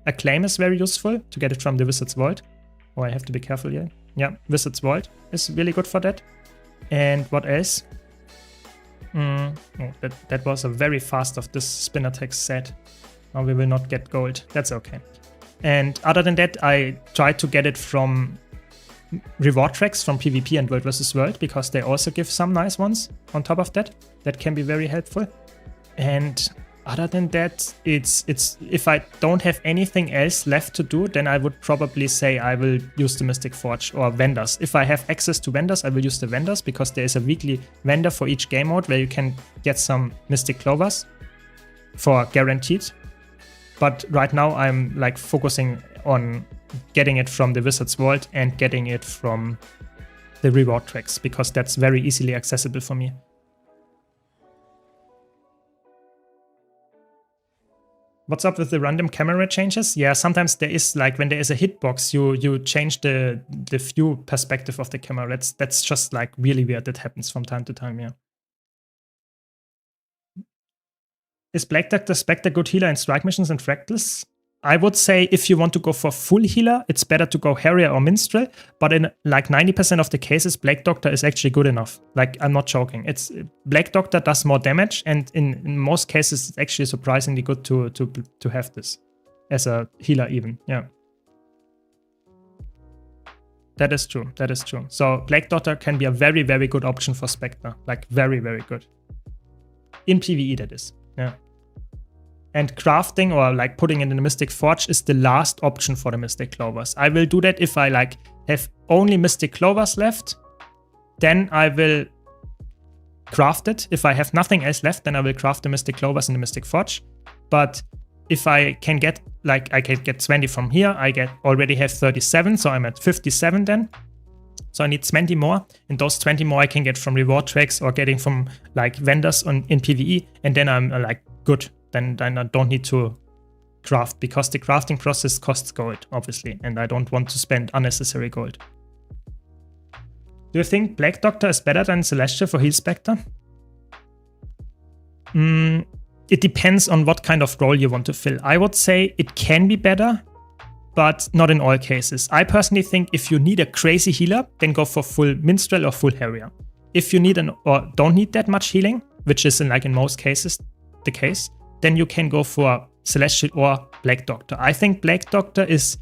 Speaker 1: Acclaim is very useful to get it from the Wizard's Vault. Oh, I have to be careful here. Yeah, Wizard's Vault is really good for that. And what else? Oh, that was a very fast of this spin attack set. Now we will not get gold. That's okay. And other than that, I tried to get it from reward tracks from PvP and World vs. World, because they also give some nice ones on top of that. That can be very helpful. And other than that, it's if I don't have anything else left to do, then I would probably say I will use the Mystic Forge or vendors. If I have access to vendors, I will use the vendors, because there is a weekly vendor for each game mode where you can get some Mystic Clovers for guaranteed. But right now I'm like focusing on getting it from the Wizard's Vault and getting it from the reward tracks, because that's very easily accessible for me. What's up with the random camera changes? Yeah, sometimes there is, like, when there is a hitbox, you change the view perspective of the camera. That's just like really weird. That happens from time to time, yeah. Is Black Doctor Spectre good healer in strike missions and fractals? I would say if you want to go for full healer, it's better to go Harrier or Minstrel, but in like 90% of the cases, Black Doctor is actually good enough. Like, I'm not joking. It's Black Doctor does more damage, and in most cases, it's actually surprisingly good to have this as a healer even, yeah. That is true, that is true. So Black Doctor can be a very, very good option for Spectre. Like, very, very good. In PvE, that is, yeah. And crafting, or like putting it in the Mystic Forge, is the last option for the Mystic Clovers. I will do that if I like have only Mystic Clovers left. Then I will craft it. If I have nothing else left, then I will craft the Mystic Clovers in the Mystic Forge. But if I can get, like, I can get 20 from here, I already have 37, so I'm at 57 then. So I need 20 more, and those 20 more I can get from reward tracks or getting from like vendors in PvE, and then I'm like good. Then I don't need to craft, because the crafting process costs gold, obviously, and I don't want to spend unnecessary gold. Do you think Black Doctor is better than Celestial for Heal Spectre? It depends on what kind of role you want to fill. I would say it can be better, but not in all cases. I personally think if you need a crazy healer, then go for full Minstrel or full Harrier. If you need or don't need that much healing, which is in most cases the case, then you can go for Celestial or Black Doctor. I think Black Doctor is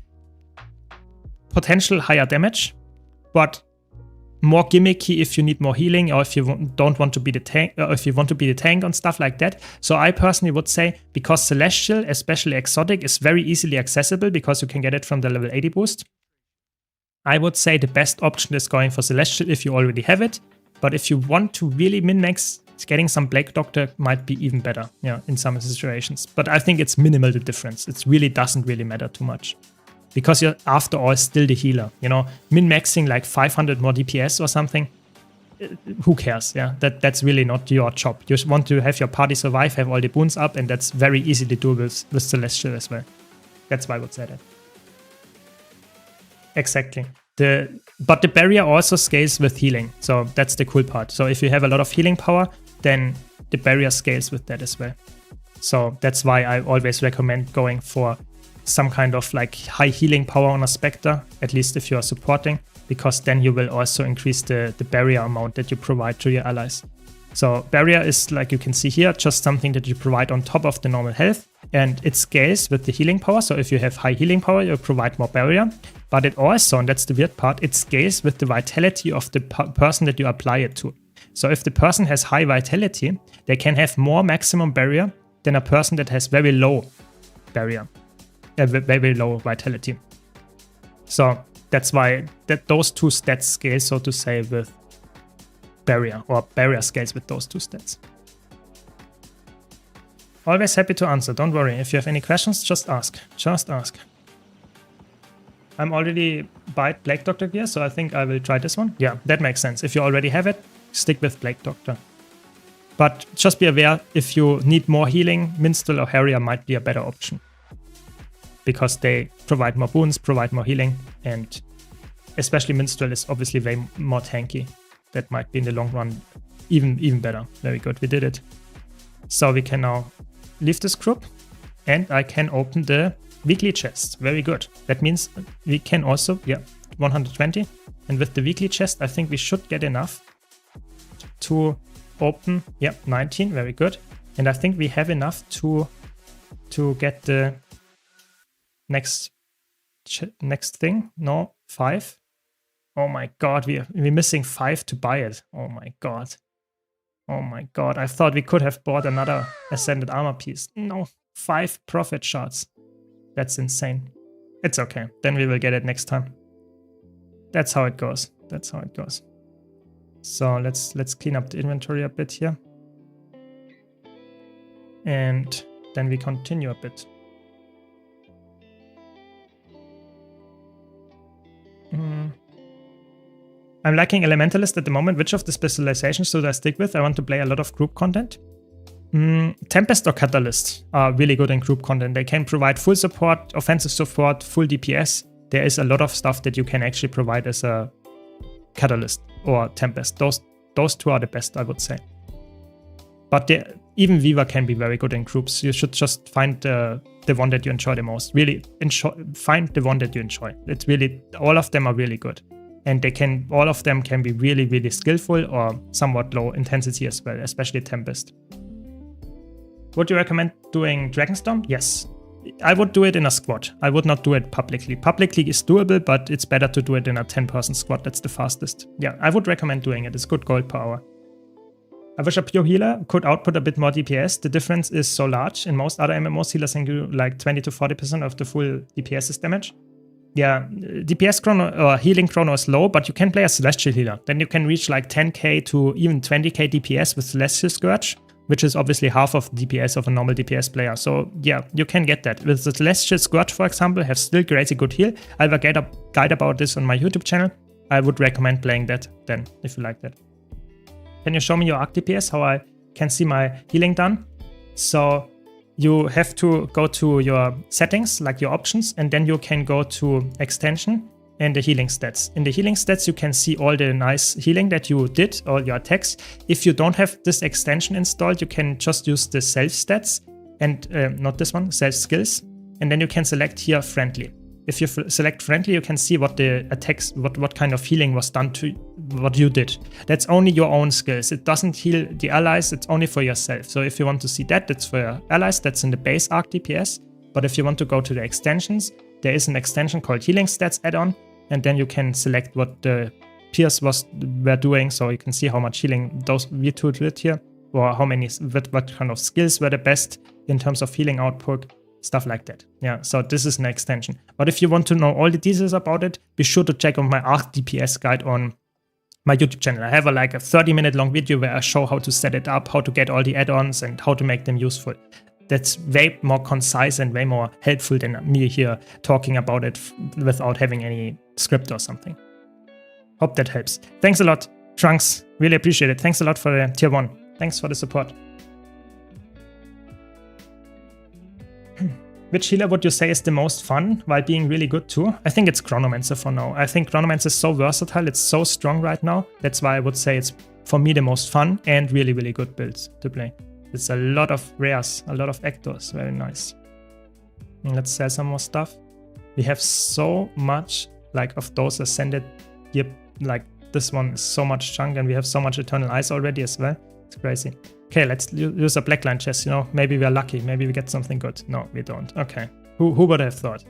Speaker 1: potential higher damage, but more gimmicky if you need more healing, or if you don't want to be the tank, or if you want to be the tank and stuff like that. So I personally would say, because Celestial, especially Exotic, is very easily accessible because you can get it from the level 80 boost, I would say the best option is going for Celestial if you already have it. But if you want to really min-max, getting some Black Doctor might be even better, yeah, in some situations. But I think it's minimal, the difference. It really doesn't really matter too much, because you're after all still the healer. You know, min-maxing like 500 more DPS or something, who cares? Yeah, that's really not your job. You just want to have your party survive, have all the boons up, and that's very easy to do with Celestial as well. That's why I would say that. Exactly. But the barrier also scales with healing, so that's the cool part. So if you have a lot of healing power, then the barrier scales with that as well. So that's why I always recommend going for some kind of like high healing power on a Spectre, at least if you are supporting, because then you will also increase the barrier amount that you provide to your allies. So barrier is, like you can see here, just something that you provide on top of the normal health, and it scales with the healing power. So if you have high healing power, you provide more barrier, but it also, and that's the weird part, it scales with the vitality of the person that you apply it to. So if the person has high vitality, they can have more maximum barrier than a person that has very low barrier, very low vitality. So that's why those two stats scale, so to say, with barrier, or barrier scales with those two stats. Always happy to answer, don't worry. If you have any questions, just ask. Just ask. I'm already buying Black Doctor gear, so I think I will try this one. Yeah, that makes sense. If you already have it, stick with Black Doctor. But just be aware, if you need more healing, Minstrel or Harrier might be a better option, because they provide more boons, provide more healing, and especially Minstrel is obviously way more tanky. That might be in the long run even better. Very good, we did it. So we can now leave this group, and I can open the weekly chest. Very good. That means we can also, yeah, 120. And with the weekly chest, I think we should get enough to open, yeah, 19. Very good. And I think we have enough to get the next thing. No, 5. Oh my god, we're missing 5 to buy it. Oh my god. Oh my god, I thought we could have bought another Ascended Armor piece. No, 5 profit shards. That's insane. It's okay, then we will get it next time. That's how it goes. That's how it goes. So let's clean up the inventory a bit here. And then we continue a bit. I'm liking Elementalist at the moment. Which of the specializations should I stick with? I want to play a lot of group content. Tempest or Catalyst are really good in group content. They can provide full support, offensive support, full DPS. There is a lot of stuff that you can actually provide as a Catalyst or Tempest. Those two are the best, I would say. But even Viva can be very good in groups. You should just find the one that you enjoy the most. Really find the one that you enjoy. It's really, all of them are really good. And all of them can be really, really skillful or somewhat low intensity as well, especially Tempest. Would you recommend doing Dragonstorm? Yes. I would do it in a squad. I would not do it publicly. Publicly is doable, but it's better to do it in a 10-person squad. That's the fastest. Yeah, I would recommend doing it. It's good gold per hour. I wish a pure healer could output a bit more DPS. The difference is so large. In most other MMOs, healers can do like 20 to 40% of the full DPS's damage. Yeah, DPS chrono or healing chrono is low, but you can play a Celestial healer. Then you can reach like 10k to even 20k DPS with Celestial Scourge, which is obviously half of the DPS of a normal DPS player. So yeah, you can get that. With the Celestial Scourge, for example, have still crazy good heal. I have a guide about this on my YouTube channel. I would recommend playing that then, if you like that. Can you show me your arc DPS, how I can see my healing done? So you have to go to your settings, like your options, and then you can go to extension and the healing stats. In the healing stats, you can see all the nice healing that you did, all your attacks. If you don't have this extension installed, you can just use the self stats and not this one, self skills. And then you can select here friendly. If you select friendly, you can see what the attacks, what kind of healing was done to what you did. That's only your own skills. It doesn't heal the allies, it's only for yourself. So if you want to see that, that's for your allies, that's in the base arc DPS. But if you want to go to the extensions, there is an extension called Healing Stats add-on, and then you can select what the peers were doing, so you can see how much healing those V2 did here, or how many, what kind of skills were the best in terms of healing output. Stuff like that. Yeah, so this is an extension. But if you want to know all the details about it, be sure to check out my Arc DPS guide on my YouTube channel. I have a 30-minute long video where I show how to set it up, how to get all the add-ons, and how to make them useful. That's way more concise and way more helpful than me here talking about it without having any script or something. Hope that helps. Thanks a lot, Trunks. Really appreciate it. Thanks a lot for the tier 1. Thanks for the support. Which healer would you say is the most fun while being really good too? I think it's Chronomancer for now. I think Chronomancer is so versatile, it's so strong right now. That's why I would say it's, for me, the most fun and really, really good builds to play. It's a lot of rares, a lot of Ectors, very nice. And let's sell some more stuff. We have so much of those Ascended, this one is so much chunk, and we have so much Eternal Eyes already as well. It's crazy. Okay, let's use a Blackline chest, maybe we're lucky, maybe we get something good. No, we don't. Okay, who would have thought?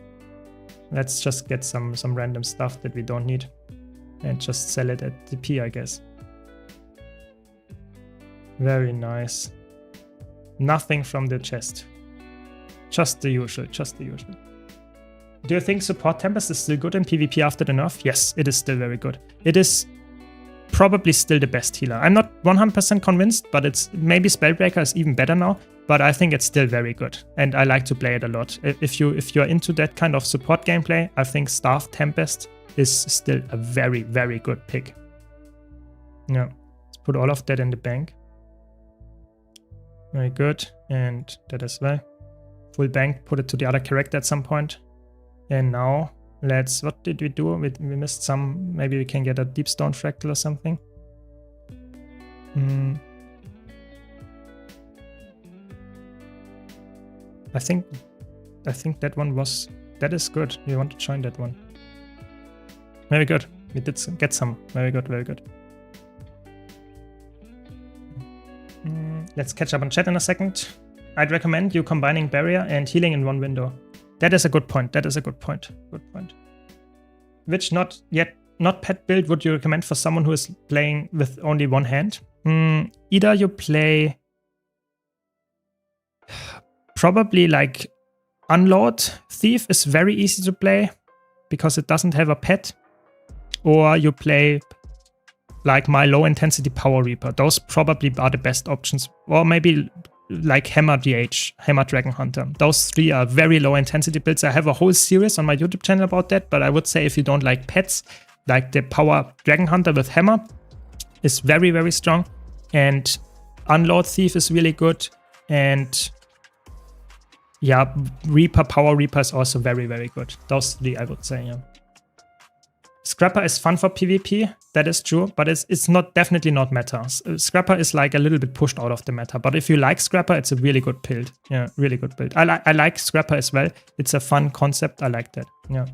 Speaker 1: Let's just get some random stuff that we don't need and just sell it at DP, I guess. Very nice. Nothing from the chest. Just the usual, just the usual. Do you think Support Tempest is still good in PvP after the nerf? Yes, it is still very good. It is probably still the best healer. I'm not 100% convinced, but it's maybe Spellbreaker is even better now, but I think it's still very good, and I like to play it a lot. If you're into that kind of support gameplay, I think Staff Tempest is still a very, very good pick. Yeah, let's put all of that in the bank. Very good, and that as well. Full bank, put it to the other character at some point. And now what did we do? We missed some. Maybe we can get a Deep Stone Fractal or something. I think that is good. We want to join that one. Very good. We did get some. Very good, very good. Let's catch up on chat in a second. I'd recommend you combining barrier and healing in one window. That is a good point. That is a good point. Good point. Which not pet build would you recommend for someone who is playing with only one hand? Either you play probably Unload Thief is very easy to play because it doesn't have a pet, or you play my low intensity Power Reaper. Those probably are the best options, or maybe Hammer DH, Hammer Dragon Hunter. Those three are very low intensity builds. I have a whole series on my YouTube channel about that, but I would say if you don't like pets, Like the power Dragon Hunter with Hammer is very, very strong. And Unload Thief is really good. And yeah, Reaper, Power Reaper is also very, very good. Those three, I would say, yeah. Scrapper is fun for PvP, that is true, but it's not definitely not meta. Scrapper is like a little bit pushed out of the meta, but if you like Scrapper, it's a really good build. Yeah, really good build. I like Scrapper as well. It's a fun concept. I like that. Yeah.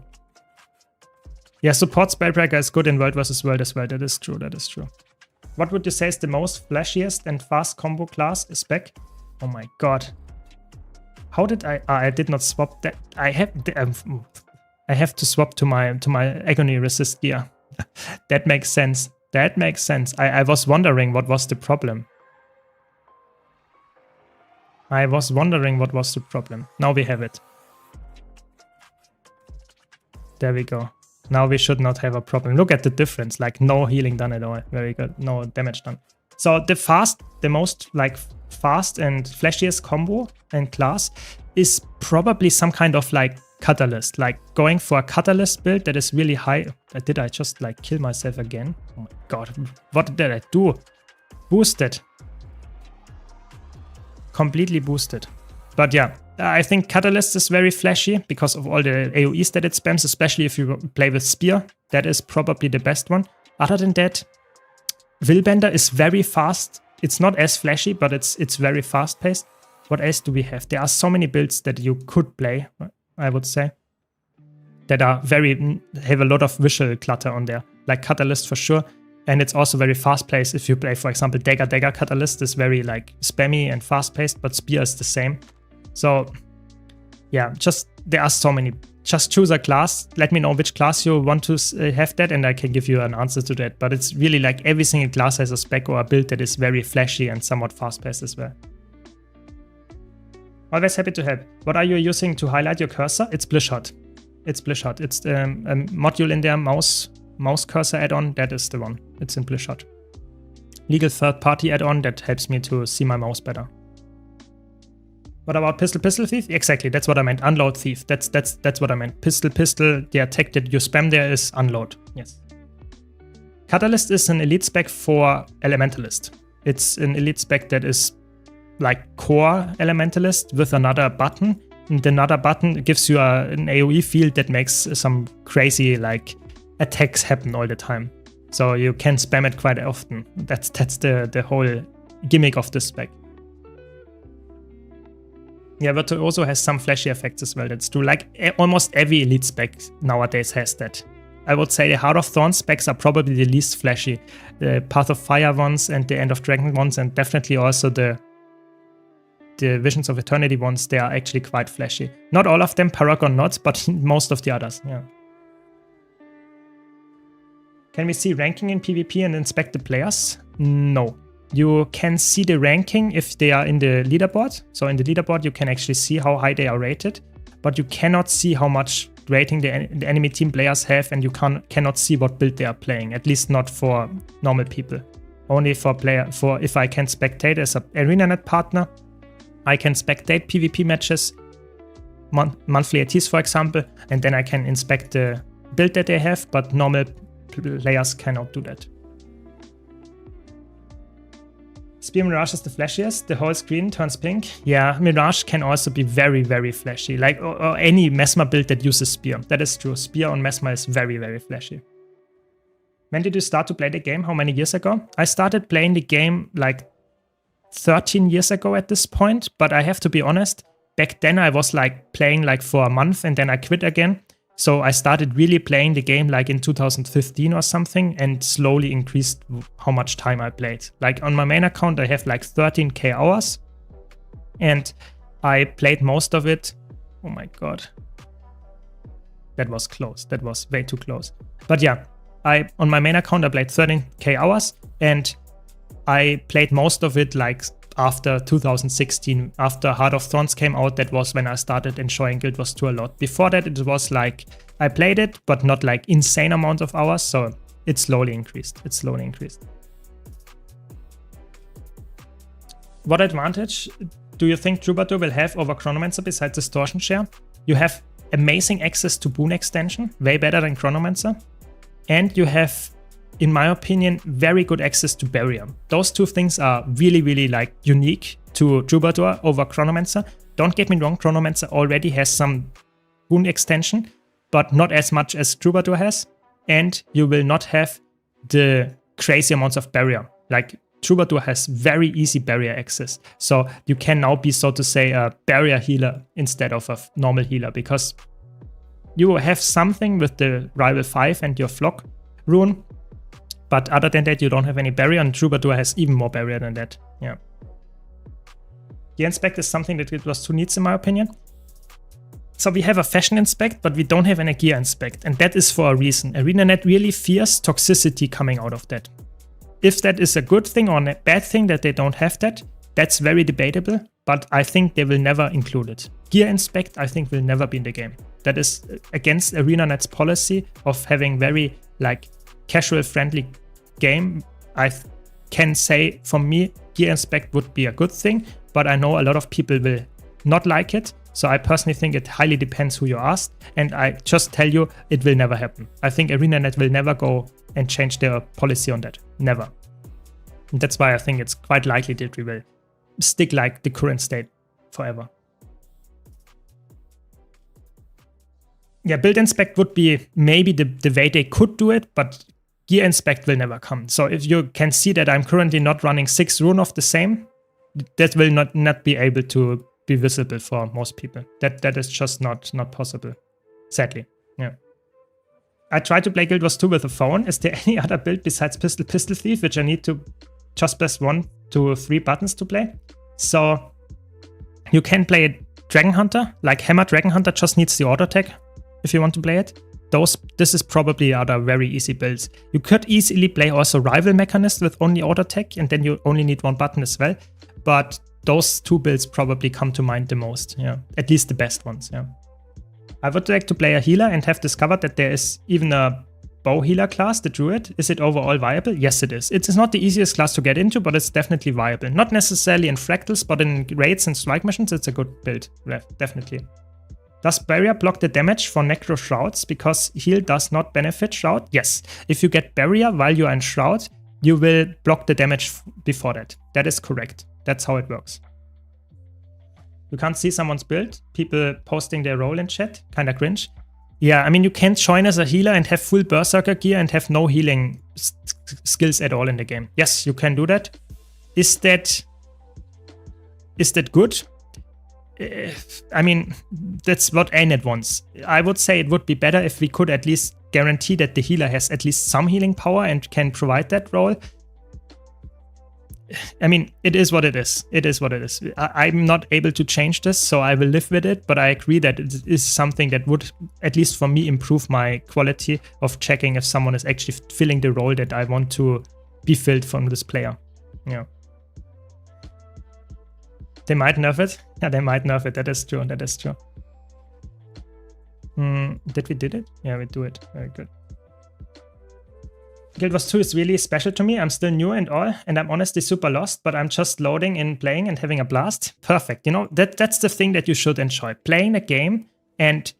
Speaker 1: Yeah, support Spellbreaker is good in World vs. World as well. That is true. That is true. What would you say is the most flashiest and fast combo class is back? Oh my god. How did I did not swap that. I have to swap to my Agony Resist gear. That makes sense. That makes sense. I was wondering what was the problem. I was wondering what was the problem. Now we have it. There we go. Now we should not have a problem. Look at the difference. Like no healing done at all. Very good. No damage done. So the most like fast and flashiest combo and class is probably some kind of like Catalyst. Like going for a Catalyst build that is really high. Did I just like kill myself again? Oh my god. What did I do? Boosted. Completely boosted. But yeah, I think Catalyst is very flashy because of all the AoEs that it spams, especially if you play with Spear. That is probably the best one. Other than that, Willbender is very fast. It's not as flashy, but it's very fast paced. What else do we have? There are so many builds that you could play, I would say, that are have a lot of visual clutter on there, like Catalyst for sure. And it's also very fast paced. If you play, for example, Dagger Catalyst is very like spammy and fast paced, but Spear is the same. So yeah, there are so many. Just choose a class. Let me know which class you want to have that, and I can give you an answer to that. But it's really like every single class has a spec or a build that is very flashy and somewhat fast paced as well. Always happy to help. What are you using to highlight your cursor? It's Blishot. It's Blishot. It's a module in there, mouse cursor add-on. That is the one. It's in Blishot. Legal third-party add-on that helps me to see my mouse better. What about Pistol Thief? Exactly, that's what I meant. Unload Thief. That's what I meant. Pistol. The attack that you spam there is Unload. Yes. Catalyst is an elite spec for Elementalist. It's an elite spec that is like core Elementalist with another button. And another button gives you an AoE field that makes some crazy like attacks happen all the time. So you can spam it quite often. That's the whole gimmick of this spec. Yeah, Virtuoso has some flashy effects as well, that's true. Like almost every elite spec nowadays has that. I would say the Heart of Thorn specs are probably the least flashy. The Path of Fire ones and the End of Dragon ones, and definitely also the Visions of Eternity ones, they are actually quite flashy. Not all of them, Paragon not, but most of the others, yeah. Can we see ranking in PvP and inspect the players? No. You can see the ranking if they are in the leaderboard. So in the leaderboard, you can actually see how high they are rated, but you cannot see how much rating the enemy team players have, and you cannot see what build they are playing, at least not for normal people. Only for if I can spectate as an ArenaNet partner, I can spectate PvP matches, monthly ATs for example, and then I can inspect the build that they have, but normal players cannot do that. Spear Mirage is the flashiest. The whole screen turns pink. Yeah, Mirage can also be very, very flashy. Like or any Mesmer build that uses Spear. That is true. Spear on Mesmer is very, very flashy. When did you start to play the game? How many years ago? I started playing the game like 13 years ago at this point. But I have to be honest, back then I was like playing like for a month and then I quit again. So I started really playing the game like in 2015 or something and slowly increased how much time I played. Like on my main account, I have like 13k hours and I played most of it. Oh my god. That was close. That was way too close. But yeah, on my main account, I played 13k hours and I played most of it like after 2016, after Heart of Thorns came out. That was when I started enjoying Guild Wars 2 a lot. Before that, it was like, I played it, but not like insane amount of hours, so it slowly increased. What advantage do you think Troubadour will have over Chronomancer besides Distortion Share? You have amazing access to Boon Extension, way better than Chronomancer. and you have, in my opinion, very good access to Barrier. Those two things are really, really like unique to Troubadour over Chronomancer. Don't get me wrong, Chronomancer already has some rune extension, but not as much as Troubadour has. And you will not have the crazy amounts of Barrier. Like Troubadour has very easy Barrier access. So you can now be, so to say, a Barrier healer instead of a normal healer, because you have something with the Rival 5 and your Flock rune. But other than that, you don't have any Barrier, and Troubadour has even more Barrier than that. Yeah. Gear Inspect is something that Guild Wars 2 needs, in my opinion. So we have a Fashion Inspect, but we don't have any Gear Inspect, and that is for a reason. ArenaNet really fears toxicity coming out of that. If that is a good thing or a bad thing that they don't have that, that's very debatable, but I think they will never include it. Gear Inspect, I think, will never be in the game. That is against ArenaNet's policy of having very like casual friendly game. I can say, for me, Gear Inspect would be a good thing, but I know a lot of people will not like it. So I personally think it highly depends who you ask, and I just tell you it will never happen. I think ArenaNet will never go and change their policy on that. Never. And that's why I think it's quite likely that we will stick like the current state forever. Yeah, Build Inspect would be maybe the way they could do it, but Gear Inspect will never come. So if you can see that I'm currently not running 6 rune of the same, that will not be able to be visible for most people. That is just not possible, sadly. Yeah. I tried to play Guild Wars 2 with a phone. Is there any other build besides Pistol Thief, which I need to just press 1 to 3 buttons to play? So you can play Dragon Hunter, like Hammer Dragon Hunter just needs the auto attack if you want to play it. This is probably other very easy builds. You could easily play also Rival Mechanist with only auto attack, and then you only need 1 button as well. But those 2 builds probably come to mind the most, yeah. At least the best ones, yeah. I would like to play a healer and have discovered that there is even a bow healer class, the Druid. Is it overall viable? Yes, it is. It is not the easiest class to get into, but it's definitely viable. Not necessarily in fractals, but in raids and strike missions, it's a good build, definitely. Does Barrier block the damage for Necro Shrouds because heal does not benefit Shroud? Yes. If you get Barrier while you are in Shroud, you will block the damage before that. That is correct. That's how it works. You can't see someone's build. People posting their role in chat. Kinda cringe. Yeah, I mean, you can't join as a healer and have full Berserker gear and have no healing skills at all in the game. Yes, you can do that. Is that good? I mean, that's what ANET wants. I would say it would be better if we could at least guarantee that the healer has at least some healing power and can provide that role. I mean, it is what it is. It is what it is. I'm not able to change this, so I will live with it, but I agree that it is something that would, at least for me, improve my quality of checking if someone is actually filling the role that I want to be filled from this player. Yeah. They might nerf it. Yeah, they might nerf it. That is true. That is true. Did we did it? Yeah, we do it. Very good. Guild Wars 2 is really special to me. I'm still new and all, and I'm honestly super lost, but I'm just loading in, playing and having a blast. Perfect. You know, that's the thing that you should enjoy. Playing a game, and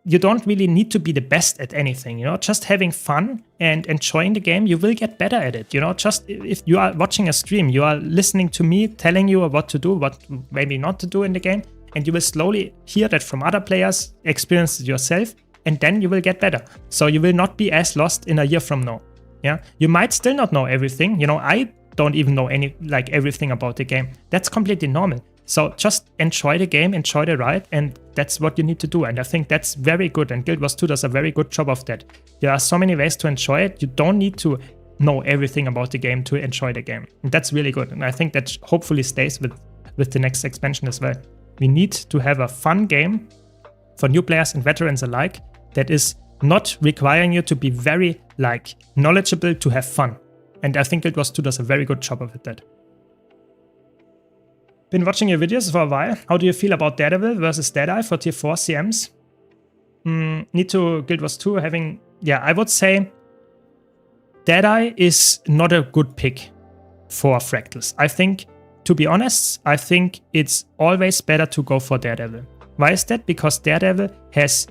Speaker 1: you don't really need to be the best at anything, you know, just having fun and enjoying the game, you will get better at it, you know, just if you are watching a stream, you are listening to me telling you what to do, what maybe not to do in the game, and you will slowly hear that from other players, experience it yourself, and then you will get better. So you will not be as lost in a year from now. Yeah, you might still not know everything. You know, I don't even know everything about the game. That's completely normal. So just enjoy the game, enjoy the ride, and that's what you need to do. And I think that's very good. And Guild Wars 2 does a very good job of that. There are so many ways to enjoy it. You don't need to know everything about the game to enjoy the game. And that's really good. And I think that hopefully stays with the next expansion as well. We need to have a fun game for new players and veterans alike that is not requiring you to be very knowledgeable to have fun. And I think Guild Wars 2 does a very good job of that. Been watching your videos for a while. How do you feel about Daredevil versus Deadeye for tier 4 CMs? Need to Guild Wars 2 having... Yeah, I would say Deadeye is not a good pick for Fractals. I think, to be honest, I think it's always better to go for Daredevil. Why is that? Because Daredevil has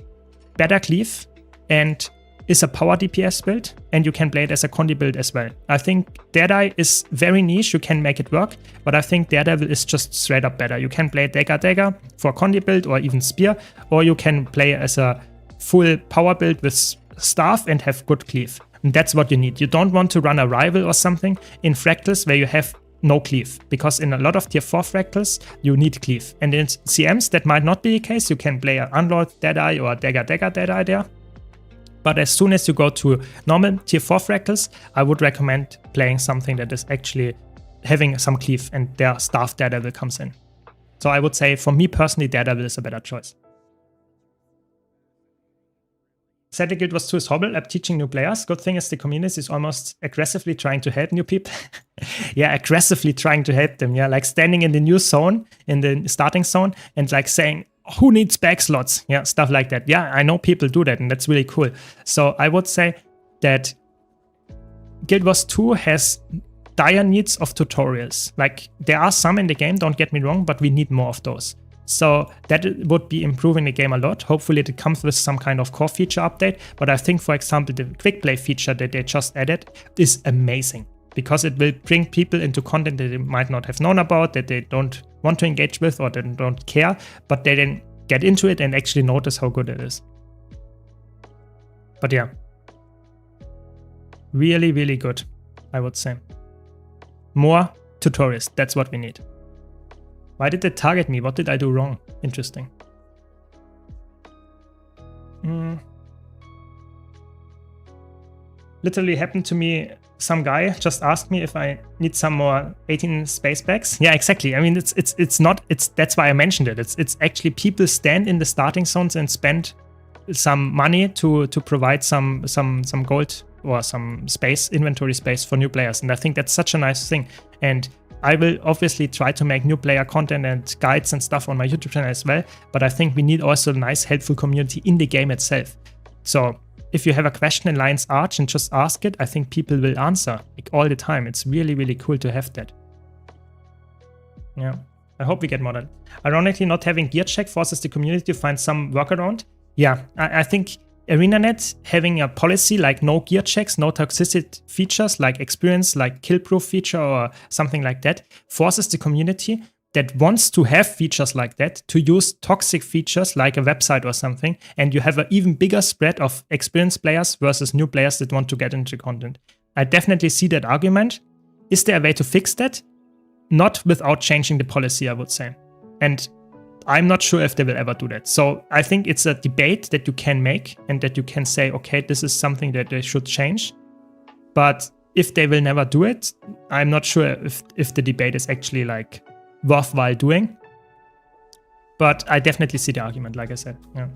Speaker 1: better cleave and is a power DPS build, and you can play it as a Condi build as well. I think Deadeye is very niche, you can make it work, but I think Daredevil is just straight up better. You can play Dagger for Condi build or even Spear, or you can play as a full power build with Staff and have good cleave. And that's what you need. You don't want to run a rival or something in Fractals where you have no cleave, because in a lot of tier 4 Fractals you need cleave. And in CMs that might not be the case, you can play an Unlord Deadeye or a Dagger Deadeye there. But as soon as you go to normal tier 4 Fractals, I would recommend playing something that is actually having some cleave and their Staff Daredevil comes in. So I would say for me personally, Daredevil is a better choice. Said the guild was too horrible at teaching new players. Good thing is the community is almost aggressively trying to help new people. Yeah, aggressively trying to help them. Yeah, like standing in the new zone, in the starting zone, and like saying, who needs back slots? Yeah, stuff like that. Yeah, I know people do that, and that's really cool. So I would say that Guild Wars 2 has dire needs of tutorials. Like, there are some in the game, don't get me wrong, but we need more of those. So that would be improving the game a lot. Hopefully it comes with some kind of core feature update. But I think, for example, the quick play feature that they just added is amazing, because it will bring people into content that they might not have known about, that they don't want to engage with or they don't care, but they then get into it and actually notice how good it is. But yeah, really, really good, I would say. More tutorials, that's what we need. Why did they target me? What did I do wrong? Interesting. Literally happened to me. Some guy just asked me if I need some more 18 space bags. Yeah, exactly. I mean, that's why I mentioned it. It's actually people stand in the starting zones and spend some money to provide some gold or some space, inventory space for new players. And I think that's such a nice thing. And I will obviously try to make new player content and guides and stuff on my YouTube channel as well. But I think we need also a nice, helpful community in the game itself. So if you have a question in Lion's Arch and just ask it, I think people will answer like all the time. It's really, really cool to have that. Yeah, I hope we get more than. Ironically, not having gear check forces the community to find some workaround. Yeah, I think ArenaNet having a policy like no gear checks, no toxicity features like experience, like kill proof feature or something like that, forces the community that wants to have features like that to use toxic features like a website or something, and you have an even bigger spread of experienced players versus new players that want to get into content. I definitely see that argument. Is there a way to fix that? Not without changing the policy, I would say. And I'm not sure if they will ever do that. So I think it's a debate that you can make and that you can say, okay, this is something that they should change. But if they will never do it, I'm not sure if the debate is actually like worthwhile doing. But I definitely see the argument, like I said. Yeah.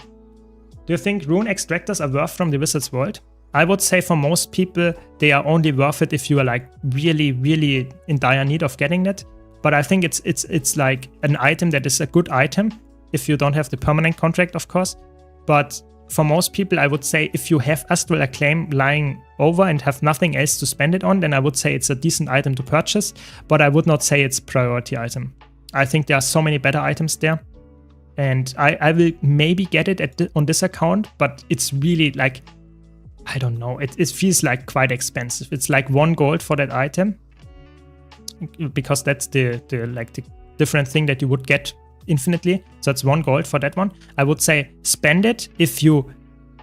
Speaker 1: Do you think rune extractors are worth from the Wizard's World? I would say for most people, they are only worth it if you are like really, really in dire need of getting that. But I think it's like an item that is a good item if you don't have the permanent contract, of course. But for most people, I would say if you have Astral Acclaim lying over and have nothing else to spend it on, then I would say it's a decent item to purchase. But I would not say it's a priority item. I think there are so many better items there. And I will maybe get it on this account, but it's really like, I don't know, it feels like quite expensive. It's like 1 gold for that item, because that's the different thing that you would get infinitely. So it's 1 gold for that one. I would say spend it if you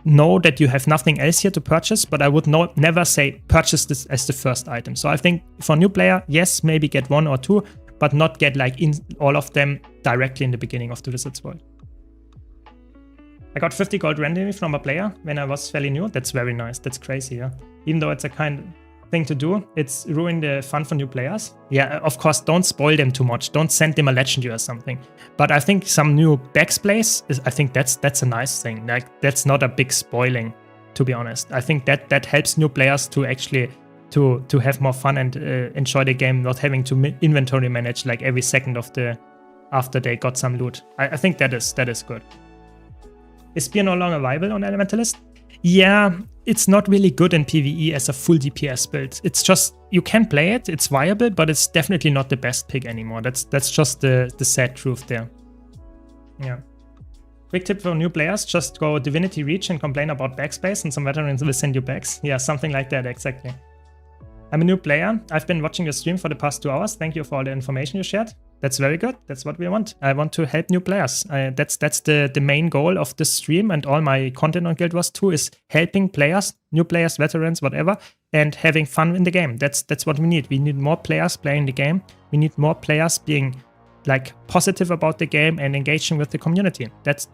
Speaker 1: know that you have nothing else here to purchase, but I would never say purchase this as the first item. So I think for a new player, yes, maybe get 1 or 2, but not get like in all of them directly in the beginning of the Wizard's World. I got 50 gold randomly from a player when I was fairly new. That's very nice. That's crazy, yeah. Even though it's a kind of thing to do, it's ruined the fun for new players. Yeah, of course, don't spoil them too much. Don't send them a legendary or something. But I think some new backsplays, I think that's a nice thing. Like, that's not a big spoiling, to be honest. I think that helps new players to actually to have more fun and enjoy the game, not having to inventory manage like every second of after they got some loot. I think that is good. Is Spear no longer viable on Elementalist? Yeah, it's not really good in PvE as a full DPS build. It's just, you can play it, it's viable, but it's definitely not the best pick anymore. That's just the sad truth there. Yeah. Quick tip for new players, just go Divinity Reach and complain about backspace and some veterans will send you bags. Yeah, something like that, exactly. I'm a new player. I've been watching your stream for the past 2 hours. Thank you for all the information you shared. That's very good. That's what we want. I want to help new players. That's the main goal of this stream and all my content on Guild Wars 2 is helping players, new players, veterans, whatever, and having fun in the game. That's what we need. We need more players playing the game. We need more players being like positive about the game and engaging with the community. That's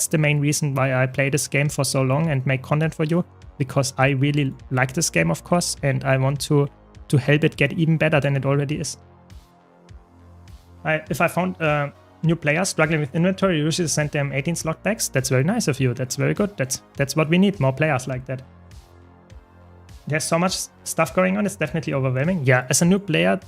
Speaker 1: the main reason why I play this game for so long and make content for you, because I really like this game, of course, and I want to help it get even better than it already is. If I found a new player struggling with inventory, you usually send them 18 slot bags. That's very nice of you. That's very good. That's what we need, more players like that. There's so much stuff going on, it's definitely overwhelming. Yeah, as a new player,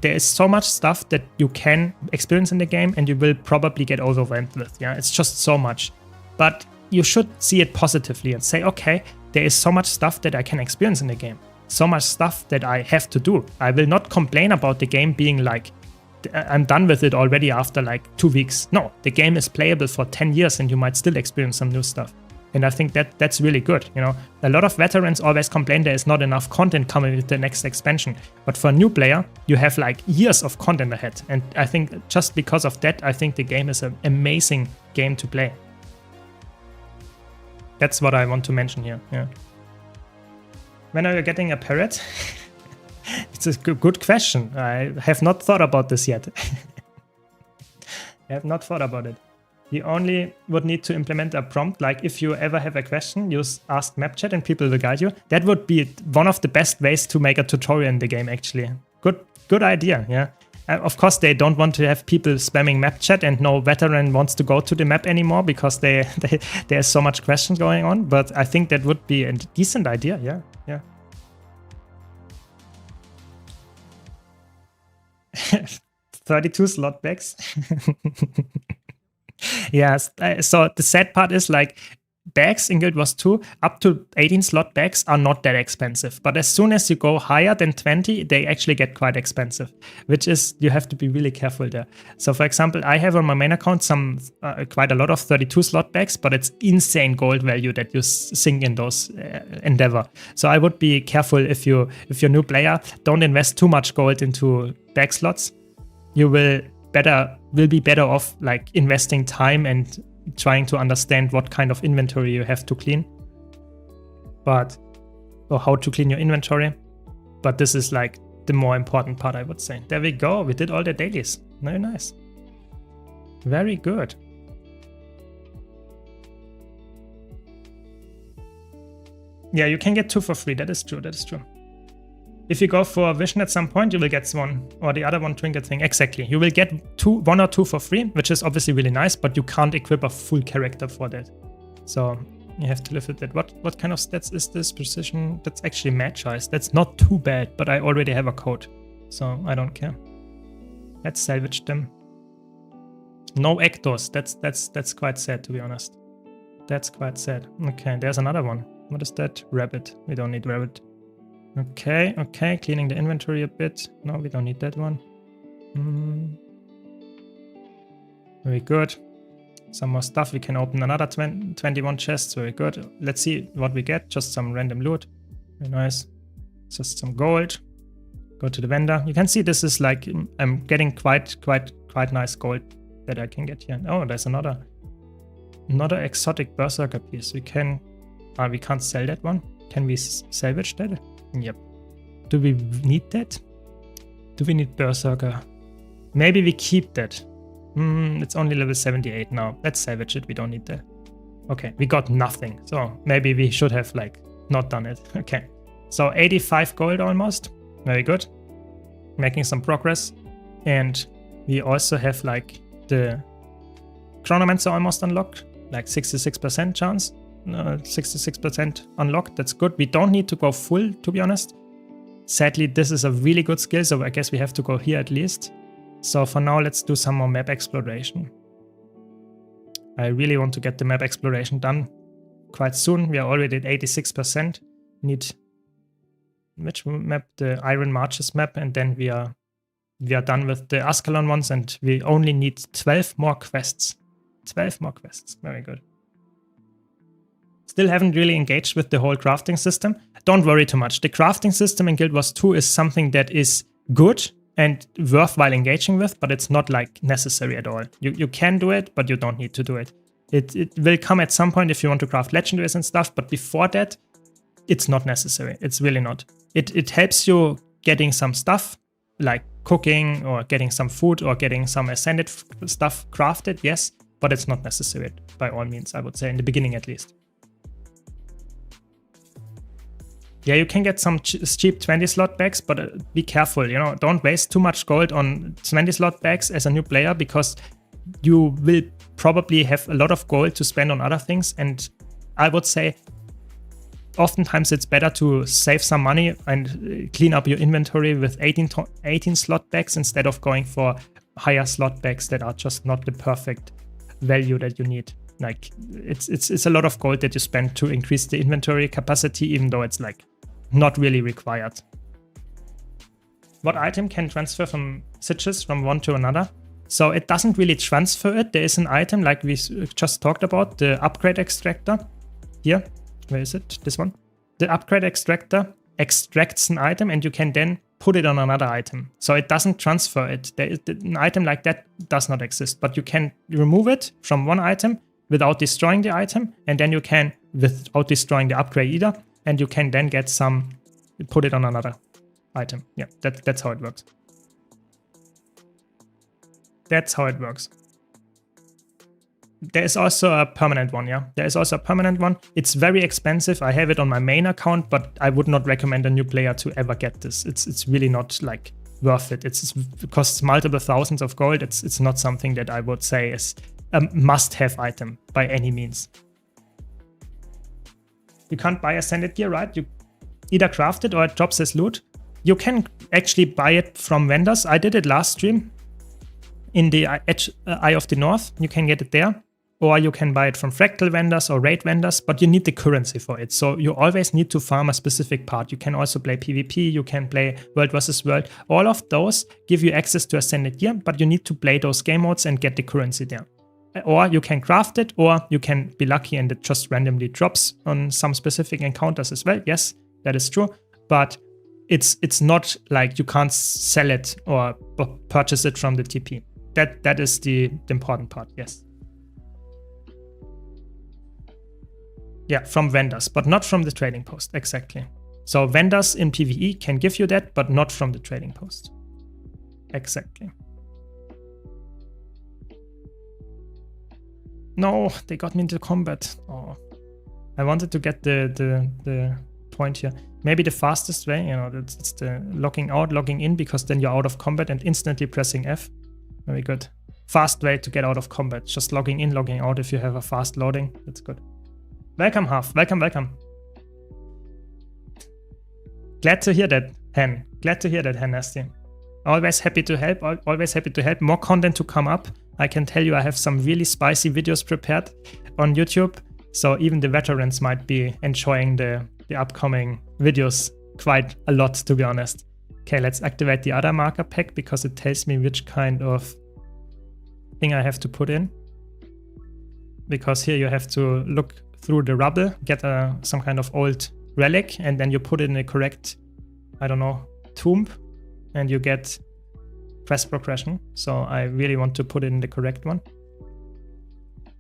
Speaker 1: there is so much stuff that you can experience in the game and you will probably get overwhelmed with. Yeah, it's just so much. But you should see it positively and say, okay, there is so much stuff that I can experience in the game. So much stuff that I have to do. I will not complain about the game being like, I'm done with it already after like 2 weeks. No, the game is playable for 10 years and you might still experience some new stuff. And I think that's really good. You know, a lot of veterans always complain there is not enough content coming with the next expansion. But for a new player, you have like years of content ahead. And I think just because of that, I think the game is an amazing game to play. That's what I want to mention here. Yeah. When are you getting a parrot? It's a good question. I have not thought about this yet. I have not thought about it. You only would need to implement a prompt, like if you ever have a question, use ask map chat and people will guide you. That would be one of the best ways to make a tutorial in the game, actually. Good idea, yeah. Of course, they don't want to have people spamming map chat and no veteran wants to go to the map anymore because there's so much questions going on. But I think that would be a decent idea, yeah. 32 slot bags. Yes, so the sad part is like bags in Guild Wars 2 up to 18 slot bags are not that expensive, but as soon as you go higher than 20 they actually get quite expensive, which is you have to be really careful there. So for example, I have on my main account some quite a lot of 32 slot bags, but it's insane gold value that you sink in those endeavor. So I would be careful if you're a new player, don't invest too much gold into bag slots. You will be better off like investing time and trying to understand what kind of inventory you have to clean, or how to clean your inventory. But this is like the more important part, I would say. There we go. We did all the dailies. Very nice. Very good. Yeah, you can get 2 for free. That is true. If you go for Vision at some point, you will get one or the other one trinket thing. Exactly. You will get 1 or 2 for free, which is obviously really nice, but you can't equip a full character for that. So you have to live with that. What kind of stats is this? Precision? That's actually Magi's. That's not too bad, but I already have a code, so I don't care. Let's salvage them. No Ectos. That's quite sad, to be honest. That's quite sad. Okay, there's another one. What is that? Rabbit. We don't need rabbit. Okay, cleaning the inventory a bit. No, we don't need that one. Very good. Some more stuff. We can open another 21 chests. Very good. Let's see what we get. Just some random loot. Very nice. Just some gold. Go to the vendor. You can see this is like, I'm getting quite nice gold that I can get here. Oh, there's another exotic berserker piece. We can't sell that one. Can we salvage that? Yep. Do we need that? Do we need berserker? Maybe we keep that. It's only level 78 now. Let's salvage it. We don't need that. Okay, we got nothing. So maybe we should have like not done it. Okay. So 85 gold almost. Very good. Making some progress. And we also have like the Chronomancer almost unlocked. Like 66% chance. 66% unlocked. That's good. We don't need to go full, to be honest. Sadly, this is a really good skill, so I guess we have to go here at least. So for now, let's do some more map exploration. I really want to get the map exploration done quite soon. We are already at 86%. Need which map? The Iron Marches map, and then we are done with the Ascalon ones, and we only need 12 more quests. 12 more quests. Very good. Still haven't really engaged with the whole crafting system. Don't worry too much. The crafting system in Guild Wars 2 is something that is good and worthwhile engaging with, but it's not like necessary at all. You can do it, but you don't need to do it. It will come at some point if you want to craft legendaries and stuff, but before that, it's not necessary. It's really not. It helps you getting some stuff, like cooking or getting some food or getting some ascended stuff crafted, yes, but it's not necessary by all means, I would say, in the beginning at least. Yeah, you can get some cheap 20 slot bags, but be careful, you know, don't waste too much gold on 20 slot bags as a new player, because you will probably have a lot of gold to spend on other things. And I would say oftentimes it's better to save some money and clean up your inventory with 18 slot bags instead of going for higher slot bags that are just not the perfect value that you need. Like it's a lot of gold that you spend to increase the inventory capacity, even though it's like not really required. What item can transfer from sitches from one to another? So it doesn't really transfer it. There is an item like we just talked about, the upgrade extractor. Here, where is it? This one. The upgrade extractor extracts an item and you can then put it on another item. So it doesn't transfer it. An item like that does not exist, but you can remove it from one item without destroying the item, and then you can, without destroying the upgrade either, and you can then get some, put it on another item. Yeah, that's how it works. That's how it works. There is also a permanent one, yeah. There is also a permanent one. It's very expensive. I have it on my main account, but I would not recommend a new player to ever get this. It's really not like worth it. It costs multiple thousands of gold. It's not something that I would say is a must-have item by any means. You can't buy ascended gear, right? You either craft it or it drops as loot. You can actually buy it from vendors. I did it last stream in the Eye of the North. You can get it there. Or you can buy it from fractal vendors or raid vendors, but you need the currency for it. So you always need to farm a specific part. You can also play PvP, you can play World vs. World. All of those give you access to ascended gear, but you need to play those game modes and get the currency there. Or you can craft it, or you can be lucky and it just randomly drops on some specific encounters as well. Yes, that is true. But it's not like you can't sell it or purchase it from the TP. That is the important part, yes. Yeah, from vendors, but not from the trading post, exactly. So vendors in PvE can give you that, but not from the trading post. Exactly. No, they got me into combat. Oh, I wanted to get the point here. Maybe the fastest way, you know, it's the logging out, logging in, because then you're out of combat and instantly pressing F. Very good. Fast way to get out of combat. Just logging in, logging out if you have a fast loading. That's good. Welcome, Half. Welcome, welcome. Glad to hear that, Hen. Glad to hear that, Hen Nasty. Always happy to help. Always happy to help. More content to come up. I can tell you I have some really spicy videos prepared on YouTube. So even the veterans might be enjoying the upcoming videos quite a lot, to be honest. Okay, let's activate the other marker pack because it tells me which kind of thing I have to put in. Because here you have to look through the rubble, get some kind of old relic, and then you put it in the correct, I don't know, tomb, and you get quest progression. So I really want to put it in the correct one.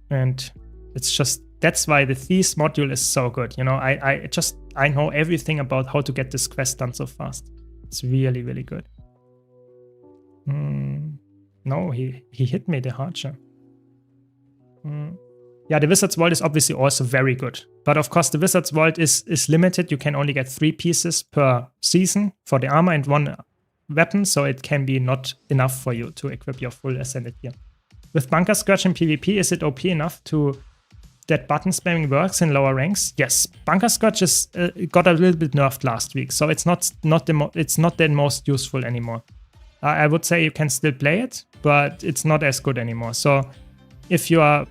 Speaker 1: And it's just, that's why the Thieves module is so good. You know, I know everything about how to get this quest done so fast. It's really, really good. No, he hit me, the archer. Yeah, the Wizard's Vault is obviously also very good. But of course, the Wizard's Vault is limited. You can only get 3 pieces per season for the armor and 1 weapon, so it can be not enough for you to equip your full ascended gear. With Bunker Scourge in PvP, is it OP enough that button spamming works in lower ranks? Yes, Bunker Scourge is got a little bit nerfed last week, so it's not the most useful anymore. I would say you can still play it, but it's not as good anymore. So if you are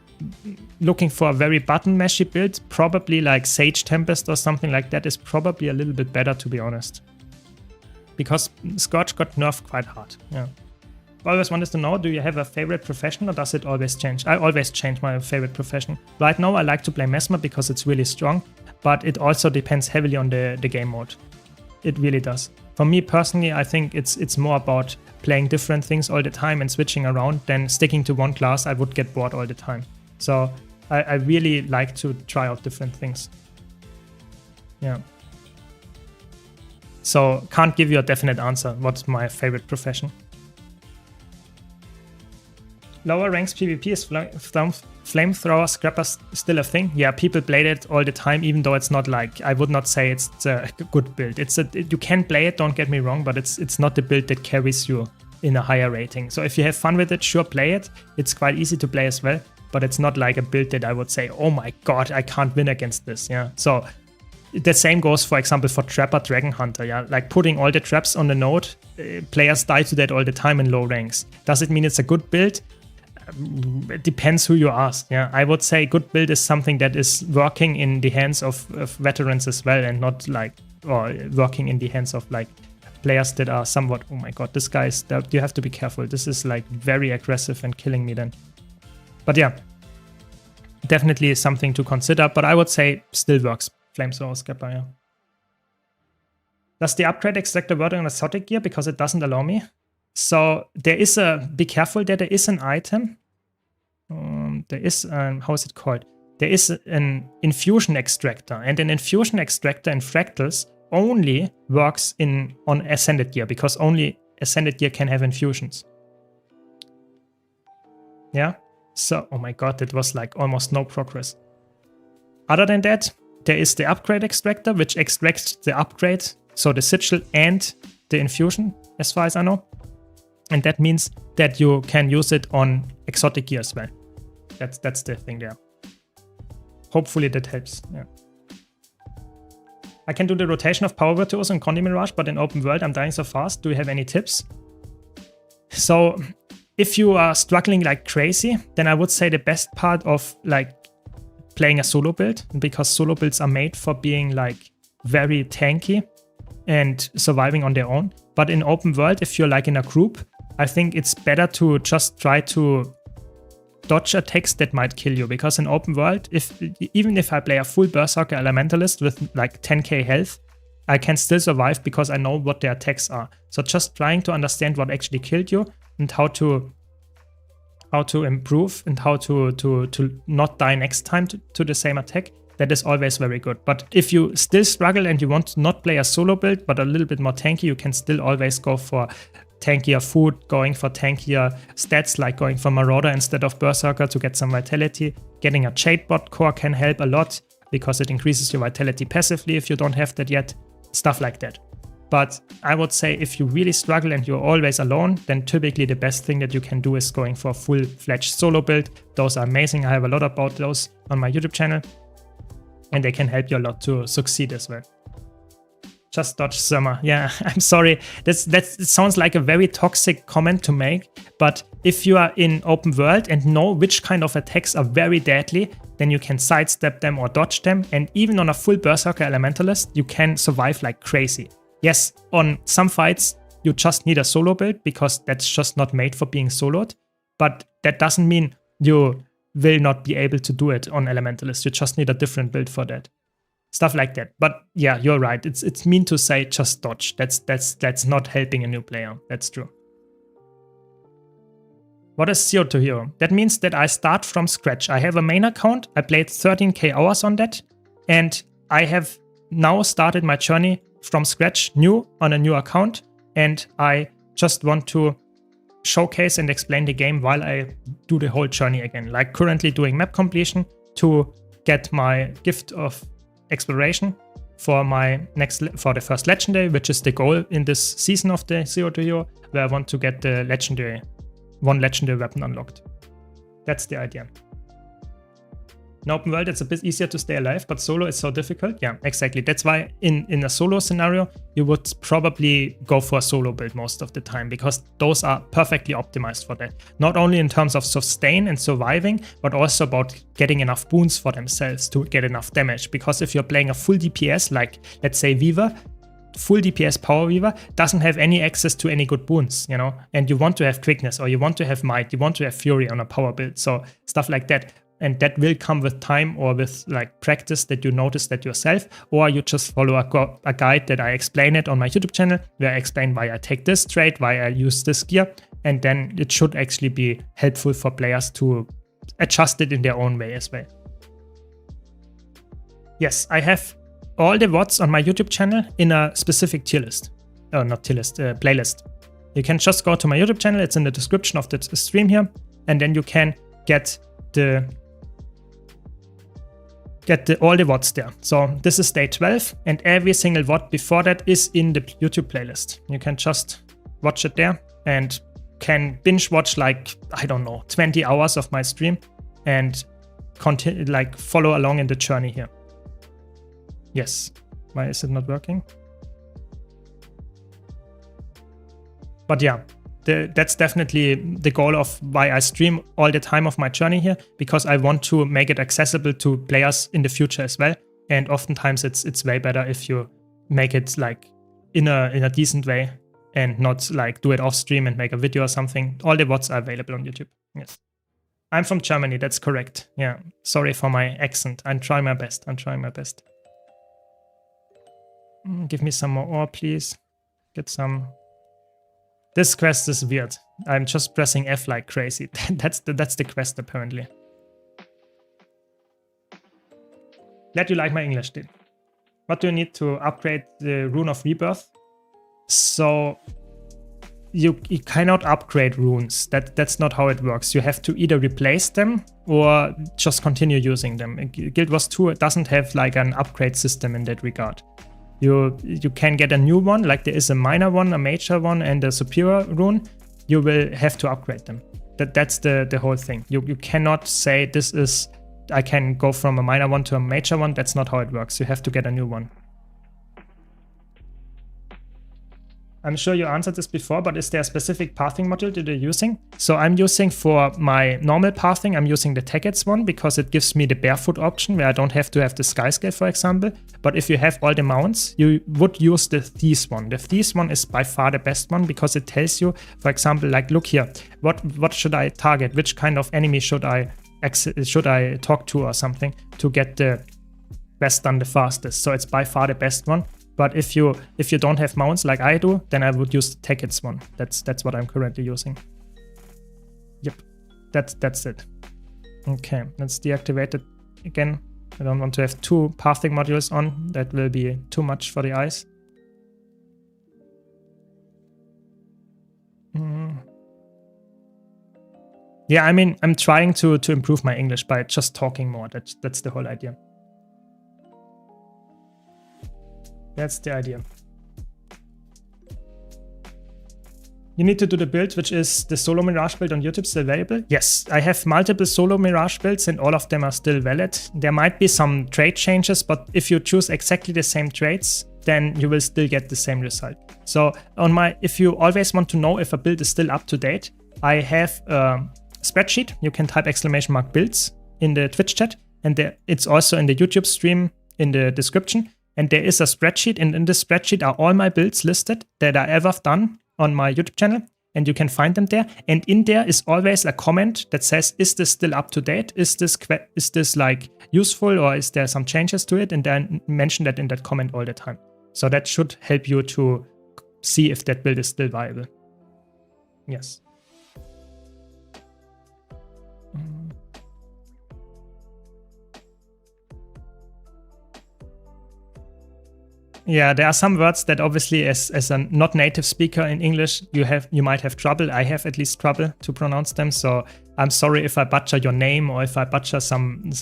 Speaker 1: looking for a very button mashy build, probably like Sage Tempest or something like that is probably a little bit better, to be honest. Because Scourge got nerfed quite hard. Yeah. always wanted to know, do you have a favorite profession or does it always change? I always change my favorite profession. Right now I like to play Mesmer because it's really strong, but it also depends heavily on the game mode. It really does. For me personally, I think it's more about playing different things all the time and switching around than sticking to one class. I would get bored all the time. So I really like to try out different things. Yeah. So can't give you a definite answer. What's my favorite profession? Lower ranks PvP is flamethrower scrappers still a thing? Yeah, people play it all the time, even though it's not like, I would not say it's a good build. You can play it, don't get me wrong, but it's not the build that carries you in a higher rating. So if you have fun with it, sure, play it. It's quite easy to play as well, but it's not like a build that I would say, oh my god, I can't win against this. Yeah. So the same goes, for example, for Trapper Dragon Hunter. Yeah, like putting all the traps on the node, players die to that all the time in low ranks. Does it mean it's a good build? It depends who you ask. Yeah, I would say good build is something that is working in the hands of veterans as well, and not like, or working in the hands of like players that are somewhat, oh my god, this guy is, you have to be careful. This is like very aggressive and killing me then. But yeah, definitely something to consider, but I would say still works. Flamethrower Scrapper, yeah. Does the upgrade extractor work on exotic gear? Because it doesn't allow me. So there is be careful there is an item. There is, how is it called? There is an infusion extractor, and an infusion extractor in fractals only works on ascended gear, because only ascended gear can have infusions. Yeah. So, oh my god, that was like almost no progress. Other than that, there is the upgrade extractor, which extracts the upgrade, so the sigil and the infusion, as far as I know. And that means that you can use it on exotic gear as well. That's the thing there. Hopefully that helps. Yeah. I can do the rotation of Power Virtuoso and Condi Mirage, but in open world I'm dying so fast. Do you have any tips? So if you are struggling like crazy, then I would say the best part of like playing a solo build, because solo builds are made for being like very tanky and surviving on their own. But in open world, if you're like in a group, I think it's better to just try to dodge attacks that might kill you, because in open world, even if I play a full Berserker Elementalist with like 10k health, I can still survive because I know what their attacks are. So just trying to understand what actually killed you and how to improve and how to not die next time to the same attack, that is always very good. But if you still struggle and you want to not play a solo build but a little bit more tanky, you can still always go for tankier food, going for tankier stats, like going for Marauder instead of Berserker to get some vitality. Getting a Jadebot core can help a lot because it increases your vitality passively if you don't have that yet. Stuff like that. But I would say if you really struggle and you're always alone, then typically the best thing that you can do is going for a full-fledged solo build. Those are amazing. I have a lot about those on my YouTube channel, and they can help you a lot to succeed as well. Just dodge summer. Yeah, I'm sorry. That sounds like a very toxic comment to make, but if you are in open world and know which kind of attacks are very deadly, then you can sidestep them or dodge them. And even on a full Berserker Elementalist, you can survive like crazy. Yes, on some fights, you just need a solo build because that's just not made for being soloed. But that doesn't mean you will not be able to do it on Elementalist. You just need a different build for that. Stuff like that. But yeah, you're right. It's mean to say just dodge. That's not helping a new player. That's true. What is CO2 Hero? That means that I start from scratch. I have a main account. I played 13k hours on that. And I have now started my journey from scratch, new on a new account, and I just want to showcase and explain the game while I do the whole journey again. Like currently doing map completion to get my gift of exploration for the first legendary, which is the goal in this season of the CO2 Hero, where I want to get the one legendary weapon unlocked. That's the idea. In open world, it's a bit easier to stay alive, but solo is so difficult. Yeah, exactly. That's why in a solo scenario, you would probably go for a solo build most of the time, because those are perfectly optimized for that. Not only in terms of sustain and surviving, but also about getting enough boons for themselves to get enough damage. Because if you're playing a full DPS, like let's say Weaver, full DPS power weaver doesn't have any access to any good boons, you know, and you want to have quickness, or you want to have might, you want to have fury on a power build, so stuff like that. And that will come with time or with like practice, that you notice that yourself, or you just follow a guide that I explain it on my YouTube channel, where I explain why I take this trait, why I use this gear, and then it should actually be helpful for players to adjust it in their own way as well. Yes, I have all the VODs on my YouTube channel in a specific tier list. Oh, not tier list, playlist. You can just go to my YouTube channel, it's in the description of the stream here, and then you can get all the VODs there. So this is day 12, and every single VOD before that is in the YouTube playlist. You can just watch it there and can binge watch like, I don't know, 20 hours of my stream and continue, like follow along in the journey here. Yes. Why is it not working? But yeah, that's definitely the goal of why I stream all the time of my journey here, because I want to make it accessible to players in the future as well. And oftentimes it's way better if you make it like in a decent way and not like do it off stream and make a video or something. All the VODs are available on YouTube. Yes. I'm from Germany, that's correct. Yeah. Sorry for my accent. I'm trying my best. Give me some more ore, please. Get some. This quest is weird. I'm just pressing F like crazy. That's the quest apparently. Glad you like my English, dude. What do you need to upgrade the Rune of Rebirth? So you cannot upgrade runes. That's not how it works. You have to either replace them or just continue using them. Guild Wars 2 doesn't have like an upgrade system in that regard. You can get a new one, like there is a minor one, a major one, and a superior rune. You will have to upgrade them. That's the whole thing. You cannot say this is, I can go from a minor one to a major one. That's not how it works. You have to get a new one. I'm sure you answered this before, but is there a specific pathing module that you're using? So I'm using for my normal pathing, I'm using the Taggets one because it gives me the barefoot option where I don't have to have the sky scale, for example. But if you have all the mounts, you would use the Thieves one. The Thieves one is by far the best one because it tells you, for example, like look here, what should I target? Which kind of enemy should I talk to or something to get the quest done the fastest? So it's by far the best one. But if you don't have mounts like I do, then I would use the Taggets one. That's what I'm currently using. Yep, that's it. Okay, let's deactivate it again. I don't want to have two pathing modules on. That will be too much for the eyes. Yeah, I mean, I'm trying to improve my English by just talking more. That's the whole idea. That's the idea. You need to do the build, which is the solo Mirage build on YouTube still available? Yes, I have multiple solo Mirage builds and all of them are still valid. There might be some trait changes, but if you choose exactly the same traits, then you will still get the same result. So if you always want to know if a build is still up to date, I have a spreadsheet. You can type !builds in the Twitch chat, and it's also in the YouTube stream in the description. And there is a spreadsheet, and in this spreadsheet are all my builds listed that I ever done on my YouTube channel, and you can find them there. And in there is always a comment that says, is this still up to date? Is this like useful, or is there some changes to it? And then mention that in that comment all the time. So that should help you to see if that build is still viable. Yes. Yeah, there are some words that obviously as a not native speaker in English, you might have trouble. I have at least trouble to pronounce them. So I'm sorry if I butcher your name or if I butcher some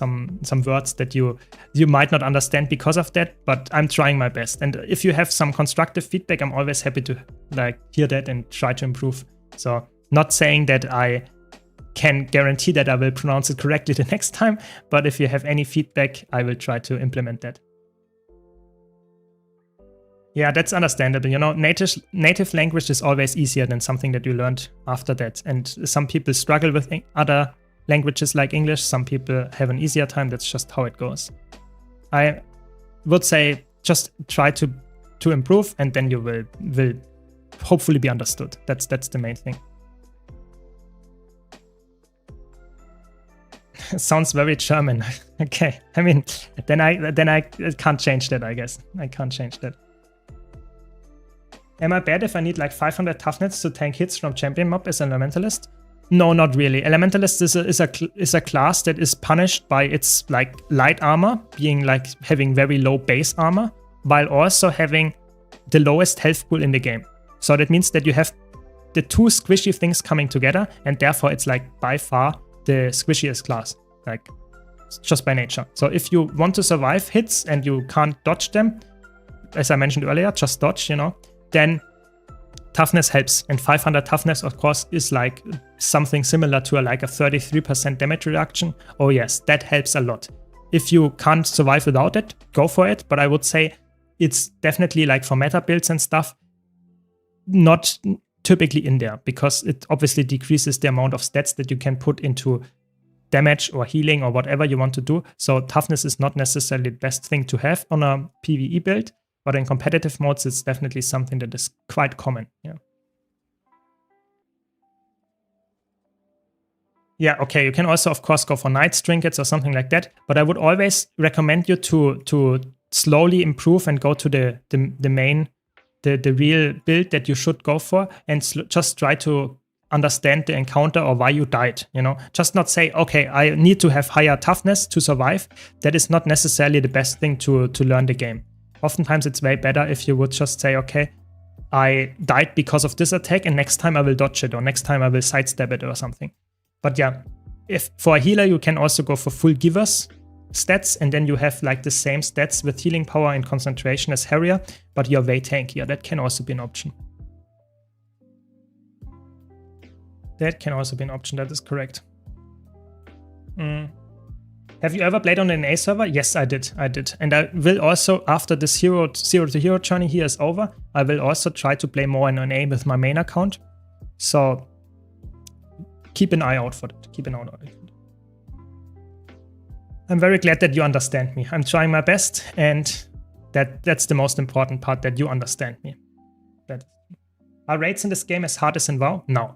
Speaker 1: words that you might not understand because of that, but I'm trying my best. And if you have some constructive feedback, I'm always happy to like hear that and try to improve. So not saying that I can guarantee that I will pronounce it correctly the next time, but if you have any feedback, I will try to implement that. Yeah, that's understandable. You know, native language is always easier than something that you learned after that. And some people struggle with other languages like English. Some people have an easier time. That's just how it goes. I would say just try to to improve, and then you will hopefully be understood. That's the main thing. Sounds very German. Okay, I mean, then I can't change that, I guess. I can't change that. Am I bad if I need like 500 toughness to tank hits from champion mob as an elementalist? No, not really. Elementalist is a class that is punished by its like light armor being like having very low base armor, while also having the lowest health pool in the game. So that means that you have the two squishy things coming together, and therefore it's like by far the squishiest class, like just by nature. So if you want to survive hits and you can't dodge them, as I mentioned earlier, just dodge, you know, then toughness helps. And 500 toughness, of course, is like something similar to like a 33% damage reduction. Oh yes, that helps a lot. If you can't survive without it, go for it. But I would say it's definitely like for meta builds and stuff, not typically in there, because it obviously decreases the amount of stats that you can put into damage or healing or whatever you want to do. So toughness is not necessarily the best thing to have on a PvE build, but in competitive modes, it's definitely something that is quite common. Yeah. Yeah, okay, you can also, of course, go for Knight's Trinkets or something like that, but I would always recommend you to slowly improve and go to the main, the real build that you should go for, and just try to understand the encounter or why you died, you know? Just not say, okay, I need to have higher toughness to survive. That is not necessarily the best thing to learn the game. Oftentimes it's way better if you would just say, okay, I died because of this attack, and next time I will dodge it, or next time I will sidestep it or something. But yeah, if for a healer, you can also go for full givers stats, and then you have like the same stats with healing power and concentration as Harrier, but you're way tankier. That can also be an option. That can also be an option, that is correct. Have you ever played on an NA server? Yes, I did. And I will also, after this zero to hero journey here is over, I will also try to play more in NA with my main account. So keep an eye out for that. Keep an eye out for it. I'm very glad that you understand me. I'm trying my best, and that's the most important part, that you understand me. Are raids in this game as hard as in WoW? No.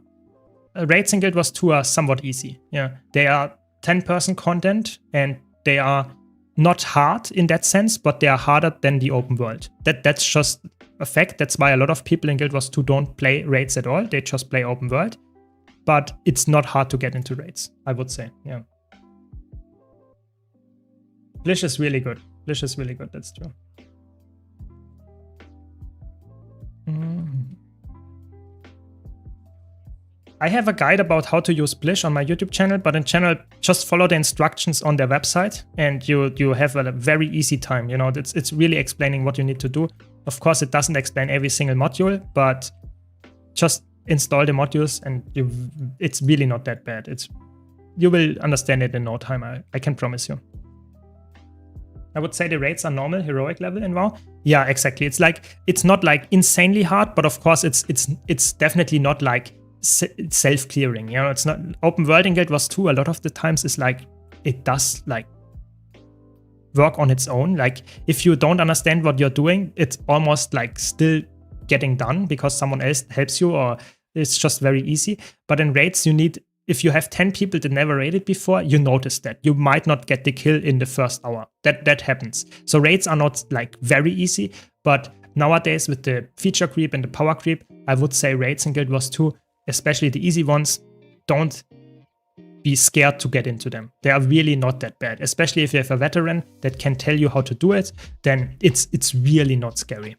Speaker 1: Raids in Guild Wars 2 are somewhat easy. Yeah, they are 10-person content, and they are not hard in that sense, but they are harder than the open world. That's just a fact. That's why a lot of people in Guild Wars 2 don't play raids at all. They just play open world. But it's not hard to get into raids, I would say. Yeah. Blish is really good. Blish is really good, that's true. I have a guide about how to use Blish on my YouTube channel, but in general, just follow the instructions on their website, and you have a very easy time. You know, it's really explaining what you need to do. Of course, it doesn't explain every single module, but just install the modules, and it's really not that bad. You will understand it in no time, I can promise you. I would say the raids are normal heroic level in WoW. Yeah, exactly. It's not like insanely hard, but of course it's definitely not like self-clearing. You know, it's not open world in Guild Wars 2. A lot of the times is like it does like work on its own. Like if you don't understand what you're doing, it's almost like still getting done because someone else helps you, or it's just very easy. But in raids, you need, if you have 10 people that never raided before, you notice that you might not get the kill in the first hour. That happens. So raids are not like very easy, but nowadays with the feature creep and the power creep, I would say raids in Guild Wars 2, especially the easy ones, don't be scared to get into them. They are really not that bad. Especially if you have a veteran that can tell you how to do it, then it's really not scary.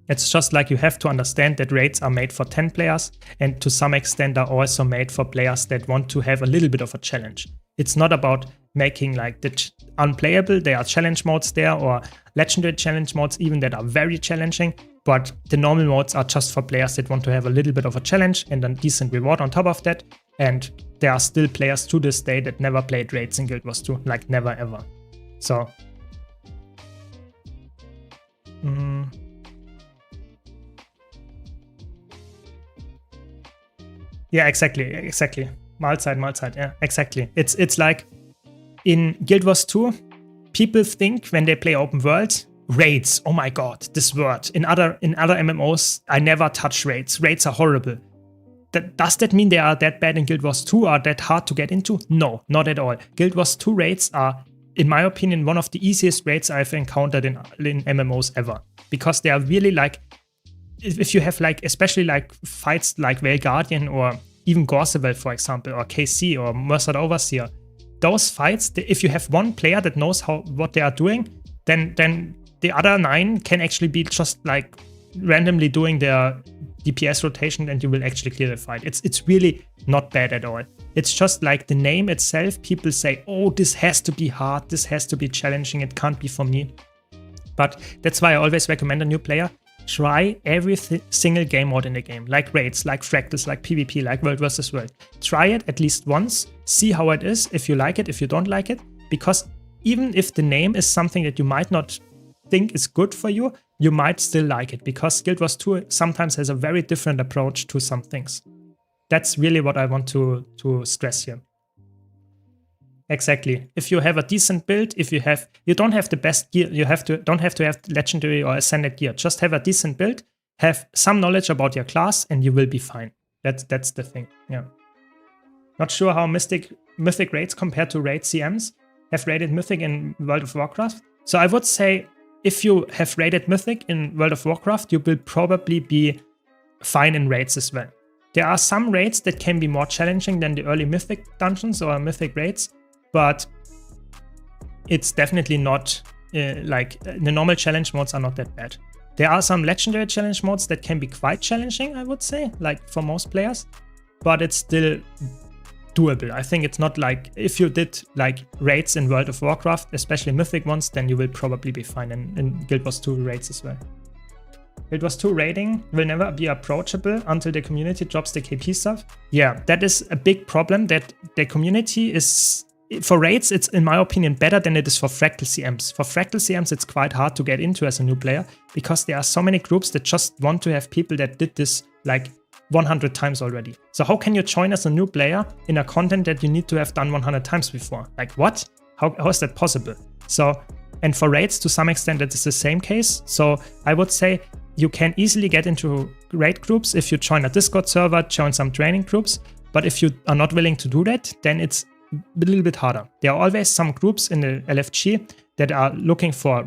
Speaker 1: It's just like you have to understand that raids are made for 10 players, and to some extent are also made for players that want to have a little bit of a challenge. It's not about making like the unplayable. There are challenge modes there, or legendary challenge modes even, that are very challenging, but the normal modes are just for players that want to have a little bit of a challenge and a decent reward on top of that. And there are still players to this day that never played raids in Guild Wars 2, like never ever. So yeah, exactly. Mahlzeit, yeah, exactly. It's like in Guild Wars 2, people think when they play open world, raids. Oh my god, this word. In other MMOs, I never touch raids. Raids are horrible. Does that mean they are that bad in Guild Wars 2, are that hard to get into? No, not at all. Guild Wars 2 raids are, in my opinion, one of the easiest raids I've encountered in MMOs ever. Because they are really like, if you have like, especially like fights like Veil Guardian or even Gorsevel, for example, or KC or Merced Overseer, those fights, if you have one player that knows what they are doing, then the other 9 can actually be just like randomly doing their DPS rotation and you will actually clear the fight. It's really not bad at all. It's just like the name itself, people say, oh, this has to be hard, this has to be challenging, it can't be for me. But that's why I always recommend a new player, try every single game mode in the game, like raids, like fractals, like PvP, like world versus world. Try it at least once, see how it is, if you like it, if you don't like it, because even if the name is something that you might not think is good for you, you might still like it, because Guild Wars 2 sometimes has a very different approach to some things. That's really what I want to stress here. Exactly. If you have a decent build, you don't have the best gear, don't have to have legendary or ascended gear. Just have a decent build, have some knowledge about your class, and you will be fine. That's the thing. Yeah. Not sure how Mythic raids compare to raid CMs. Have raided Mythic in World of Warcraft. So I would say if you have raided Mythic in World of Warcraft, you will probably be fine in raids as well. There are some raids that can be more challenging than the early Mythic dungeons or Mythic raids, but it's definitely not like the normal challenge modes are not that bad. There are some legendary challenge modes that can be quite challenging, I would say, like for most players, but it's still doable. I think it's not like if you did like raids in World of Warcraft, especially Mythic ones, then you will probably be fine in Guild Wars 2 raids as well. Guild Wars 2 raiding will never be approachable until the community drops the KP stuff. Yeah, that is a big problem, that the community is, for raids, it's in my opinion better than it is for Fractal CMs. For Fractal CMs, it's quite hard to get into as a new player because there are so many groups that just want to have people that did this like 100 times already. So how can you join as a new player in a content that you need to have done 100 times before? Like what? How is that possible? So, and for raids, to some extent, that is the same case. So I would say you can easily get into raid groups if you join a Discord server, join some training groups. But if you are not willing to do that, then it's a little bit harder. There are always some groups in the LFG that are looking for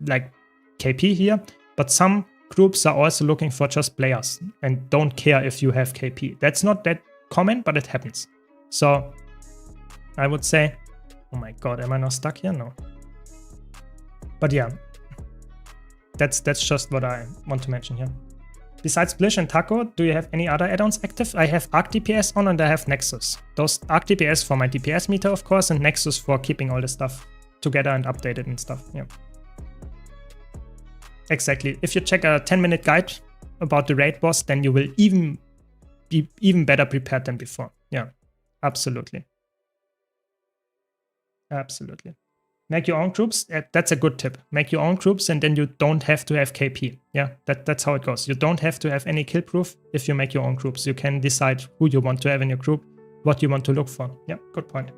Speaker 1: like KP here, but some groups are also looking for just players and don't care if you have KP. That's not that common, but it happens. So I would say, oh my god, am I not stuck here? No. But yeah, that's just what I want to mention here. Besides Blish and Taco, do you have any other add-ons active? I have Arc DPS on and I have Nexus. Those Arc DPS for my DPS meter, of course, and Nexus for keeping all the stuff together and updated and stuff. Yeah. Exactly. If you check a 10-minute guide about the raid boss, then you will be even better prepared than before. Yeah, absolutely. Absolutely. Make your own groups. That's a good tip. Make your own groups and then you don't have to have KP. Yeah, that's how it goes. You don't have to have any kill proof if you make your own groups. You can decide who you want to have in your group, what you want to look for. Yeah, good point.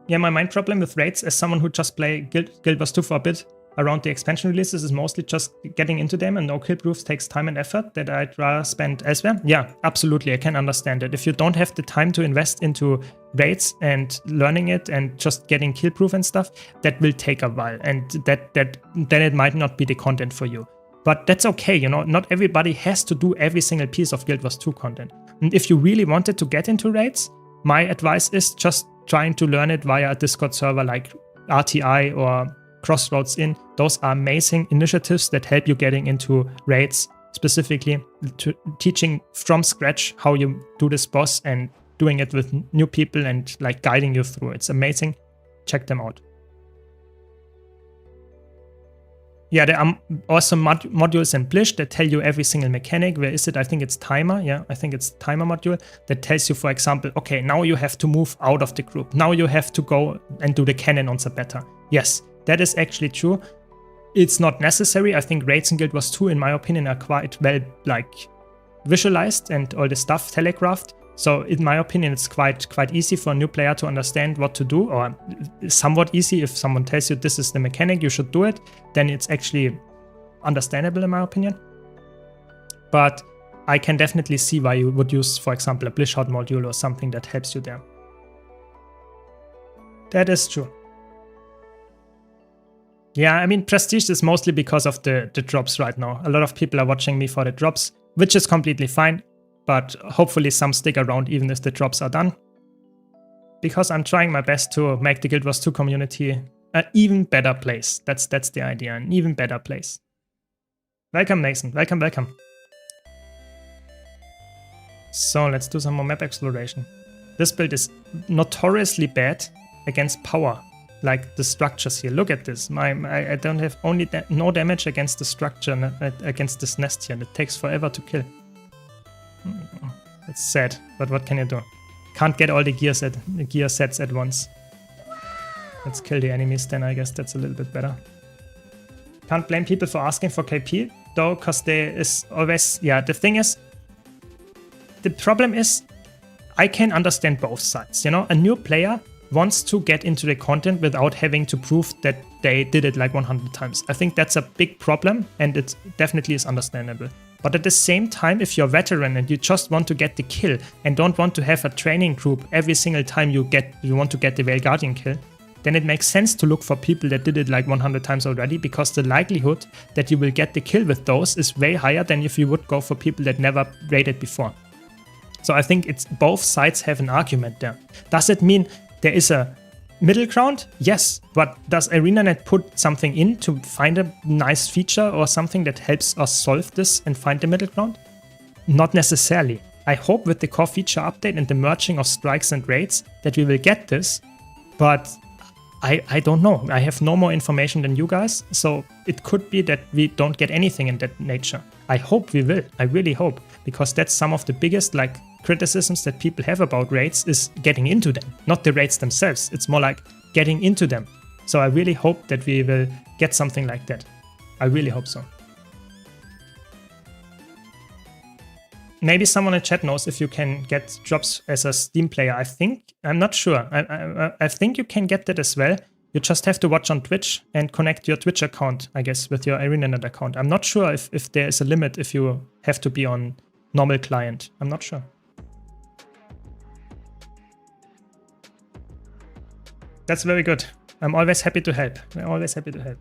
Speaker 1: Yeah, my main problem with raids as someone who just play Guild Wars 2 for a bit around the expansion releases is mostly just getting into them, and no kill proofs takes time and effort that I'd rather spend elsewhere. Yeah, absolutely, I can understand it. If you don't have the time to invest into raids and learning it and just getting kill proof and stuff, that will take a while, and then it might not be the content for you. But that's okay, you know, not everybody has to do every single piece of Guild Wars 2 content. And if you really wanted to get into raids, my advice is just trying to learn it via a Discord server like RTI or Crossroads Inn. Those are amazing initiatives that help you getting into raids, specifically to teaching from scratch how you do this boss and doing it with new people and like guiding you through. It's amazing. Check them out. Yeah, there are also modules in Blish that tell you every single mechanic. Where is it? I think it's Timer. Yeah, I think it's Timer module that tells you, for example, okay, now you have to move out of the group. Now you have to go and do the cannon on Sabetta. Yes, that is actually true. It's not necessary. I think raids in Guild Wars 2, in my opinion, are quite visualized and all the stuff telegraphed. So in my opinion, it's quite easy for a new player to understand what to do, or somewhat easy. If someone tells you this is the mechanic, you should do it, then it's actually understandable in my opinion. But I can definitely see why you would use, for example, a Blishard module or something that helps you there. That is true. Yeah, I mean, Prestige is mostly because of the drops right now. A lot of people are watching me for the drops, which is completely fine. But hopefully some stick around even if the drops are done. Because I'm trying my best to make the Guild Wars 2 community an even better place. That's the idea, an even better place. Welcome, Mason. Welcome, welcome. So let's do some more map exploration. This build is notoriously bad against power. Like the structures here. Look at this. I don't have only no damage against the structure, against this nest here. And it takes forever to kill. It's sad, but what can you do? Can't get all the gear sets at once. Let's kill the enemies then, I guess that's a little bit better. Can't blame people for asking for KP though, because there is always, yeah, the thing is, the problem is, I can understand both sides, you know? A new player wants to get into the content without having to prove that they did it like 100 times. I think that's a big problem, and it definitely is understandable. But at the same time, if you're a veteran and you just want to get the kill and don't want to have a training group every single time you want to get the Veil Guardian kill, then it makes sense to look for people that did it like 100 times already, because the likelihood that you will get the kill with those is way higher than if you would go for people that never raided before. So I think it's both sides have an argument there. Does it mean there is a middle ground? Yes, but does ArenaNet put something in to find a nice feature or something that helps us solve this and find the middle ground? Not necessarily. I hope with the core feature update and the merging of strikes and raids that we will get this, but I don't know. I have no more information than you guys, so it could be that we don't get anything in that nature. I hope we will. I really hope, because that's some of the biggest criticisms that people have about raids is getting into them, not the raids themselves. It's more like getting into them. So I really hope that we will get something like that. I really hope so. Maybe someone in chat knows if you can get drops as a Steam player. I'm not sure. I think you can get that as well. You just have to watch on Twitch and connect your Twitch account, I guess, with your ArenaNet account. I'm not sure if there is a limit if you have to be on normal client. I'm not sure. That's very good. I'm always happy to help. I'm always happy to help.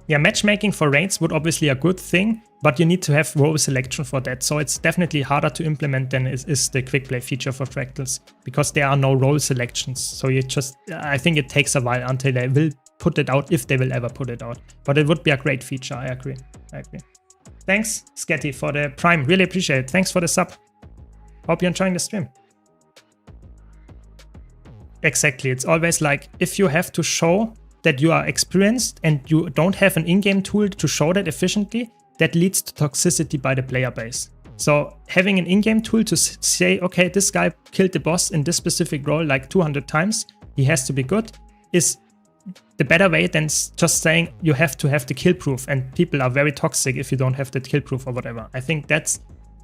Speaker 1: Yeah, matchmaking for raids would obviously a good thing, but you need to have role selection for that. So it's definitely harder to implement than is the quick play feature for fractals, because there are no role selections. So I think it takes a while until they will put it out, if they will ever put it out. But it would be a great feature. I agree. Thanks, Sketty, for the Prime. Really appreciate it. Thanks for the sub. Hope you're enjoying the stream. Exactly. It's always like, if you have to show that you are experienced and you don't have an in-game tool to show that efficiently, that leads to toxicity by the player base. So having an in-game tool to say, okay, this guy killed the boss in this specific role like 200 times, he has to be good, is the better way than just saying you have to have the kill proof, and people are very toxic if you don't have the kill proof or whatever. I think that's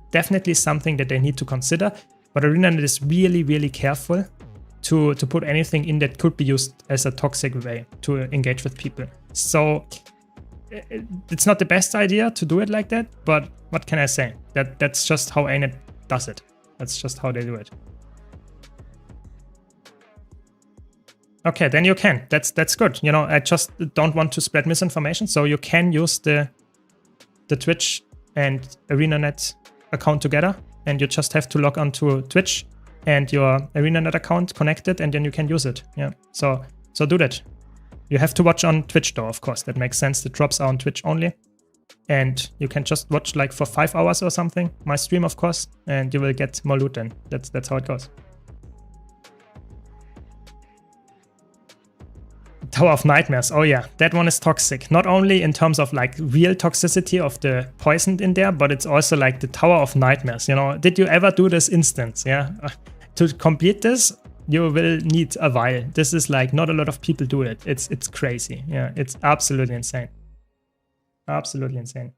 Speaker 1: definitely something that they need to consider, but ArenaNet is really, really careful to put anything in that could be used as a toxic way to engage with people. So it's not the best idea to do it like that, but what can I say? That's just how ArenaNet does it. That's just how they do it. Okay, then you can. That's good. You know, I just don't want to spread misinformation, so you can use the Twitch and ArenaNet account together, and you just have to log onto Twitch and your ArenaNet account connected, and then you can use it. Yeah, so do that. You have to watch on Twitch though, of course. That makes sense. The drops are on Twitch only. And you can just watch like for 5 hours or something, my stream of course, and you will get more loot then. That's how it goes. Tower of Nightmares. Oh yeah, that one is toxic. Not only in terms of like real toxicity of the poison in there, but it's also like the Tower of Nightmares. You know, did you ever do this instance? Yeah. To complete this, you will need a while. This is like not a lot of people do it. It's crazy. Yeah, it's absolutely insane. Absolutely insane.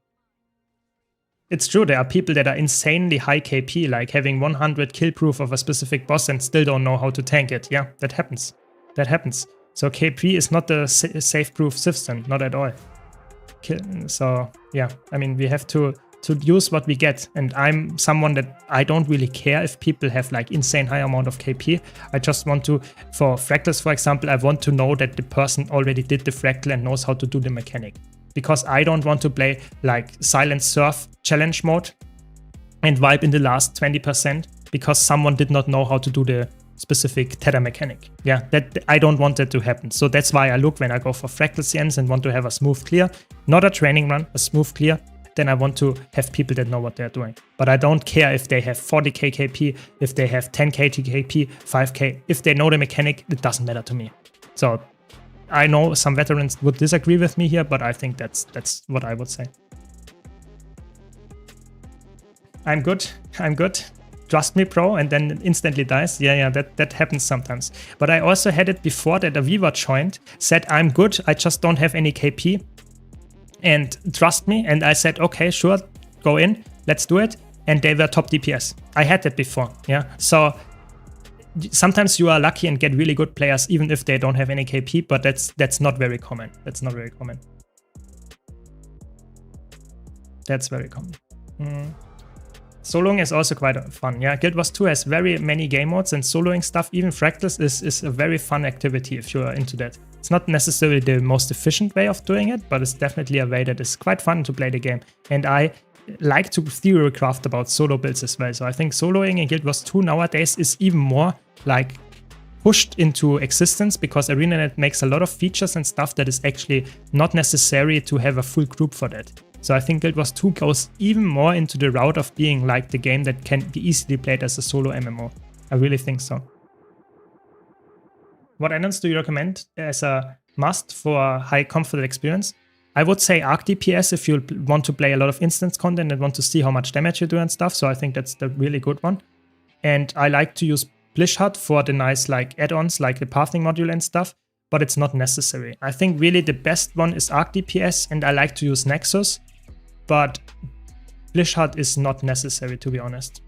Speaker 1: It's true, there are people that are insanely high KP, like having 100 kill proof of a specific boss and still don't know how to tank it. Yeah, that happens. That happens. So KP is not the safe proof system, not at all. So yeah, I mean, we have to use what we get. And I'm someone that I don't really care if people have like insane high amount of KP. I just want to, for fractals, for example, I want to know that the person already did the fractal and knows how to do the mechanic. Because I don't want to play like Silent Surf challenge mode and wipe in the last 20% because someone did not know how to do the specific tether mechanic. Yeah, that I don't want that to happen. So that's why I look when I go for fractal CNs and want to have a smooth clear, not a training run, a smooth clear. Then I want to have people that know what they're doing. But I don't care if they have 40k KP, if they have 10k KP, 5k. If they know the mechanic, it doesn't matter to me. So I know some veterans would disagree with me here, but I think that's what I would say. I'm good. Trust me, pro, and then instantly dies. Yeah, that happens sometimes. But I also had it before that a viewer joined, said, I'm good, I just don't have any KP. And trust me, and I said, okay, sure, go in, let's do it. And they were top DPS. I had that before, yeah. So sometimes you are lucky and get really good players even if they don't have any KP, but that's not very common. That's not very common. That's very common. Soloing is also quite fun. Yeah, Guild Wars 2 has very many game modes, and soloing stuff, even fractals, is a very fun activity if you are into that. It's not necessarily the most efficient way of doing it, but it's definitely a way that is quite fun to play the game. And I like to theory craft about solo builds as well. So I think soloing in Guild Wars 2 nowadays is even more like pushed into existence because ArenaNet makes a lot of features and stuff that is actually not necessary to have a full group for that. So I think Guild Wars 2 goes even more into the route of being like the game that can be easily played as a solo MMO. I really think so. What add-ons do you recommend as a must for high comfort experience? I would say Arc DPS if you want to play a lot of instance content and want to see how much damage you do and stuff. So I think that's the really good one. And I like to use Blishhut for the nice like add-ons like the pathing module and stuff, but it's not necessary. I think really the best one is Arc DPS, and I like to use Nexus, but Blishhut is not necessary, to be honest.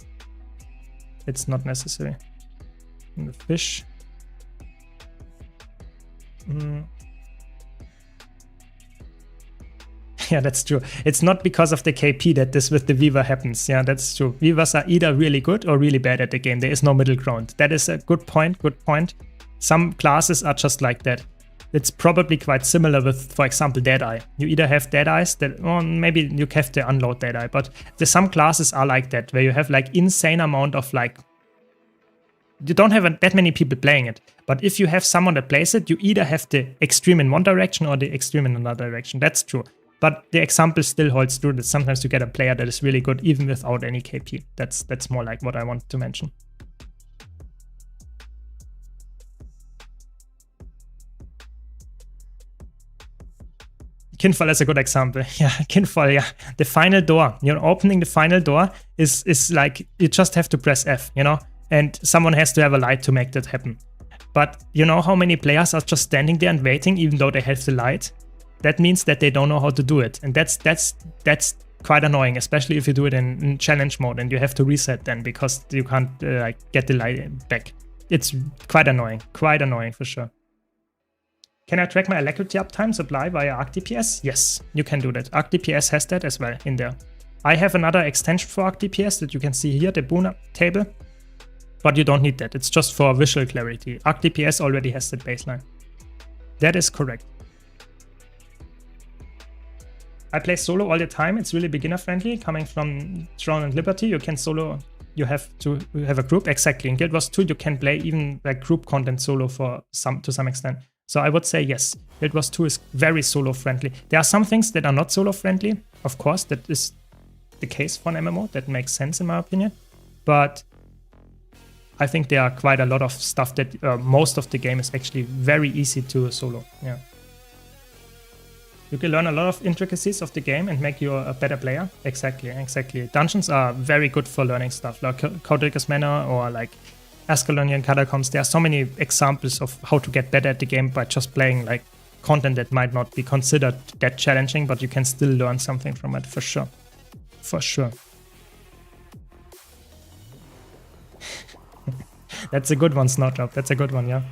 Speaker 1: It's not necessary. And the fish. Yeah, that's true. It's not because of the KP that this with the Weaver happens. Yeah, that's true. Weavers are either really good or really bad at the game. There is no middle ground. That is a good point, Some classes are just like that. It's probably quite similar with, for example, Deadeye. You either have Deadeyes that, or maybe you have to unload Deadeye, but some classes are like that, where you have like insane amount of like, you don't have that many people playing it. But if you have someone that plays it, you either have the extreme in one direction or the extreme in another direction. That's true. But the example still holds true that sometimes you get a player that is really good even without any KP. That's more like what I wanted to mention. Kinfall is a good example. Yeah, Kinfall, yeah. The final door. Opening the final door is like, you just have to press F, And someone has to have a light to make that happen. But you know how many players are just standing there and waiting even though they have the light? That means that they don't know how to do it. And that's quite annoying, especially if you do it in challenge mode and you have to reset then because you can't get the light back. It's quite annoying for sure. Can I track my electricity uptime supply via Arc DPS? Yes, you can do that. Arc DPS has that as well in there. I have another extension for Arc DPS that you can see here, the boon table. But you don't need that. It's just for visual clarity. Arc DPS already has that baseline. That is correct. I play solo all the time. It's really beginner friendly. Coming from Throne and Liberty, you can solo. You have to have a group. Exactly. In Guild Wars 2, you can play even like group content solo to some extent. So I would say yes. Guild Wars 2 is very solo friendly. There are some things that are not solo friendly. Of course, that is the case for an MMO. That makes sense in my opinion. But I think there are quite a lot of stuff that most of the game is actually very easy to solo. Yeah. You can learn a lot of intricacies of the game and make you a better player. Exactly. Dungeons are very good for learning stuff, like Codricus Manor or like Ascalonian Catacombs. There are so many examples of how to get better at the game by just playing like content that might not be considered that challenging, but you can still learn something from it for sure. for sure. That's a good one, Snowdrop. That's a good one, yeah.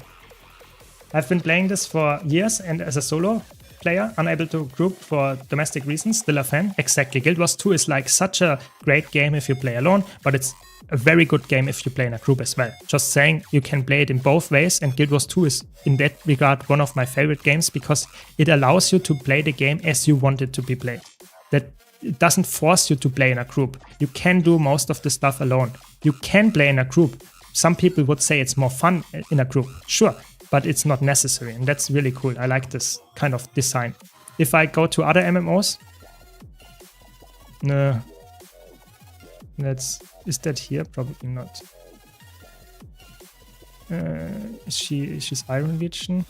Speaker 1: I've been playing this for years and as a solo player, unable to group for domestic reasons, still a fan. Exactly. Guild Wars 2 is like such a great game if you play alone, but it's a very good game if you play in a group as well. Just saying, you can play it in both ways, and Guild Wars 2 is in that regard one of my favorite games because it allows you to play the game as you want it to be played. That it doesn't force you to play in a group. You can do most of the stuff alone. You can play in a group. Some people would say it's more fun in a group. Sure. But it's not necessary, and that's really cool. I like this kind of design. If I go to other MMOs, no, is that here? Probably not. She's Iron Legion.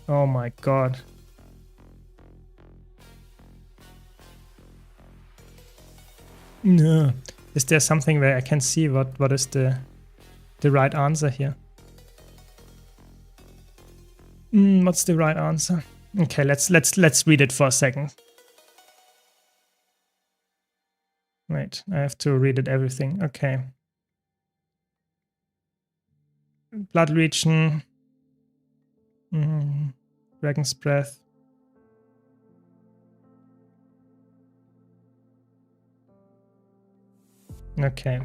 Speaker 1: Oh my god. No. Is there something where I can see what is the right answer here? What's the right answer? Okay, let's read it for a second. Wait, I have to read it everything. Okay. Blood Legion. Dragon's Breath. Okay,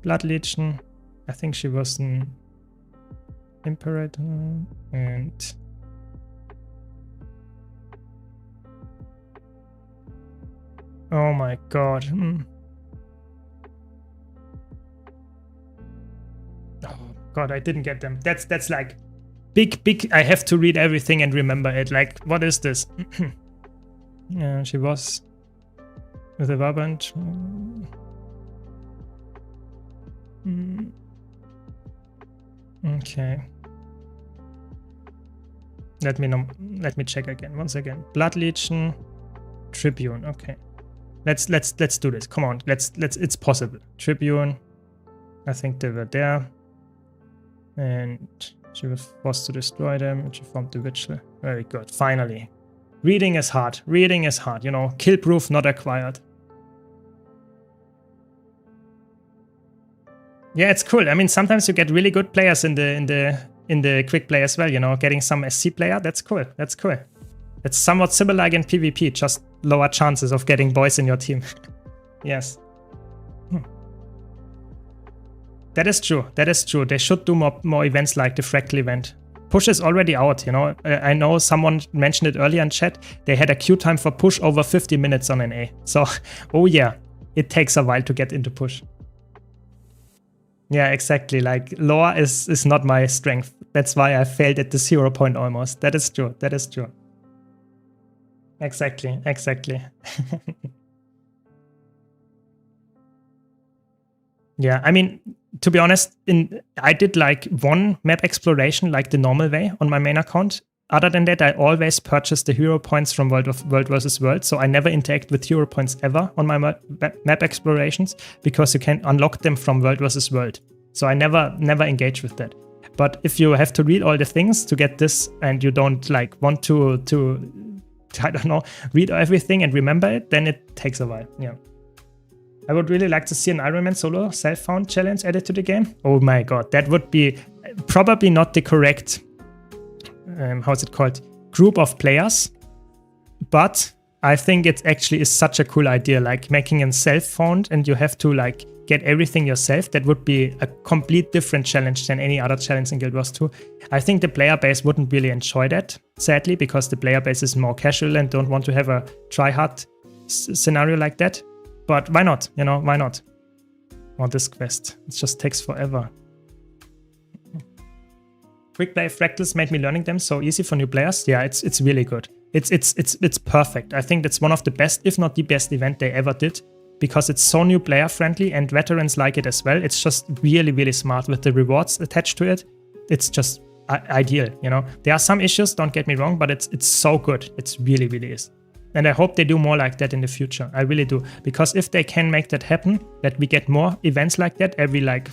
Speaker 1: Blood Legion. I think she was an Imperator and oh my god. Oh god, I didn't get them. That's like big. I have to read everything and remember it. Like, what is this? Yeah, she was with a Warband. Okay. Let me check again. Once again. Blood Legion, Tribune. Okay. Let's do this. Come on. It's possible. Tribune. I think they were there. And she was forced to destroy them, and she formed the Vigil. Very good. Finally. Reading is hard. Reading is hard, you know. Kill proof not acquired. Yeah, it's cool. I mean, sometimes you get really good players in the quick play as well, you know, getting some SC player. That's cool. That's cool. It's somewhat similar like in PvP, just lower chances of getting boys in your team. Yes. That is true. That is true. They should do more events like the Fractal event. Push is already out, you know. I know someone mentioned it earlier in chat. They had a queue time for push over 50 minutes on NA. So, oh yeah, it takes a while to get into push. Yeah, exactly. Like, lore is not my strength. That's why I failed at the 0 point almost. That is true. That is true. Exactly. Exactly. Yeah, I mean, to be honest, I did like one map exploration like the normal way on my main account. Other than that, I always purchase the hero points from World vs. World, so I never interact with hero points ever on my map explorations because you can unlock them from World vs. World. So I never engage with that. But if you have to read all the things to get this and you don't like want to I don't know, read everything and remember it, then it takes a while. Yeah. I would really like to see an Iron Man solo self-found challenge added to the game. Oh my god, that would be probably not the correct how's it called, group of players, but I think it actually is such a cool idea, like making a self-found and you have to like get everything yourself. That would be a complete different challenge than any other challenge in Guild Wars 2. I think the player base wouldn't really enjoy that, sadly, because the player base is more casual and don't want to have a try-hard scenario like that. But why not? You know, why not? Or this quest. It just takes forever. Quick play fractals made me learning them so easy for new players. Yeah, it's really good. It's perfect. I think that's one of the best, if not the best event they ever did, because it's so new player friendly and veterans like it as well. It's just really smart with the rewards attached to it. It's just ideal, you know. There are some issues, don't get me wrong, but it's so good. It's really is. And I hope they do more like that in the future. I really do. Because if they can make that happen, that we get more events like that every like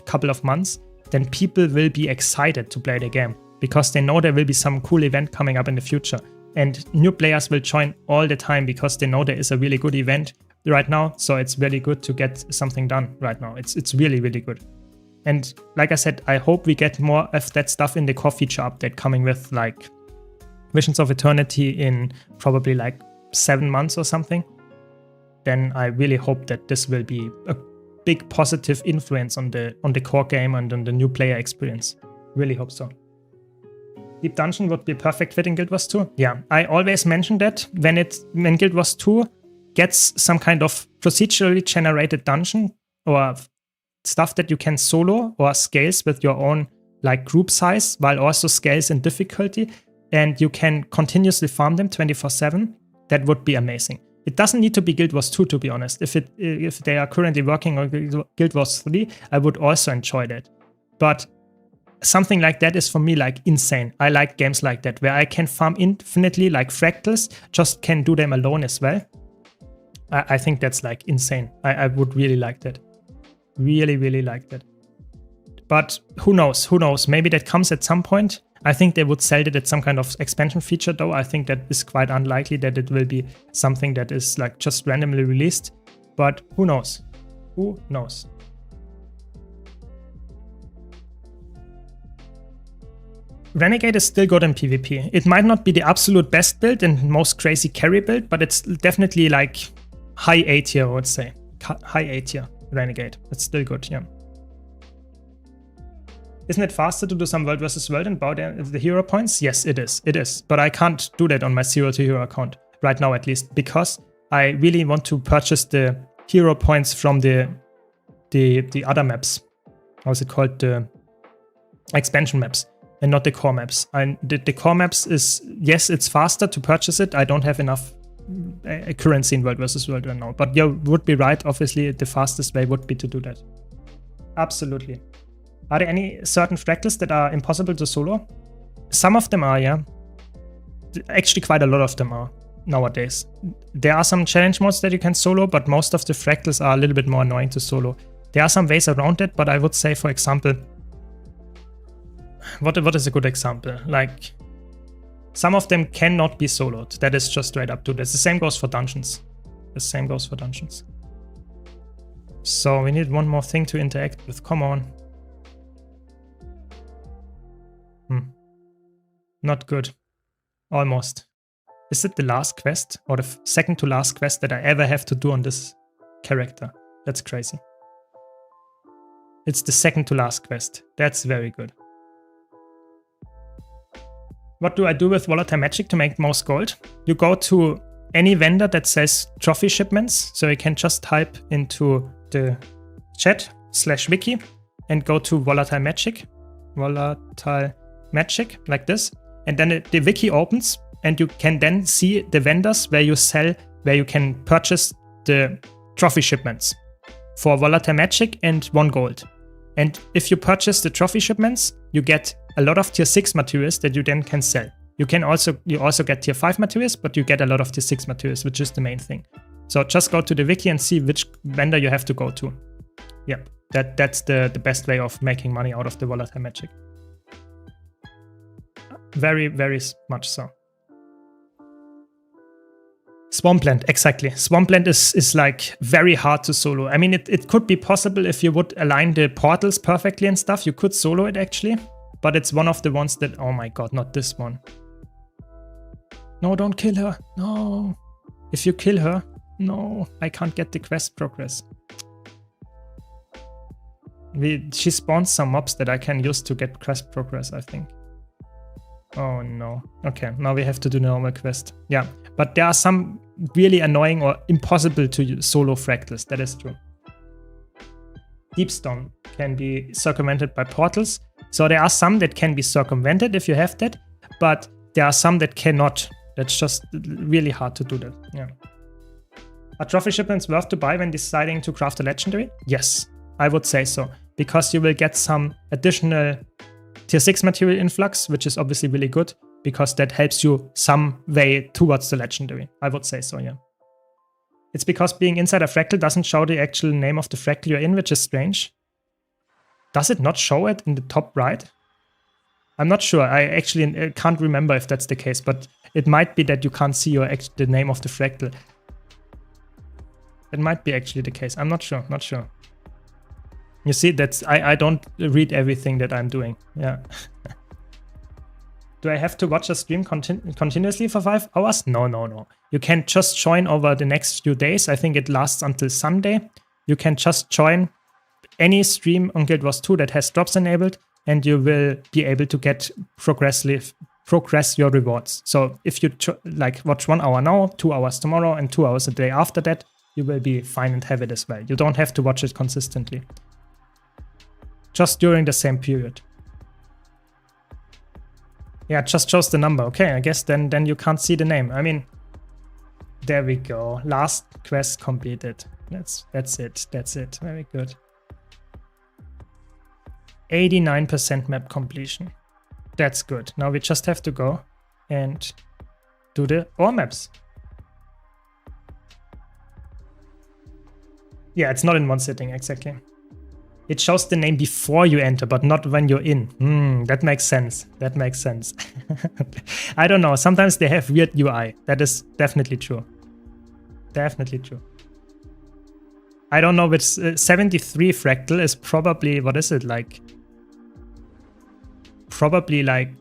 Speaker 1: couple of months, then people will be excited to play the game. because they know there will be some cool event coming up in the future. And new players will join all the time because they know there is a really good event right now. So it's really good to get something done right now. It's really, really good. And like I said, I hope we get more of that stuff in the core feature update coming with like Visions of Eternity in probably like 7 months or something. Then I really hope that this will be a big positive influence on the core game and on the new player experience. Really hope so. Deep Dungeon would be a perfect fit in Guild Wars 2. Yeah, I always mention that when Guild Wars 2 gets some kind of procedurally generated dungeon or stuff that you can solo or scales with your own like group size while also scales in difficulty, and you can continuously farm them 24/7, that would be amazing. It doesn't need to be Guild Wars 2, to be honest. If they are currently working on Guild Wars 3, I would also enjoy that. But something like that is for me like insane. I like games like that where I can farm infinitely like fractals, just can do them alone as well. I think that's like insane. I would really like that. Really, really like that. But who knows? Who knows? Maybe that comes at some point. I think they would sell it at some kind of expansion feature though. I think that is quite unlikely that it will be something that is like just randomly released. But who knows? Who knows? Renegade is still good in PvP. It might not be the absolute best build and most crazy carry build, but it's definitely like high A tier, I would say. High A tier Renegade. It's still good, yeah. Isn't it faster to do some world versus world and buy the hero points? Yes, it is. It is. But I can't do that on my 0 to hero account, right now at least, because I really want to purchase the hero points from the other maps. How's it called? The expansion maps. And not the core maps. And the core maps is, yes, it's faster to purchase it. I don't have enough currency in World vs. World right now. But you would be right. Obviously, the fastest way would be to do that. Absolutely. Are there any certain fractals that are impossible to solo? Some of them are, yeah. Actually, quite a lot of them are nowadays. There are some challenge modes that you can solo, but most of the fractals are a little bit more annoying to solo. There are some ways around it, but I would say, for example, what is a good example? Like, some of them cannot be soloed. That is just straight up to this. The same goes for dungeons. The same goes for dungeons. So we need one more thing to interact with. Come on. Not good. Almost. Is it the last quest? Or the second to last quest that I ever have to do on this character? That's crazy. It's the second to last quest. That's very good. What do I do with volatile magic to make most gold? You go to any vendor that says trophy shipments. So you can just type into the chat /wiki and go to volatile magic. Volatile magic, like this. And then the wiki opens and you can then see the vendors where you sell, where you can purchase the trophy shipments for volatile magic and 1 gold. And if you purchase the trophy shipments, you get a lot of tier 6 materials that you then can sell. You also get tier 5 materials, but you get a lot of tier 6 materials, which is the main thing. So just go to the wiki and see which vendor you have to go to. Yep, that's the best way of making money out of the volatile magic. Very, very much so. Swampland, exactly. Swampland is like very hard to solo. I mean, it could be possible if you would align the portals perfectly and stuff. You could solo it actually, but it's one of the ones that, oh my god, not this one. No, don't kill her. No. If you kill her, no, I can't get the quest progress. She spawns some mobs that I can use to get quest progress, I think. Oh no. Okay, now we have to do the normal quest. Yeah, but there are some really annoying or impossible to use solo fractals, that is true. Deepstone can be circumvented by portals. So there are some that can be circumvented if you have that, but there are some that cannot. That's just really hard to do that. Yeah. Are trophy shipments worth to buy when deciding to craft a legendary? Yes, I would say so, because you will get some additional tier 6 material influx, which is obviously really good, because that helps you some way towards the legendary. I would say so, yeah. It's because being inside a fractal doesn't show the actual name of the fractal you're in, which is strange. Does it not show it in the top right? I'm not sure. I actually can't remember if that's the case, but it might be that you can't see the name of the fractal. It might be actually the case. I'm not sure. Not sure. You see, I don't read everything that I'm doing. Yeah. Do I have to watch a stream continuously for 5 hours? No. You can just join over the next few days. I think it lasts until Sunday. You can just join any stream on Guild Wars 2 that has drops enabled, and you will be able to get progress your rewards. So if you like watch 1 hour now, 2 hours tomorrow, and 2 hours a day after that, you will be fine and have it as well. You don't have to watch it consistently. Just during the same period. Yeah, just shows the number. Okay, I guess then you can't see the name. I mean, there we go. Last quest completed. That's it. Very good. 89% map completion. That's good. Now we just have to go and do the ore maps. Yeah, it's not in one sitting, exactly. It shows the name before you enter, but not when you're in. That makes sense. I don't know. Sometimes they have weird UI. That is definitely true. I don't know which 73 fractal is probably, what is it like? Probably like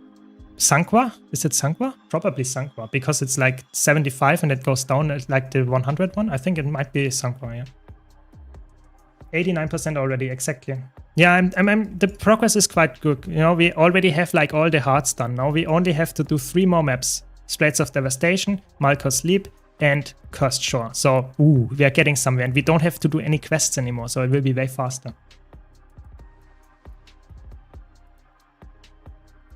Speaker 1: Sanqua? Is it Sanqua? Probably Sanqua, because it's like 75 and it goes down like the 100 one. I think it might be Sanqua, yeah. 89% already, exactly. Yeah, the progress is quite good. You know, we already have like all the hearts done. Now we only have to do 3 more maps. Straits of Devastation, Malkor's Leap, and Cursed Shore. So, we are getting somewhere, and we don't have to do any quests anymore, so it will be way faster.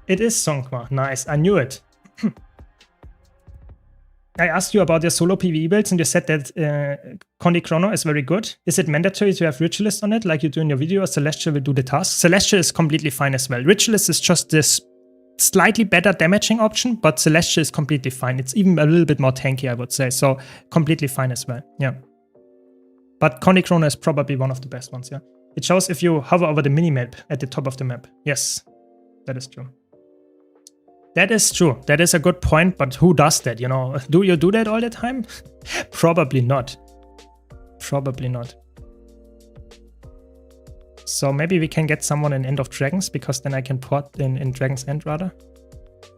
Speaker 1: It is Songkwa. Nice, I knew it. I asked you about your solo PvE builds, and you said that Condi Chrono is very good. Is it mandatory to have Ritualist on it, like you do in your video, or Celestial will do the task? Celestial is completely fine as well. Ritualist is just this slightly better damaging option, but Celestial is completely fine. It's even a little bit more tanky, I would say, so completely fine as well, yeah. But Condi Chrono is probably one of the best ones, yeah. It shows if you hover over the minimap at the top of the map. Yes, that is true. That is true. That is a good point, but who does that, you know? Do you do that all the time? Probably not. Probably not. So maybe we can get someone in End of Dragons, because then I can port in Dragon's End rather.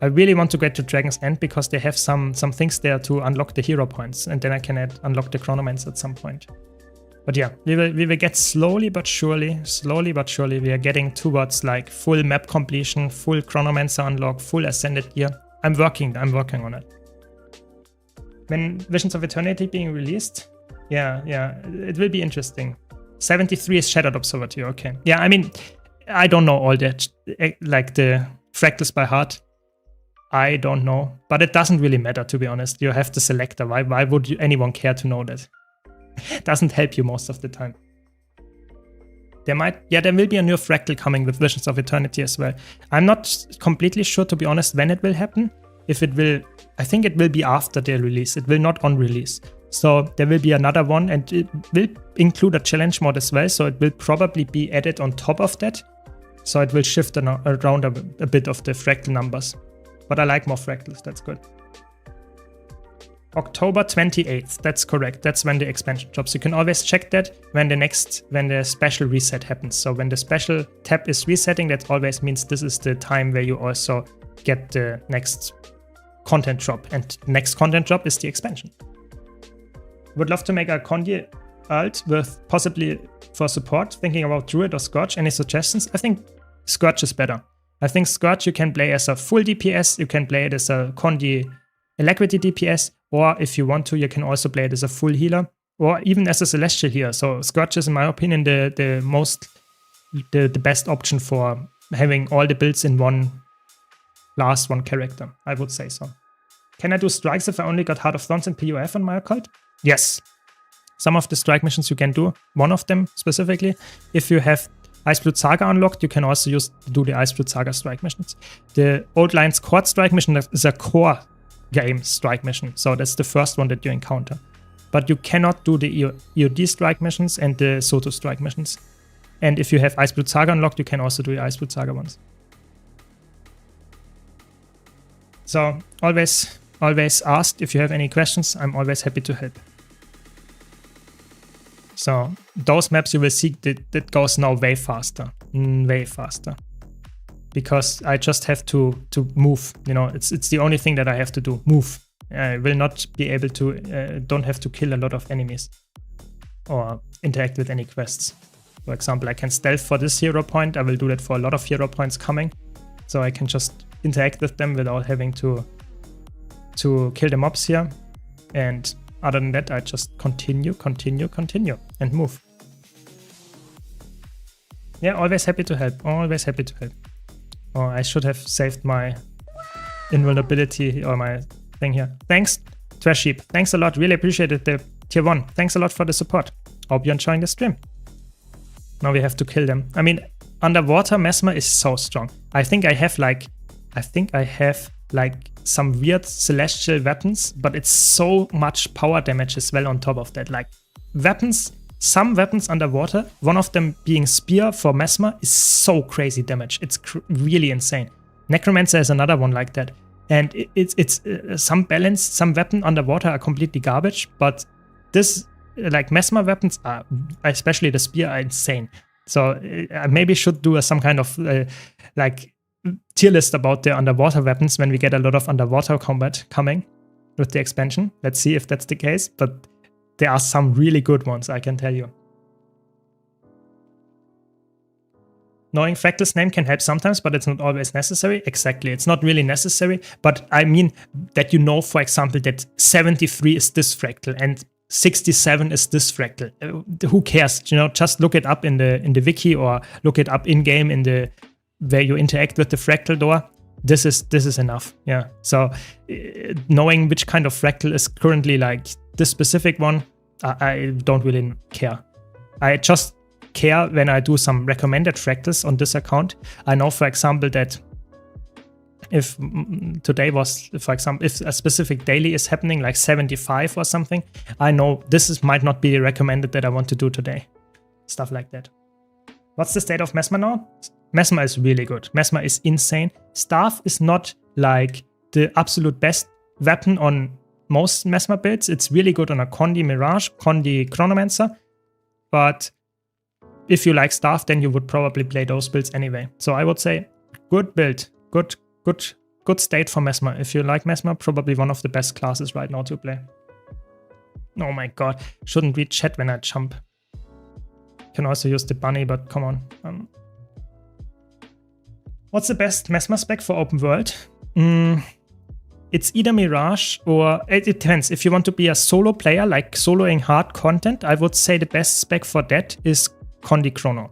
Speaker 1: I really want to get to Dragon's End because they have some things there to unlock the hero points, and then I can unlock the Chronomance at some point. But yeah, we will get slowly but surely, we are getting towards like full map completion, full Chronomancer unlock, full Ascended gear. I'm working on it. When Visions of Eternity being released? Yeah, it will be interesting. 73 is Shattered Observatory, okay. Yeah, I mean, I don't know all that, like the fractals by heart. I don't know, but it doesn't really matter, to be honest. You have the selector. Why would anyone care to know that? Doesn't help you most of the time. There will be a new fractal coming with Visions of Eternity as well. I'm not completely sure, to be honest, when it will happen. If it will, I think it will be after the release. It will not on release. So there will be another one, and it will include a challenge mode as well. So it will probably be added on top of that. So it will shift around a bit of the fractal numbers. But I like more fractals, that's good. October 28th, that's correct. That's when the expansion drops. You can always check that when the special reset happens. So when the special tab is resetting, that always means this is the time where you also get the next content drop. And the next content drop is the expansion. Would love to make a Condi alt with possibly for support, thinking about Druid or Scourge. Any suggestions? I think Scourge is better. I think Scourge you can play as a full DPS, you can play it as a Condi Alacrity DPS, or if you want to, you can also play it as a full healer, or even as a Celestial healer. So Scourge is, in my opinion, the best option for having all the builds in one character. I would say so. Can I do strikes if I only got Heart of Thorns and PUF on my occult? Yes. Some of the strike missions you can do. One of them specifically. If you have Iceblood Saga unlocked, you can also do the Iceblood Saga strike missions. The Old Lions Court strike mission is a core game strike mission, so that's the first one that you encounter. But you cannot do the EOD strike missions and the Soto strike missions. And if you have Iceblood Saga unlocked, you can also do the Iceblood Saga ones. So always ask if you have any questions. I'm always happy to help. So those maps you will see that goes now way faster, because I just have to move. You know, it's the only thing that I have to do, move. I will not be able to, don't have to kill a lot of enemies or interact with any quests. For example, I can stealth for this hero point. I will do that for a lot of hero points coming. So I can just interact with them without having to kill the mobs here. And other than that, I just continue and move. Yeah, always happy to help. Always happy to help. Oh, I should have saved my invulnerability or my thing here. Thanks, Trash Sheep. Thanks a lot. Really appreciated the tier 1. Thanks a lot for the support. Hope you're enjoying the stream. Now we have to kill them. I mean, underwater Mesmer is so strong. I think I have like some weird celestial weapons, but it's so much power damage as well on top of that. Like weapons, some weapons underwater, one of them being Spear for Mesmer, is so crazy damage. It's really insane. Necromancer is another one like that. And it's some balance, some weapon underwater are completely garbage, but this, like Mesmer weapons are, especially the Spear, are insane. So I maybe should do some kind of like tier list about the underwater weapons when we get a lot of underwater combat coming with the expansion. Let's see if that's the case, but there are some really good ones, I can tell you. Knowing Fractal's name can help sometimes, but it's not always necessary. Exactly, it's not really necessary, but I mean that you know, for example, that 73 is this Fractal and 67 is this Fractal. Who cares? You know, just look it up in the wiki or look it up in game in the where you interact with the Fractal door. This is enough. Yeah. So knowing which kind of Fractal is currently like this specific one, I don't really care. I just care when I do some recommended Fractals on this account. I know, for example, that if today was, for example, if a specific daily is happening, like 75 or something, I know this might not be recommended that I want to do today. Stuff like that. What's the state of Mesmer now? Mesmer is really good. Mesmer is insane. Staff is not like the absolute best weapon on most Mesmer builds. It's really good on a Condi Mirage, Condi Chronomancer. But if you like Staff, then you would probably play those builds anyway. So I would say good build. Good state for Mesmer. If you like Mesmer, probably one of the best classes right now to play. Oh my god. Shouldn't read chat when I jump. Can also use the bunny, but come on. What's the best Mesmer spec for open world? It's either Mirage or it depends. If you want to be a solo player, like soloing hard content, I would say the best spec for that is Condi Chrono.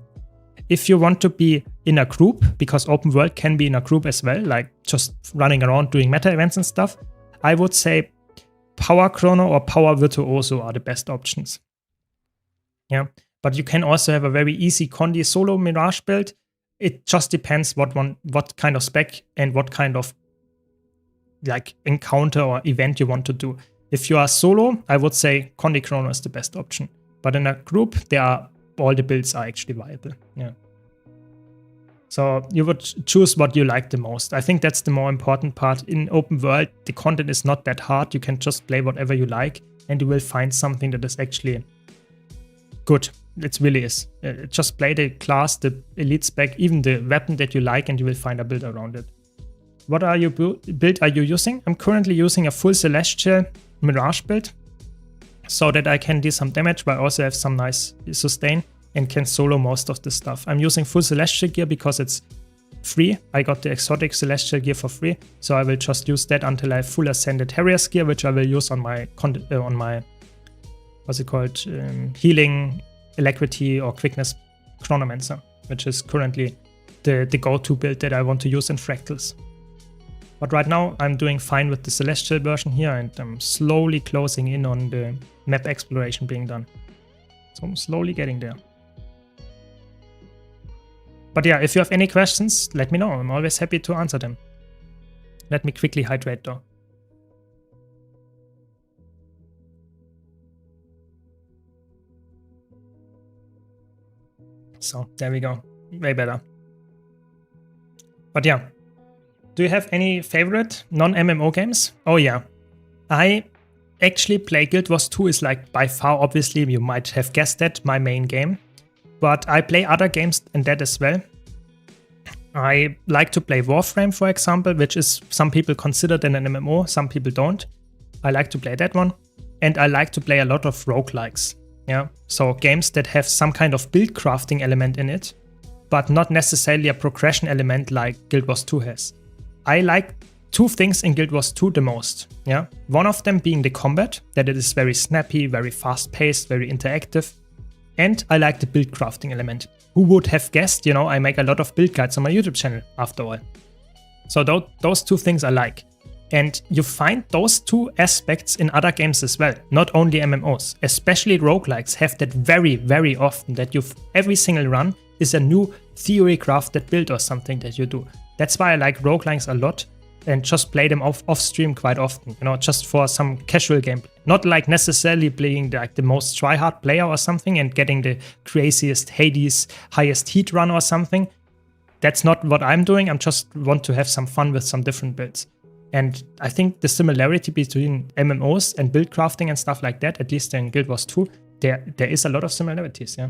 Speaker 1: If you want to be in a group, because open world can be in a group as well, like just running around doing meta events and stuff, I would say Power Chrono or Power Virtuoso are the best options. Yeah, but you can also have a very easy Condi solo Mirage build. It just depends what kind of spec and what kind of like encounter or event you want to do. If you are solo, I would say Condi Chrono is the best option. But in a group, all the builds are actually viable. Yeah. So you would choose what you like the most. I think that's the more important part. In open world, the content is not that hard. You can just play whatever you like and you will find something that is actually good. It really is. Just play the class, the elite spec, even the weapon that you like, and you will find a build around it. What build are you using? I'm currently using a full Celestial Mirage build so that I can do some damage, but I also have some nice sustain and can solo most of the stuff. I'm using full Celestial gear because it's free. I got the exotic Celestial gear for free, so I will just use that until I have full Ascended Harriers gear, which I will use on my what's it called, healing, alacrity or quickness Chronomancer, which is currently the go-to build that I want to use in Fractals. But right now I'm doing fine with the Celestial version here, and I'm slowly closing in on the map exploration being done. So I'm slowly getting there. But yeah, if you have any questions, let me know. I'm always happy to answer them. Let me quickly hydrate though. So there we go. Way better. But yeah, Do you have any favorite non-MMO games? Oh yeah. I actually play Guild Wars 2 is like by far, obviously, you might have guessed that, my main game. But I play other games in that as well. I like to play Warframe, for example, which is some people consider an MMO, some people don't. I like to play that one. And I like to play a lot of roguelikes. Yeah, so games that have some kind of build crafting element in it, but not necessarily a progression element like Guild Wars 2 has. I like two things in Guild Wars 2 the most. Yeah, one of them being the combat, that it is very snappy, very fast-paced, very interactive. And I like the build crafting element. Who would have guessed, you know, I make a lot of build guides on my YouTube channel after all. So those two things I like. And you find those two aspects in other games as well, not only MMOs. Especially roguelikes have that very, very often, that every single run is a new theory crafted build or something that you do. That's why I like roguelikes a lot and just play them off stream quite often, you know, just for some casual gameplay. Not like necessarily playing like the most try-hard player or something and getting the craziest Hades highest heat run or something. That's not what I'm doing. I just want to have some fun with some different builds. And I think the similarity between MMOs and build crafting and stuff like that, at least in Guild Wars 2, there is a lot of similarities, yeah.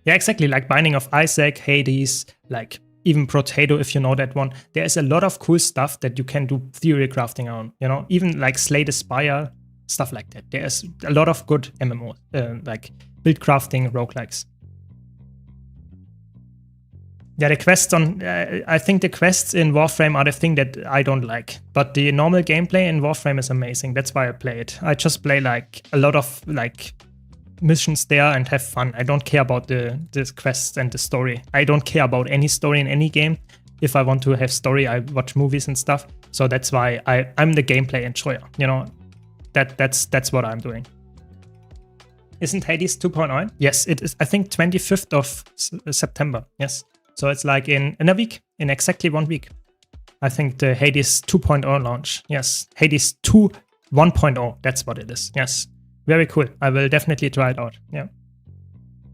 Speaker 1: Yeah, exactly, like Binding of Isaac, Hades, like even Potato, if you know that one. There is a lot of cool stuff that you can do theory crafting on, you know, even like Slay the Spire, stuff like that. There's a lot of good MMOs, like build crafting roguelikes. Yeah, the quests I think the quests in Warframe are the thing that I don't like. But the normal gameplay in Warframe is amazing. That's why I play it. I just play like a lot of like missions there and have fun. I don't care about the quests and the story. I don't care about any story in any game. If I want to have story, I watch movies and stuff. So that's why I'm the gameplay enjoyer. You know, that's what I'm doing. Isn't Hades 2.0? Yes, it is. I think 25th of September. Yes. So it's like in a week, in exactly 1 week. I think the Hades 2.0 launch. Yes, Hades 2 1.0. That's what it is. Yes, very cool. I will definitely try it out. Yeah.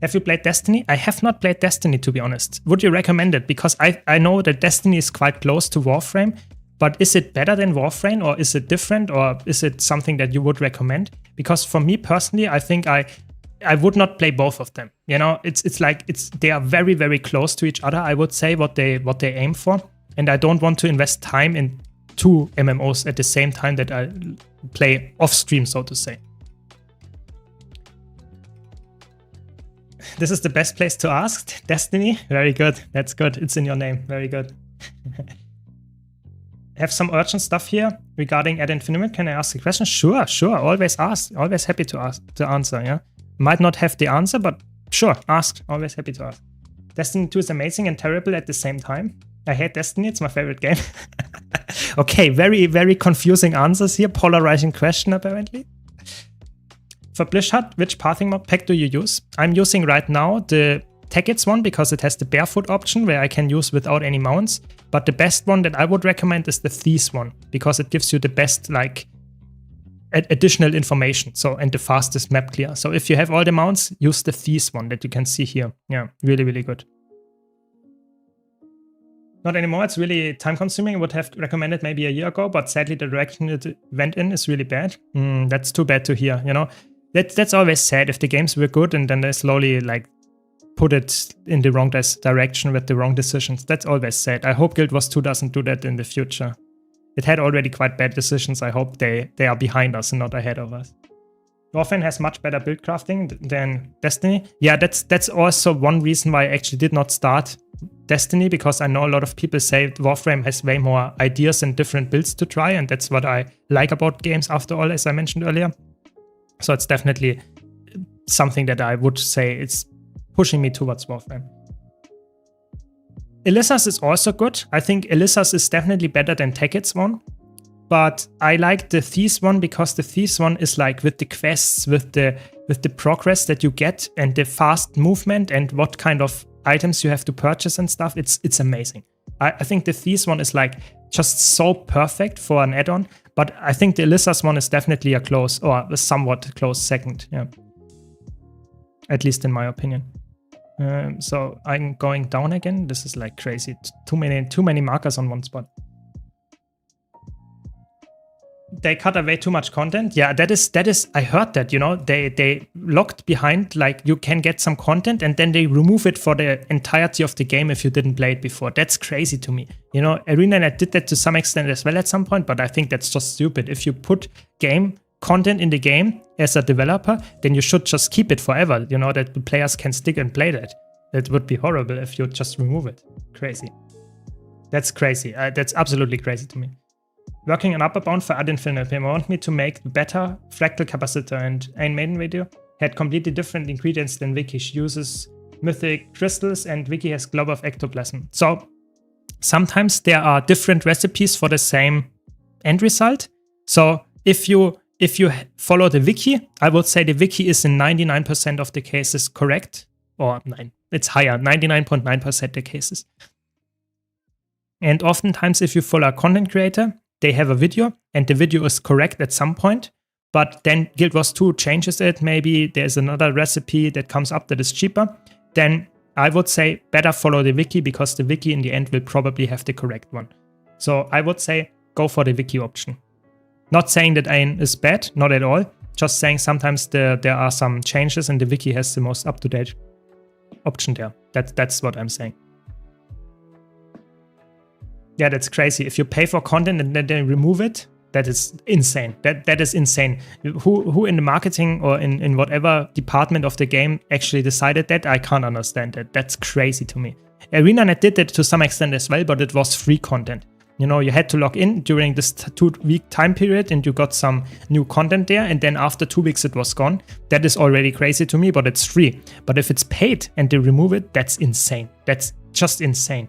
Speaker 1: Have you played Destiny? I have not played Destiny, to be honest. Would you recommend it? Because I know that Destiny is quite close to Warframe, but is it better than Warframe, or is it different, or is it something that you would recommend? Because for me personally, I think I would not play both of them. You know, it's like they are very, very close to each other. I would say what they aim for, and I don't want to invest time in two MMOs at the same time that I play off stream, so to say. This is the best place to ask. Destiny, very good. That's good. It's in your name. Very good. Have some urgent stuff here regarding Ad Infinitum. Can I ask a question? Sure. Always ask. Always happy to answer. Yeah. Might not have the answer, but sure, ask. Always happy to ask. Destiny 2 is amazing and terrible at the same time. I hate Destiny, it's my favorite game. Okay, very, very confusing answers here. Polarizing question, apparently. For Blishut, which pathing mod pack do you use? I'm using right now the Tekkits one because it has the barefoot option where I can use without any mounts. But the best one that I would recommend is the Thieves one because it gives you the best, like, additional information, so, and the fastest map clear. So if you have all the mounts, use the Thieves one that you can see here. Yeah, really, really good. Not anymore, it's really time consuming. I would have recommended maybe a year ago, but sadly the direction it went in is really bad. That's too bad to hear, you know. That's always sad if the games were good and then they slowly like put it in the wrong direction with the wrong decisions. That's always sad. I hope Guild Wars 2 doesn't do that in the future. It had already quite bad decisions. I hope they are behind us and not ahead of us. Warframe has much better build crafting than Destiny. Yeah, that's also one reason why I actually did not start Destiny, because I know a lot of people say Warframe has way more ideas and different builds to try, and that's what I like about games after all, as I mentioned earlier. So it's definitely something that I would say it's pushing me towards Warframe. Elyssa's is also good. I think Elyssa's is definitely better than Tekkits one. But I like the Thieves one because the Thieves one is like with the quests, with the progress that you get and the fast movement and what kind of items you have to purchase and stuff. It's amazing. I think the Thieves one is like just so perfect for an add-on. But I think the Elyssa's one is definitely a close or a somewhat close second. Yeah. At least in my opinion. So I'm going down again. This is like crazy. Too many markers on one spot. They cut away too much content. Yeah, that is. I heard that. You know, they locked behind like you can get some content and then they remove it for the entirety of the game if you didn't play it before. That's crazy to me. You know, ArenaNet did that to some extent as well at some point, but I think that's just stupid. If you put game content in the game as a developer, then you should just keep it forever. You know, that the players can stick and play that. It would be horrible if you just remove it. Crazy. That's crazy. That's absolutely crazy to me. Working on upper bound for ad infinitum. They want me to make better fractal capacitor, and ein maiden video had completely different ingredients than Wiki. She uses mythic crystals and Wiki has globe of ectoplasm. So sometimes there are different recipes for the same end result. So if you follow the wiki, I would say the wiki is in 99% of the cases correct. Or 9, it's higher, 99.9% the cases. And oftentimes if you follow a content creator, they have a video and the video is correct at some point, but then Guild Wars 2 changes it. Maybe there's another recipe that comes up that is cheaper. Then I would say better follow the wiki because the wiki in the end will probably have the correct one. So I would say go for the wiki option. Not saying that ein is bad, not at all. Just saying sometimes there are some changes and the wiki has the most up-to-date option there. That's what I'm saying. Yeah, that's crazy. If you pay for content and then they remove it, that is insane. That is insane. Who in the marketing or in whatever department of the game actually decided that? I can't understand that. That's crazy to me. ArenaNet did it to some extent as well, but it was free content. You know, you had to log in during this 2-week time period and you got some new content there. And then after 2 weeks, it was gone. That is already crazy to me, but it's free. But if it's paid and they remove it, that's insane. That's just insane.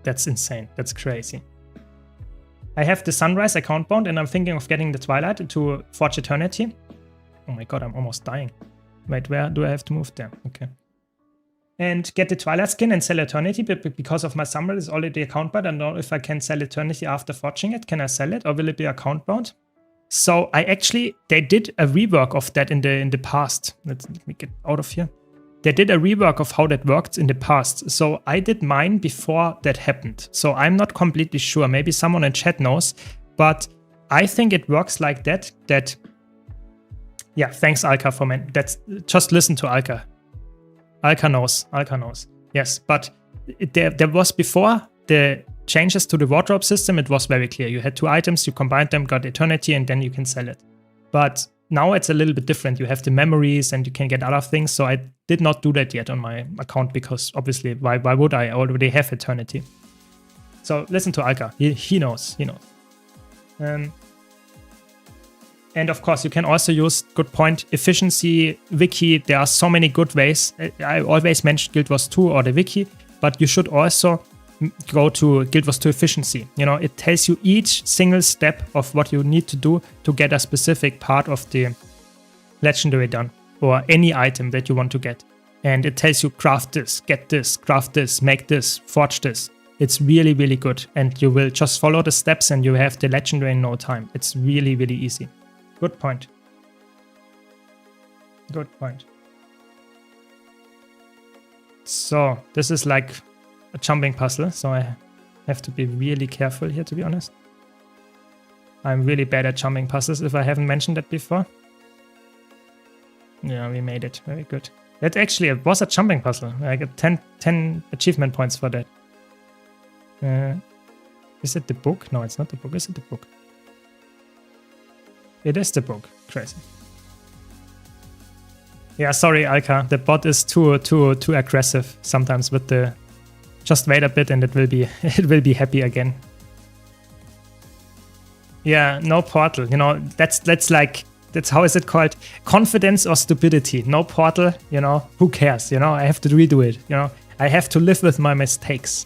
Speaker 1: That's insane. That's crazy. I have the Sunrise account bound and I'm thinking of getting the Twilight to Forge Eternity. Oh my god, I'm almost dying. Wait, where do I have to move there? Okay. And get the Twilight skin and sell Eternity, but because of my Sunrise is already account bound, I don't know if I can sell Eternity after forging it. Can I sell it or will it be account bound? So they did a rework of that in the past. Let me get out of here. They did a rework of how that worked in the past. So I did mine before that happened. So I'm not completely sure. Maybe someone in chat knows, but I think it works like that. Yeah, thanks Alka for that's just listen to Alka. Alka knows. Yes, but there was before the changes to the wardrobe system, it was very clear. You had 2 items, you combined them, got Eternity, and then you can sell it. But now it's a little bit different. You have the memories and you can get other things. So I did not do that yet on my account because obviously, why would I? I already have Eternity. So listen to Alka. He knows. And of course, you can also use, good point, efficiency, wiki. There are so many good ways. I always mention Guild Wars 2 or the wiki, but you should also go to Guild Wars 2 efficiency. You know, it tells you each single step of what you need to do to get a specific part of the legendary done or any item that you want to get. And it tells you craft this, get this, craft this, make this, forge this. It's really, really good. And you will just follow the steps and you have the legendary in no time. It's really, really easy. Good point. Good point. So this is like a jumping puzzle, so I have to be really careful here, to be honest. I'm really bad at jumping puzzles if I haven't mentioned that before. Yeah, we made it. Very good. That actually was a jumping puzzle. I got 10 achievement points for that. Is it the book? No, it's not the book. Is it the book? It is the book. Crazy. Yeah, sorry, Alka. The bot is too aggressive sometimes with the. Just wait a bit and it will be happy again. Yeah, no portal. You know, that's how is it called? Confidence or stupidity. No portal. You know, who cares? You know, I have to redo it. You know, I have to live with my mistakes.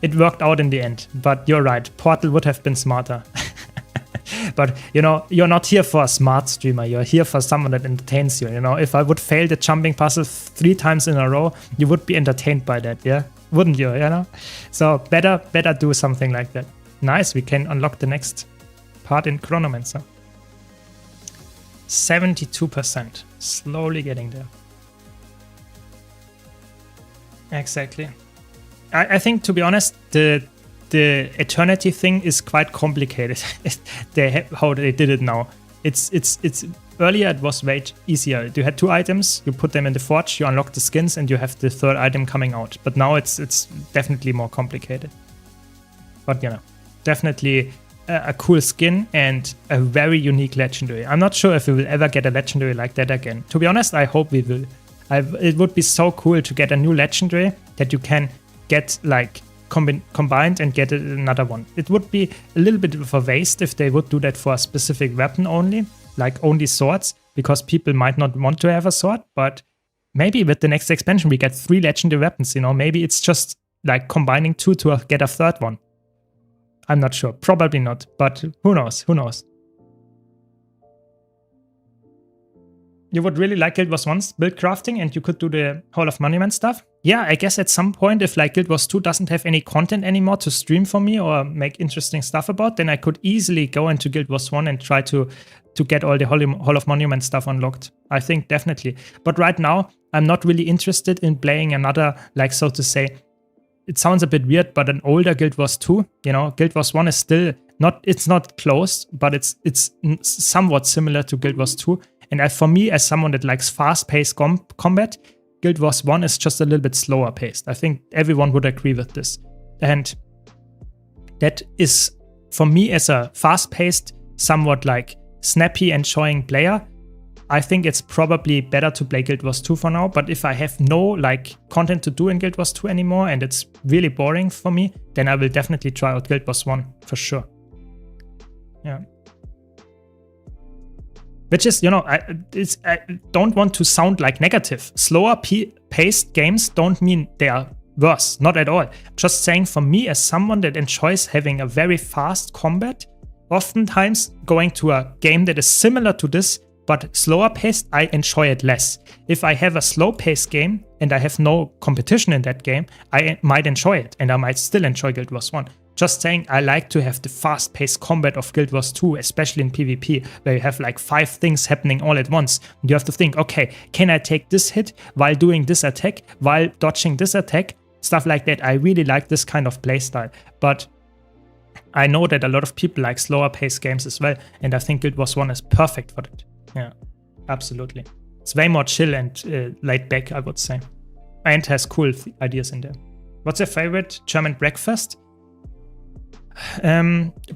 Speaker 1: It worked out in the end, but you're right. Portal would have been smarter. But, you know, you're not here for a smart streamer. You're here for someone that entertains you. You know, if I would fail the jumping puzzle 3 times in a row, you would be entertained by that, yeah? Wouldn't you, you know? So better do something like that. Nice, we can unlock the next part in Chronomancer. 72%. Slowly getting there. Exactly. I think, to be honest, the eternity thing is quite complicated. How they did it now. It's earlier it was way easier. You had 2 items, you put them in the forge, you unlock the skins, and you have the 3rd item coming out. But now it's definitely more complicated. But you know, definitely a cool skin and a very unique legendary. I'm not sure if we will ever get a legendary like that again. To be honest, I hope we will. It would be so cool to get a new legendary that you can get like combined and get another one. It would be a little bit of a waste if they would do that for a specific weapon only, like only swords, because people might not want to have a sword. But maybe with the next expansion we get 3 legendary weapons, you know, maybe it's just like combining 2 to get a 3rd one. I'm not sure, probably not, but who knows, You would really like Guild Wars 1's build crafting and you could do the Hall of Monument stuff? Yeah, I guess at some point if like Guild Wars 2 doesn't have any content anymore to stream for me or make interesting stuff about, then I could easily go into Guild Wars 1 and try to get all the Hall of Monument stuff unlocked. I think definitely. But right now, I'm not really interested in playing another, like so to say, it sounds a bit weird, but an older Guild Wars 2, you know, Guild Wars 1 is still it's not close, but it's somewhat similar to Guild Wars 2. And for me, as someone that likes fast-paced combat, Guild Wars 1 is just a little bit slower paced. I think everyone would agree with this. And that is, for me, as a fast-paced, somewhat like snappy, enjoying player, I think it's probably better to play Guild Wars 2 for now. But if I have no like content to do in Guild Wars 2 anymore and it's really boring for me, then I will definitely try out Guild Wars 1 for sure. Yeah. Which is, you know, I don't want to sound like negative. Slower paced games don't mean they are worse, not at all. Just saying, for me as someone that enjoys having a very fast combat, oftentimes going to a game that is similar to this but slower paced, I enjoy it less. If I have a slow paced game and I have no competition in that game, I might enjoy it and I might still enjoy Guild Wars 1. Just saying, I like to have the fast-paced combat of Guild Wars 2, especially in PvP, where you have like 5 things happening all at once. And you have to think, okay, can I take this hit while doing this attack, while dodging this attack? Stuff like that. I really like this kind of playstyle. But I know that a lot of people like slower-paced games as well, and I think Guild Wars 1 is perfect for that. Yeah, absolutely. It's way more chill and laid back, I would say. And has cool ideas in there. What's your favorite German breakfast?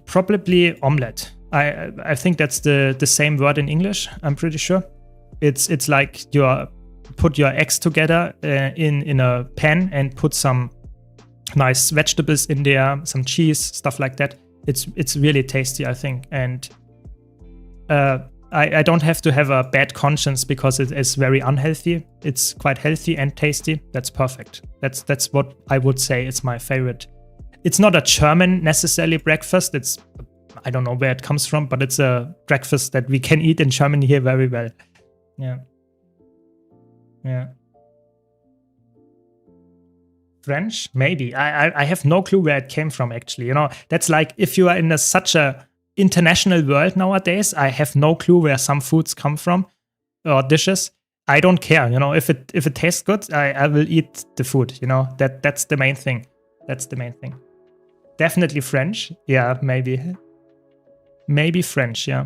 Speaker 1: Probably omelette. I think that's the same word in English. I'm pretty sure. It's like you put your eggs together in a pan and put some nice vegetables in there, some cheese, stuff like that. It's really tasty, I think. And I don't have to have a bad conscience because it is very unhealthy. It's quite healthy and tasty. That's perfect. That's what I would say is my favorite. It's not a German necessarily breakfast. I don't know where it comes from, but it's a breakfast that we can eat in Germany here very well. Yeah. Yeah. French? Maybe. I have no clue where it came from, actually. You know, that's like if you are in such a international world nowadays, I have no clue where some foods come from or dishes. I don't care. You know, if it tastes good, I will eat the food. You know, that's the main thing. That's the main thing. Definitely French. Yeah, maybe. Maybe French, yeah.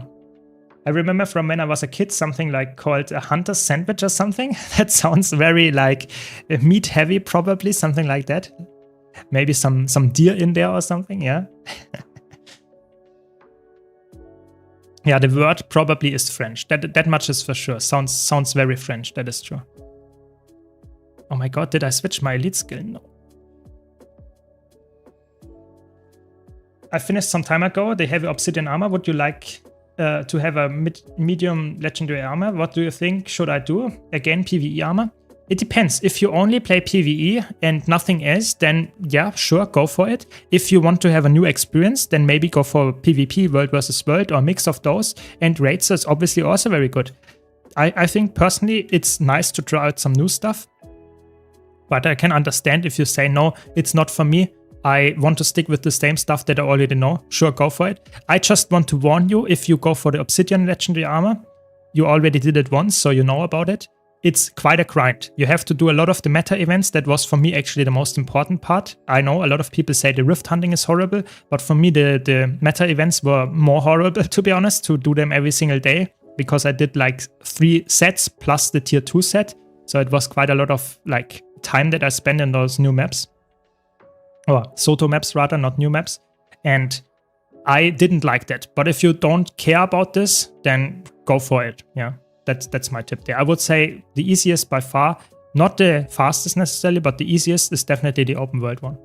Speaker 1: I remember from when I was a kid something like called a hunter's sandwich or something. That sounds very like meat heavy, probably, something like that. Maybe some deer in there or something, yeah. Yeah, the word probably is French. That much is for sure. Sounds very French, that is true. Oh my god, did I switch my elite skill? No. I finished some time ago. They have obsidian armor. Would you like to have a medium legendary armor? What do you think should I do? Again, PvE armor? It depends. If you only play PvE and nothing else, then yeah, sure, go for it. If you want to have a new experience, then maybe go for PvP, World versus World, or a mix of those. And raids is obviously also very good. I think personally it's nice to try out some new stuff. But I can understand if you say, no, it's not for me. I want to stick with the same stuff that I already know. Sure, go for it. I just want to warn you, if you go for the Obsidian Legendary Armor, you already did it once, so you know about it. It's quite a grind. You have to do a lot of the meta events. That was for me actually the most important part. I know a lot of people say the rift hunting is horrible, but for me the meta events were more horrible, to be honest, to do them every single day, because I did like 3 sets plus the tier 2 set. So it was quite a lot of like time that I spent in those new maps. Or Soto maps rather, not new maps. And I didn't like that. But if you don't care about this, then go for it. Yeah. That's my tip there. I would say the easiest by far, not the fastest necessarily, but the easiest is definitely the open world one.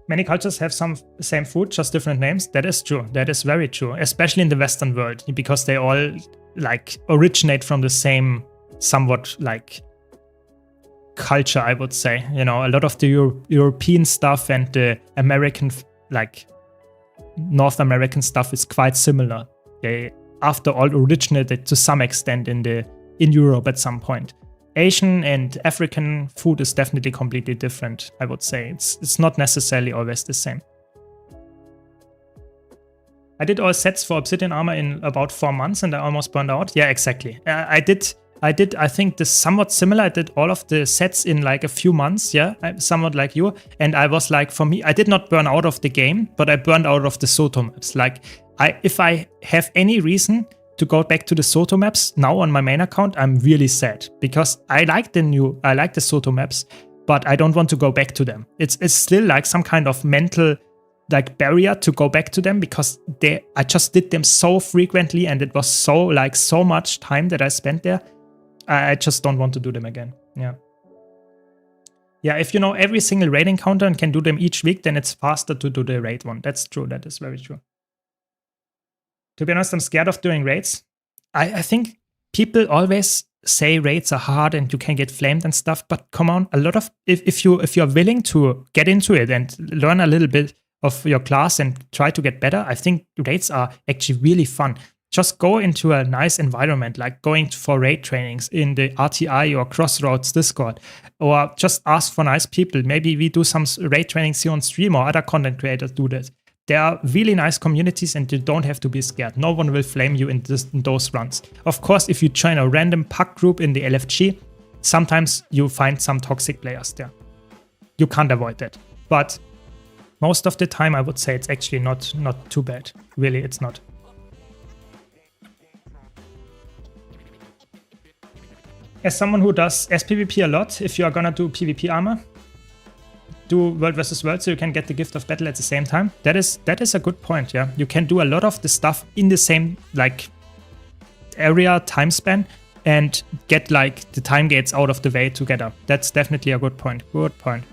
Speaker 1: Many cultures have some same food, just different names. That is true. That is very true, especially in the Western world, because they all like originate from the same somewhat like culture, I would say. You know, a lot of the European stuff and the American, like North American stuff is quite similar. They after all originated to some extent in Europe at some point. Asian and African food is definitely completely different, I would say. It's not necessarily always the same. I did all sets for obsidian armor in about 4 months and I almost burned out. Yeah, exactly. I think this somewhat similar. I did all of the sets in like a few months, yeah, somewhat like you. And I was like, for me, I did not burn out of the game, but I burned out of the Soto maps. Like, if I have any reason to go back to the Soto maps now on my main account, I'm really sad, because I like the Soto maps, but I don't want to go back to them. It's still like some kind of mental like barrier to go back to them, because I just did them so frequently and it was so much time that I spent there. I just don't want to do them again. Yeah. Yeah, if you know every single raid encounter and can do them each week, then it's faster to do the raid one. That's true. That is very true. To be honest, I'm scared of doing raids. I think people always say raids are hard and you can get flamed and stuff, but come on, a lot of if you're willing to get into it and learn a little bit of your class and try to get better, I think raids are actually really fun. Just go into a nice environment, like going for raid trainings in the RTI or Crossroads Discord, or just ask for nice people. Maybe we do some raid trainings here on stream, or other content creators do that. There are really nice communities and you don't have to be scared. No one will flame you in those runs. Of course, if you join a random pack group in the LFG, sometimes you find some toxic players there. You can't avoid that. But most of the time, I would say it's actually not too bad. Really, it's not. As someone who does SPVP a lot, if you are gonna do PvP armor, do World vs. World so you can get the gift of battle at the same time. That is a good point, yeah. You can do a lot of the stuff in the same like area time span and get like the time gates out of the way together. That's definitely a good point. Good point.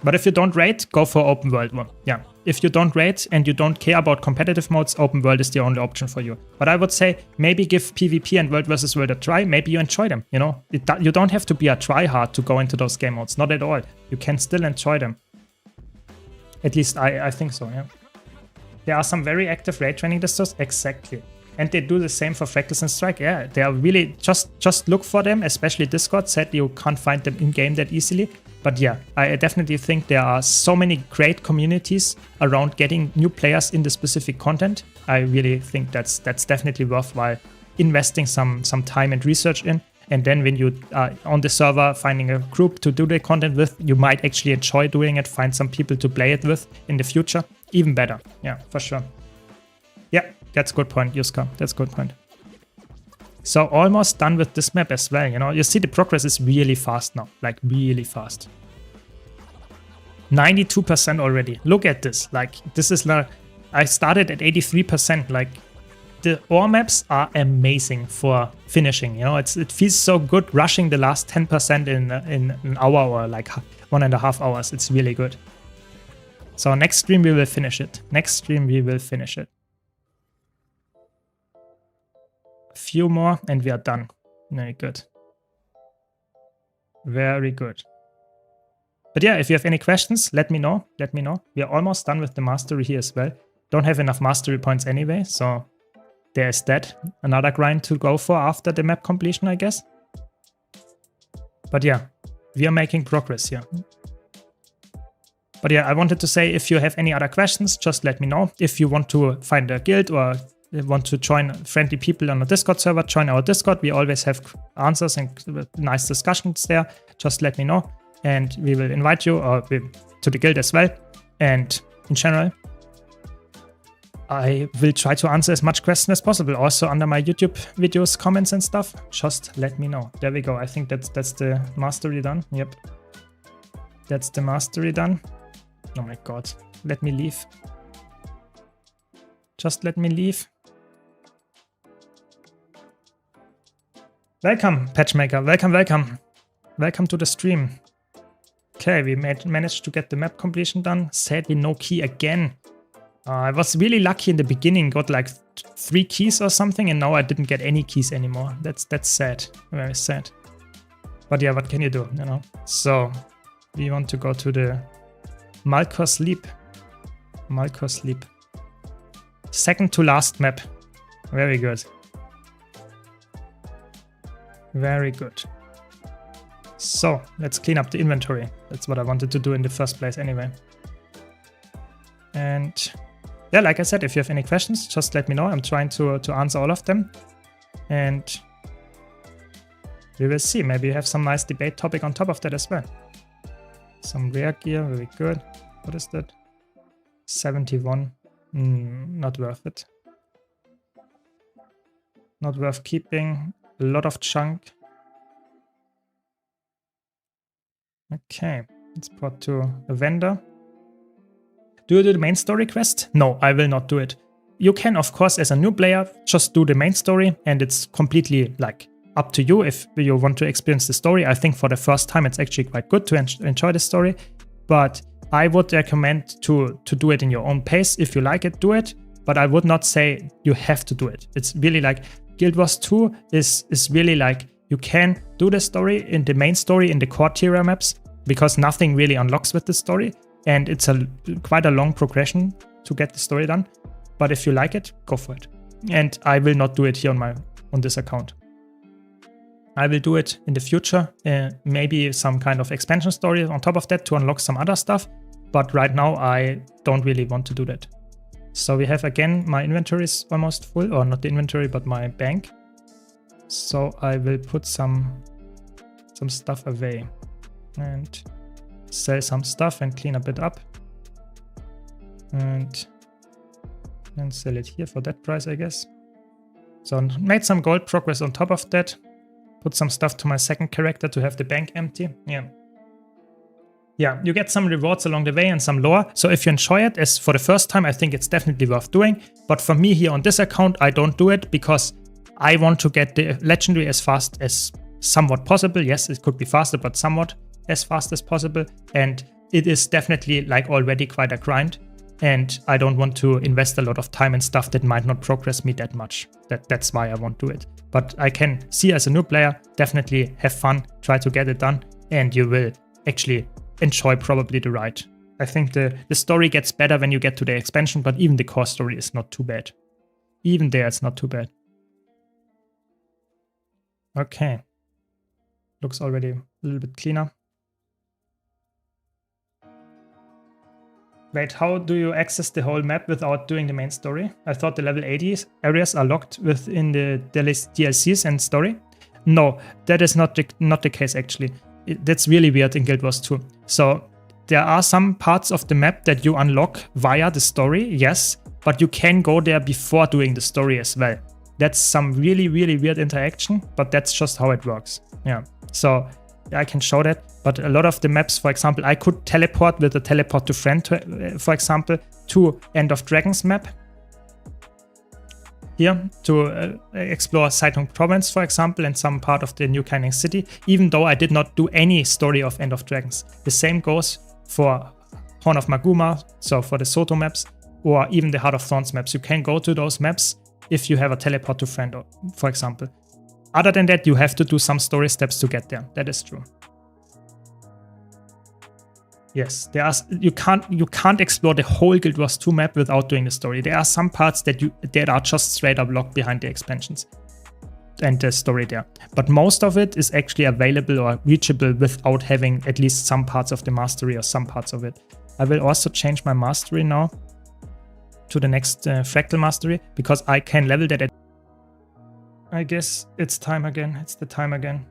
Speaker 1: But if you don't raid, go for open world one. Yeah. If you don't raid and you don't care about competitive modes, open world is the only option for you. But I would say maybe give PvP and World vs. World a try. Maybe you enjoy them, you know? You don't have to be a tryhard to go into those game modes. Not at all. You can still enjoy them. At least I think so, yeah. There are some very active raid training distros. Exactly. And they do the same for Fractals and Strike. Yeah, they are really... Just look for them, especially Discord. Sadly, you can't find them in-game that easily. But yeah, I definitely think there are so many great communities around getting new players in the specific content. I really think that's definitely worthwhile investing some time and research in. And then when you are on the server finding a group to do the content with, you might actually enjoy doing it, find some people to play it with in the future. Even better. Yeah, for sure. Yeah, that's a good point, Yuska. That's a good point. So almost done with this map as well, you know. You see the progress is really fast now, like really fast. 92% already. Look at this. Like this is like, I started at 83%. Like the ore maps are amazing for finishing, you know. It feels so good rushing the last 10% in an hour or like 1.5 hours. It's really good. So next stream we will finish it. Next stream we will finish it. Few more and we are done. Very good. Very good. But yeah, if you have any questions, let me know. Let me know. We are almost done with the mastery here as well. Don't have enough mastery points anyway, so there's that. Another grind to go for after the map completion, I guess. But yeah, we are making progress here. But yeah, I wanted to say, if you have any other questions, just let me know. If you want to find a guild or want to join friendly people on a Discord server, join our Discord. We always have answers and nice discussions there. Just let me know and we will invite you to the guild as well. And in general, I will try to answer as much questions as possible. Also under my YouTube videos, comments and stuff. Just let me know. There we go. I think that's the mastery done. Yep. That's the mastery done. Oh my god. Let me leave. Just let me leave. Welcome, Patchmaker. Welcome, welcome. Welcome to the stream. Okay, we managed to get the map completion done. Sadly, no key again. I was really lucky in the beginning. Got like 3 keys or something, and now I didn't get any keys anymore. That's sad. Very sad. But yeah, what can you do, you know? So, we want to go to the Malkos Leap. Malkos Leap. Second to last map. Very good. Very good. So, let's clean up the inventory. That's what I wanted to do in the first place anyway. And yeah, like I said, if you have any questions, just let me know. I'm trying to answer all of them. And we will see. Maybe you have some nice debate topic on top of that as well. Some rare gear, very good. What is that? 71. Not worth it. Not worth keeping. A lot of junk. Okay, let's port to a vendor. Do you do the main story quest? No, I will not do it. You can, of course, as a new player, just do the main story, and it's completely like up to you if you want to experience the story. I think for the first time, it's actually quite good to enjoy the story, but I would recommend to do it in your own pace. If you like it, do it, but I would not say you have to do it. It's really like Guild Wars 2 is really like you can do the story in the main story in the core tier maps because nothing really unlocks with the story. And it's quite a long progression to get the story done. But if you like it, go for it. And I will not do it here on this account. I will do it in the future. Maybe some kind of expansion story on top of that to unlock some other stuff. But right now, I don't really want to do that. So we have again, my inventory is almost full. Or not the inventory, but my bank. So I will put some stuff away. And sell some stuff and clean a bit up. And then sell it here for that price, I guess. So made some gold progress on top of that. Put some stuff to my second character to have the bank empty. Yeah, you get some rewards along the way and some lore. So if you enjoy it, as for the first time, I think it's definitely worth doing. But for me here on this account, I don't do it because I want to get the legendary as fast as somewhat possible. Yes, it could be faster, but somewhat as fast as possible. And it is definitely like already quite a grind. And I don't want to invest a lot of time and stuff that might not progress me that much. That's why I won't do it. But I can see as a new player, definitely have fun, try to get it done, and you will actually enjoy probably the ride. I think the story gets better when you get to the expansion, but even the core story is not too bad. Even there, it's not too bad. Okay. Looks already a little bit cleaner. Wait, how do you access the whole map without doing the main story? I thought the level 80 areas are locked within the DLCs and story. No, that is not the case actually. That's really weird in Guild Wars 2. So there are some parts of the map that you unlock via the story, yes, but you can go there before doing the story as well. That's some really, really weird interaction, but that's just how it works. Yeah, so I can show that. But a lot of the maps, for example, I could teleport with a teleport to friend, for example, to End of Dragons map. Here, to explore Saitung Province, for example, and some part of the New Kaining City, even though I did not do any story of End of Dragons. The same goes for Horn of Maguma, so for the Soto maps, or even the Heart of Thorns maps. You can go to those maps if you have a teleport to friend, for example. Other than that, you have to do some story steps to get there. That is true. Yes, you can't explore the whole Guild Wars 2 map without doing the story. There are some parts that are just straight up locked behind the expansions and the story there. But most of it is actually available or reachable without having at least some parts of the mastery or some parts of it. I will also change my mastery now to the next Fractal Mastery, because I can level that. I guess it's time again. It's the time again.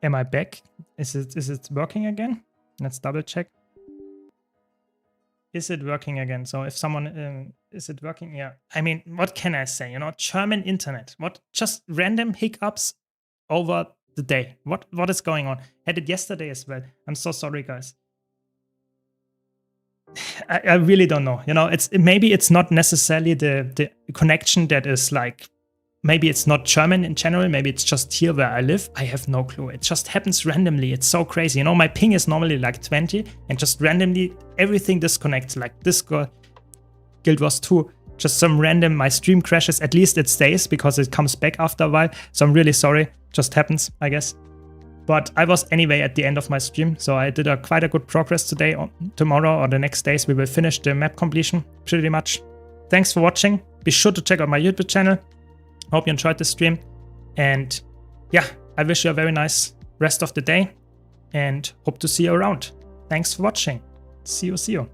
Speaker 1: Am I back? Is it working again? Let's double check. Is it working again? So if someone, is it working? Yeah. I mean, what can I say? You know, German internet. What? Just random hiccups over the day. What is going on? Had it yesterday as well. I'm so sorry, guys. I really don't know. You know, maybe it's not necessarily the connection that is like. Maybe it's not German in general, maybe it's just here where I live. I have no clue. It just happens randomly. It's so crazy. You know, my ping is normally like 20 and just randomly everything disconnects. Like this Guild Wars 2, just some random, my stream crashes. At least it stays because it comes back after a while. So I'm really sorry. Just happens, I guess. But I was anyway at the end of my stream. So I did quite a good progress today. Tomorrow or the next days we will finish the map completion pretty much. Thanks for watching. Be sure to check out my YouTube channel. Hope you enjoyed the stream, and yeah, I wish you a very nice rest of the day and hope to see you around. Thanks for watching. See you.